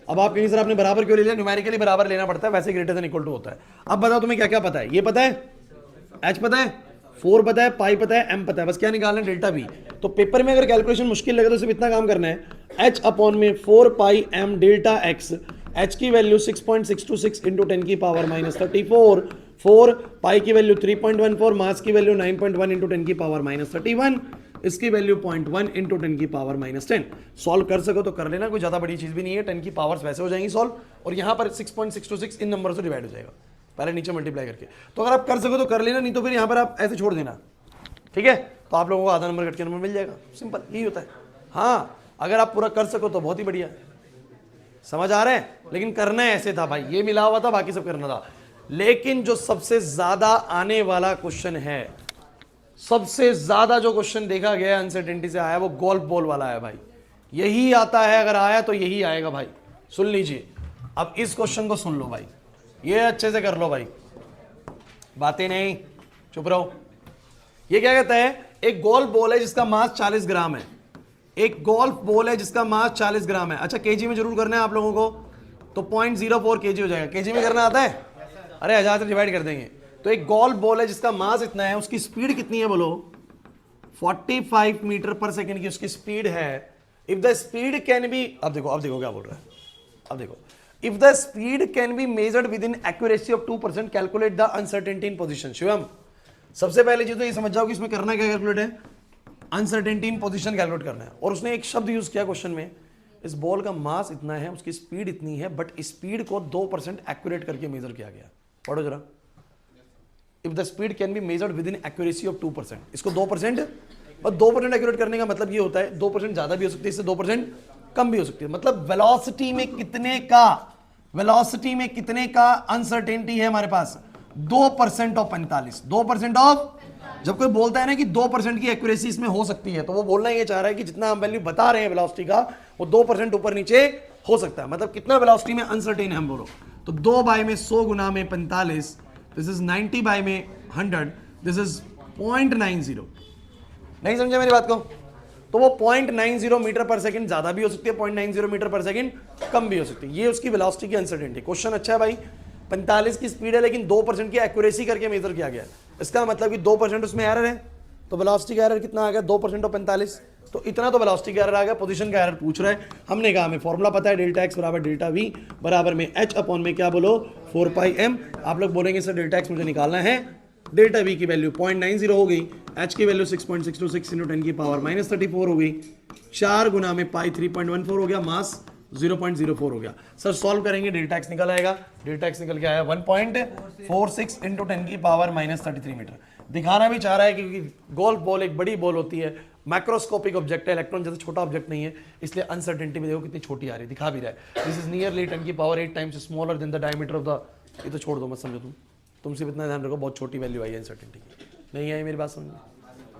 अब आप कहीं सर आपने बराबर क्यों ले लिया, न्यूमेरिकली बराबर लेना पड़ता है, वैसे ग्रेटर देन इक्वल टू होता है। अब बताओ तुम्हें क्या क्या पता है, ये पता है h पता है, 4 पता है, पाई पता है, m पता है, बस क्या निकालना है, डेल्टा वी। तो पेपर में अगर कैलकुलेशन मुश्किल लगे तो सिर्फ इतना काम करना है, h अपॉन में 4 पाई m डेल्टा x, h की वैल्यू 6.626 इंटू 10 की पावर -34, 4 पाई की वैल्यू 3.14, मास की वैल्यू 9.1 इंटू 10 की पावर -31, इसकी वैल्यू 0.1 इंटू 10 की पावर -10। सॉल्व कर सको तो कर लेना, कोई ज्यादा बड़ी चीज भी नहीं है, 10 की पावर्स वैसे हो जाएंगी सॉल्व, और यहाँ पर 6.626 इन नंबर से डिवाइड हो जाएगा, पहले नीचे मल्टीप्लाई करके। तो अगर आप कर सको तो कर लेना, नहीं तो फिर यहाँ पर आप ऐसे छोड़ देना, ठीक है। तो आप लोगों को आधा नंबर कट के नंबर मिल जाएगा, सिंपल यही होता है। हाँ अगर आप पूरा कर सको तो बहुत ही बढ़िया, समझ आ रहा है। लेकिन करना ऐसे था भाई, ये मिला हुआ था, बाकी सब करना था। लेकिन जो सबसे ज्यादा आने वाला क्वेश्चन है, सबसे ज्यादा जो क्वेश्चन देखा गया अनसर्टेनिटी से आया, वो गोल्फ बॉल वाला है भाई। यही आता है, अगर आया तो यही आएगा भाई। सुन लीजिए, अब इस क्वेश्चन को सुन लो भाई, ये अच्छे से कर लो भाई, बातें नहीं, चुप रहो। ये क्या कहता है, एक गोल्फ बॉल है जिसका मास 40 ग्राम है, एक गोल्फ बॉल है जिसका मास 40 ग्राम है। अच्छा केजी में जरूर करना है आप लोगों को, तो 0.04 केजी हो जाएगा। केजी में करना आता है? अरे 1000 से डिवाइड कर देंगे। तो एक गोल्फ बॉल है जिसका मास इतना है, उसकी स्पीड कितनी है बोलो? 45 मीटर पर सेकेंड की उसकी स्पीड है। If the speed can be, अब देखो क्या बोल रहा है, अब देखो, if the speed can be measured with in accuracy of 2%, calculate the uncertainty in position. Shivam, सबसे पहले चीज तो ये समझ जाओ कि इसमें करना क्या कैलकुलेट है, अनसर्टेनिटी इन पोजीशन कैलकुलेट करना है। और उसने एक शब्द यूज किया क्वेश्चन में, इस बॉल का मास इतना है, उसकी स्पीड इतनी है, बट स्पीड को 2% एक्यूरेट करके मेजर किया गया। पढ़ो जरा, if the speed can be measured with in accuracy of 2%, इसको 2%, और 2% एक्यूरेट करने का मतलब ये होता है 2% ज्यादा भी हो सकती है, इससे 2% कम भी हो सकती है। मतलब वेलोसिटी में कितने का अनसर्टेनिटी है हमारे पास? 2% ऑफ 45, 2% ऑफ। जब कोई बोलता है ना कि 2% की एक्यूरेसी इसमें हो सकती है, तो वो बोलना ये चाह रहा है कि जितना हम वैल्यू बता रहे हैं वेलोसिटी का, वो 2% ऊपर नीचे हो सकता है। मतलब कितना वेलोसिटी में अनसर्टेन है हम बोलो, तो 2 बाय में 100 गुना में 45, दिस इज 90 बाय में 100, दिस इज 0.90। नहीं समझे मेरी बात को? तो वो 0.90 मीटर पर सेकंड ज्यादा भी हो सकती है, 0.90 मीटर पर सेकंड कम भी हो सकती है। ये उसकी वेलोसिटी की अनसर्टेनिटी। क्वेश्चन अच्छा है भाई, 45 की स्पीड है लेकिन 2% की एक्यूरेसी करके मेजर किया गया। इसका मतलब कि 2% उसमें एरर है, तो वेलोसिटी का एरर कितना आ गया? 2% ऑफ 45, तो इतना तो वेलोसिटी का एरर आ गया। पोजीशन का एरर पूछ रहा है, हमने कहा हमें फॉर्मूला पता है, डेल्टा एक्स बराबर डेल्टा वी बराबर में एच अपॉन में क्या बोलो 4πm। आप लोग बोलेंगे सर डेल्टा एक्स मुझे निकालना है, डेल्टा वी की वैल्यू 0.90 हो गई, एच की वैल्यू 6.626 × 10 की पावर -34 हो गई, 4 गुना में पाई 3.14 हो गया, मास 0.04 हो गया। सर सॉल्व करेंगे, डेल्टा एक्स निकल आएगा, डेल्टा एक्स निकल के आया 1.46 × 10 की पावर -33 मीटर। दिखाना भी चाह रहा है क्योंकि गोल्फ बॉल एक बड़ी बॉल होती है, मैक्रोस्कोपिक ऑब्जेक्ट है, इलेक्ट्रॉन जैसे छोटा ऑब्जेक्ट नहीं है, इसलिए अनसर्टेनिटी भी देखो कितनी छोटी आ रही है, दिखा भी रहा है। दिस इज नियरली 10 की power 8 times smaller than the diameter of the, ये तो छोड़ दो मत समझो तुम सिर्फ इतना ध्यान रखो, बहुत छोटी वैल्यू आई है अनसर्टेनिटी की। नहीं आई मेरी बात समझ में?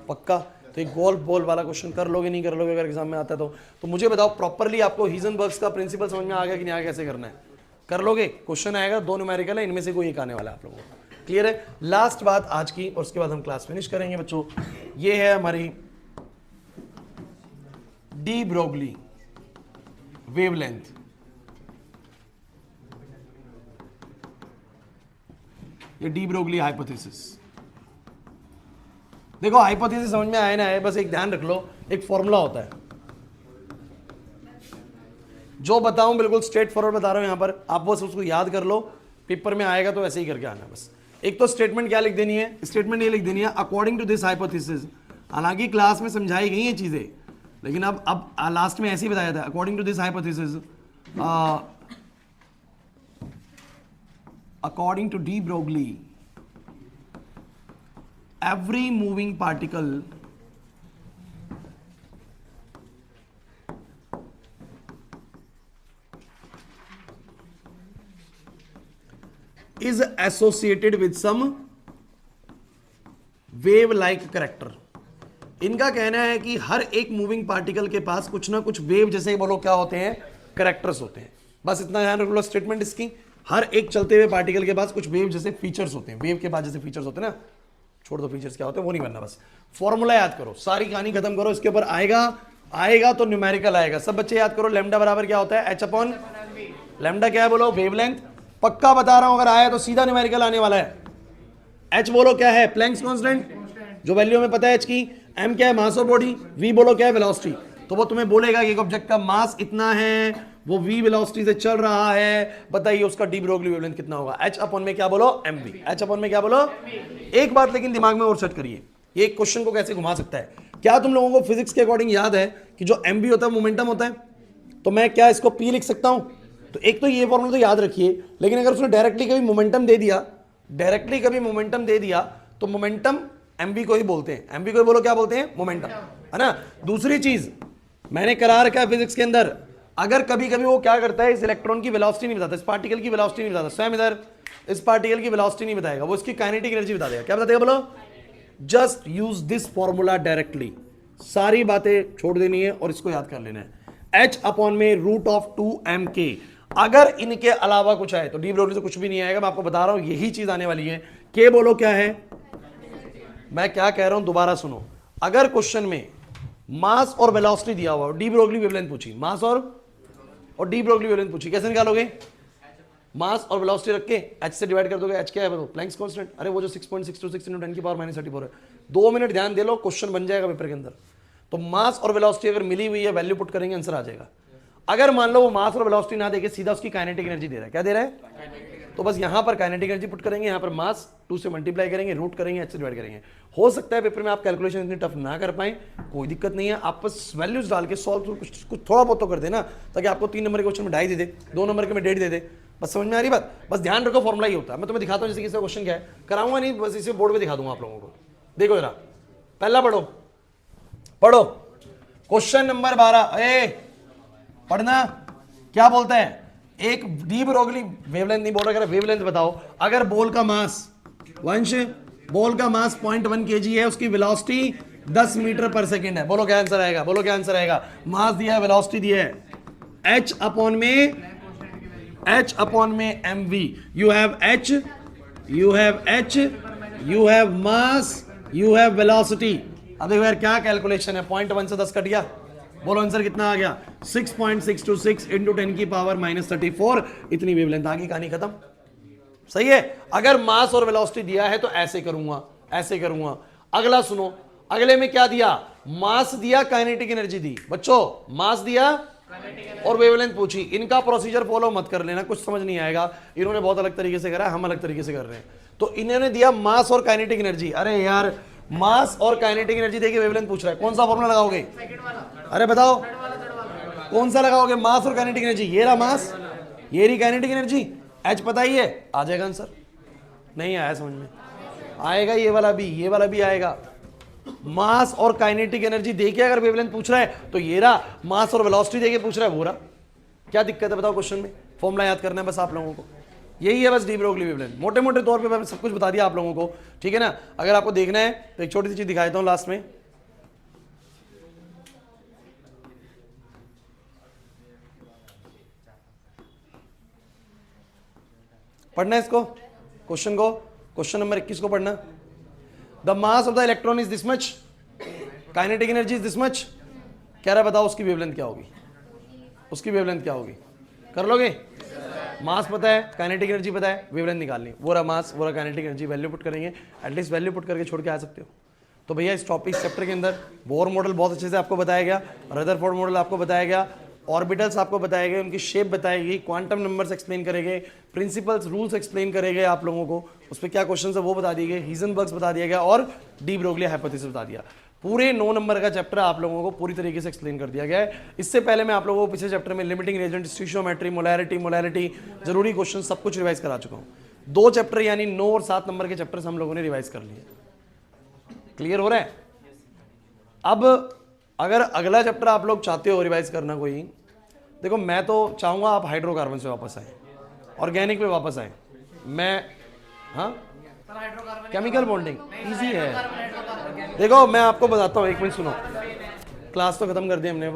पक्का? तो एक गोल्फ बॉल वाला क्वेश्चन कर लोगे नहीं कर लोगे अगर एग्जाम में आता है तो मुझे बताओ प्रॉपरली आपको हीजनबर्ग्स का प्रिंसिपल समझ में आ गया कि नहीं आ गया, कैसे करना है? कर लोगे? क्वेश्चन आएगा, 2 न्यूमेरिकल है, इनमें से कोई एक आने वाला है आप लोगों को। क्लियर है? लास्ट बात आज की, और उसके बाद हम क्लास फिनिश करेंगे बच्चों। ये है हमारी डी ब्रोगली वेवलेंथ। ये डी ब्रोगली हाइपोथेसिस। देखो हाइपोथेसिस समझ में आए ना है, बस एक ध्यान रख लो, एक फॉर्मूला होता है, जो बताऊं बिल्कुल स्ट्रेट फॉरवर्ड बता रहा हूं यहां पर, आप बस उसको याद कर लो, पेपर में आएगा तो ऐसे ही करके आना बस। एक तो स्टेटमेंट क्या लिख देनी है, स्टेटमेंट ये लिख देनी है अकॉर्डिंग टू दिस हाइपोथेसिस। हालांकि क्लास में समझाई गई ये चीजें, लेकिन अब लास्ट में ऐसे ही बताया था, according to this hypothesis, according to de Broglie every moving particle is associated with some wave like character। इनका कहना है कि हर एक मूविंग पार्टिकल के पास कुछ ना कुछ वेव जैसे बोलो क्या होते हैं, कैरेक्टर्स होते हैं। बस इतना ध्यान रख लो स्टेटमेंट इसकी, हर एक चलते हुए पार्टिकल के पास कुछ वेव जैसे फीचर्स होते हैं, वेव के पास जैसे फीचर्स होते हैं ना, छोड़ दो फीचर्स क्या होते हैं वो नहीं बनना, बस फॉर्मूला याद करो, सारी कहानी खत्म करो, इसके ऊपर आएगा तो न्यूमेरिकल आएगा। सब बच्चे याद करो, लैम्डा बराबर क्या होता है, एच अपॉन लैम्डा क्या है बोलो, वेवलेंथ। पक्का बता रहा हूं, अगर आया तो सीधा न्यूमेरिकल आने वाला है। एच बोलो क्या है, प्लैंक्स कांस्टेंट, जो वैल्यू हमें पता है एच की। एम क्या है, मास ऑफ बॉडी। वी बोलो क्या है, वेलोसिटी। तो वो तुम्हें बोलेगा कि एक ऑब्जेक्ट का मास इतना है, वो v वेलोसिटी से चल रहा है, बताइए उसका डी ब्रोगली वेवलेंथ कितना होगा। h अपॉन में क्या बोलो, mv। h अपॉन में क्या बोलो। एक बात लेकिन दिमाग में और सेट करिए, ये क्वेश्चन को कैसे घुमा सकता है। क्या तुम लोगों को फिजिक्स के अकॉर्डिंग याद है कि जो mv होता है मोमेंटम होता है, तो मैं क्या इसको p लिख सकता हूं? तो एक तो ये फॉर्मूला तो याद रखिए, लेकिन अगर उसने डायरेक्टली कभी मोमेंटम दे दिया, तो मोमेंटम mv को ही बोलते हैं। mv को ही बोलो क्या बोलते हैं, मोमेंटम, है ना। दूसरी चीज मैंने करा रखा है फिजिक्स के अंदर, अगर कभी कभी वो क्या करता है, इस इलेक्ट्रॉन की वेलोसिटी नहीं बताता, इस पार्टिकल की वेलोसिटी नहीं बताता, स्वयं इधर इस पार्टिकल की वेलोसिटी नहीं बताएगा, वो इसकी काइनेटिक एनर्जी बता देगा। क्या बता देगा बोलो, just use this formula directly. सारी बातें छोड़ देनी है और इसको याद कर लेना है। h अपॉन में √2mk। अगर इनके अलावा कुछ आए तो डी ब्रोगली से कुछ भी नहीं आएगा। मैं आपको बता रहा हूं यही चीज आने वाली है। के बोलो क्या है, मैं क्या कह रहा हूं दोबारा सुनो। अगर क्वेश्चन में मास और वेलोसिटी दिया हुआ, डी ब्रोगली वेवलेंथ पूछी, मास और डी ब्रोगली वेवलेंथ पूछी, कैसे निकालोगे? मास और वेलोसिटी रख के एच से डिवाइड कर दोगे। एच क्या है बताओ? Planck's constant. अरे वो जो 6.626 × 10⁻³ है। 2 मिनट ध्यान दे लो, क्वेश्चन बन जाएगा पेपर के अंदर। तो मास और वेलोसिटी अगर मिली हुई है, वैल्यू पुट करेंगे, आंसर आ जाएगा। अगर मान लो वो मास और वेलोसिटी ना देके सीधा उसकी काइनेटिक एनर्जी दे रहा है, क्या दे रहा है? तो बस यहां पर काइनेटिक एनर्जी पुट करेंगे, यहां पर मास 2 से मल्टीप्लाई करेंगे, रूट करेंगे, एच से डिवाइड करेंगे। हो सकता है पेपर में आप कैलकुलेशन इतनी टफ ना कर पाए, कोई दिक्कत नहीं है। आप बस वैल्यूज डाल के सॉल्व कुछ थोड़ा बहुत तो कर देना, ताकि आपको 3 नंबर के क्वेश्चन में 2.5 दे दे, 2 नंबर के में 1.5 दे दे। बस समझ में आ रही बात? बस ध्यान रखो, फॉर्मुला ही होता है। मैं तुम्हें दिखाता हूं जैसे कि इसका क्वेश्चन क्या है, कराऊंगा नहीं, बस इसे बोर्ड पे दिखा दूंगा आप लोगों को। देखो जरा, पहला पढ़ो क्वेश्चन नंबर 12। पढ़ना क्या बोलता है? एक डी ब्रोगली वेवलेंथ नहीं बोल रहा, वेवलेंथ बताओ। अगर बॉल का मास, वंश बॉल का मास 0.1 kg है, उसकी वेलोसिटी 10 मीटर पर सेकेंड है। बोलो क्या आंसर आएगा? बोलो क्या आंसर आएगा? मास दिया है, वेलोसिटी दिया है, h अपॉन में mv। You have h, you have mass, you have velocity. अब देखो यार क्या कैलकुलेशन है, 0.1 से 10 कट गया। बोलो आंसर कितना आ गया? 6.626 × 10⁻34। इतनी वेवलेंथ आ गई, कहानी खत्म। सही है। अगर मास और वेलोसिटी दिया है तो ऐसे करूंगा, ऐसे करूंगा। अगला सुनो, अगले में क्या दिया? मास दिया, काइनेटिक एनर्जी दी। बच्चों मास दिया और वेवलेंथ पूछी। इनका प्रोसीजर फॉलो मत कर लेना, कुछ समझ नहीं आएगा। इन्होंने बहुत अलग तरीके से करा, हम अलग तरीके से कर रहे हैं। तो इन्होंने दिया मास और काइनेटिक एनर्जी। अरे यार, मास और काइनेटिक एनर्जी देके वेवलेंथ पूछ रहा है, कौन सा फॉर्मूला लगाओगे? अरे बताओ कौन सा लगाओगे? मास और काइनेटिक एनर्जी। ये रहा मास, ये रही काइनेटिक एनर्जी, एच पता ही है, आ जाएगा आंसर। नहीं आया समझ में? आएगा, ये वाला भी आएगा। मास और काइनेटिक एनर्जी देके अगर वेवलेंथ पूछ रहा है तो ये रहा, मास और वेलोसिटी देके पूछ रहा है वो रहा। क्या दिक्कत है बताओ? क्वेश्चन में फॉर्मूला याद करना है बस आप लोगों को, यही है बस डी ब्रोगली वेवलेंथ। मोटे मोटे तौर पे मैंने सब कुछ बता दिया आप लोगों को, ठीक है ना? अगर आपको देखना है तो एक छोटी सी चीज दिखा देता हूं लास्ट में। पढ़ना है इसको, क्वेश्चन को, क्वेश्चन नंबर 21 को पढ़ना। The mass of the electron is this much, kinetic energy is this much. कह रहा है बताओ उसकी वेवलेंथ क्या होगी? उसकी वेवलेंथ क्या होगी? कर लोगे? मास पता है, काइनेटिक एनर्जी पता है, वेवलेंथ निकालनी। वो रहा मास, वो रहा काइनेटिक एनर्जी, वैल्यू पुट करेंगे। एटलीस्ट वैल्यू पुट करके छोड़ के आ सकते हो। तो भैया इस टॉपिक चैप्टर के अंदर बोर मॉडल बहुत अच्छे से आपको बताया गया, रदरफोर्ड मॉडल आपको बताया गया, ऑर्बिटल्स आपको बताए गए, उनकी शेप बताई गई, क्वांटम नंबर्स एक्सप्लेन करेंगे, प्रिंसिपल्स रूल्स एक्सप्लेन करेंगे आप लोगों को, उस पर क्या क्वेश्चन है वो बता दिए गए, हीजनबर्ग्स बता दिया गया और डी ब्रोगली हाइपोथेसिस बता दिया। पूरे 9 नंबर का चैप्टर आप लोगों को पूरी तरीके से एक्सप्लेन कर दिया गया है। इससे पहले मैं आप लोगों को पिछले चैप्टर में लिमिटिंग रिएजेंट, स्टीशियोमेट्री, मोलैरिटी जरूरी क्वेश्चन सब कुछ रिवाइज करा चुका हूँ। 2 चैप्टर यानी 9 और 7 नंबर के चैप्टर हम लोगों ने रिवाइज कर लिए। क्लियर हो रहा है? अब अगर अगला चैप्टर आप लोग चाहते हो रिवाइज करना कोई, देखो मैं तो चाहूंगा आप हाइड्रोकार्बन से वापस आए, ऑर्गेनिक पे वापस आए। मैं हाँ केमिकल बॉन्डिंग इजी है। देखो मैं आपको बताता हूँ, एक मिनट सुनो, क्लास तो खत्म कर दी हमने।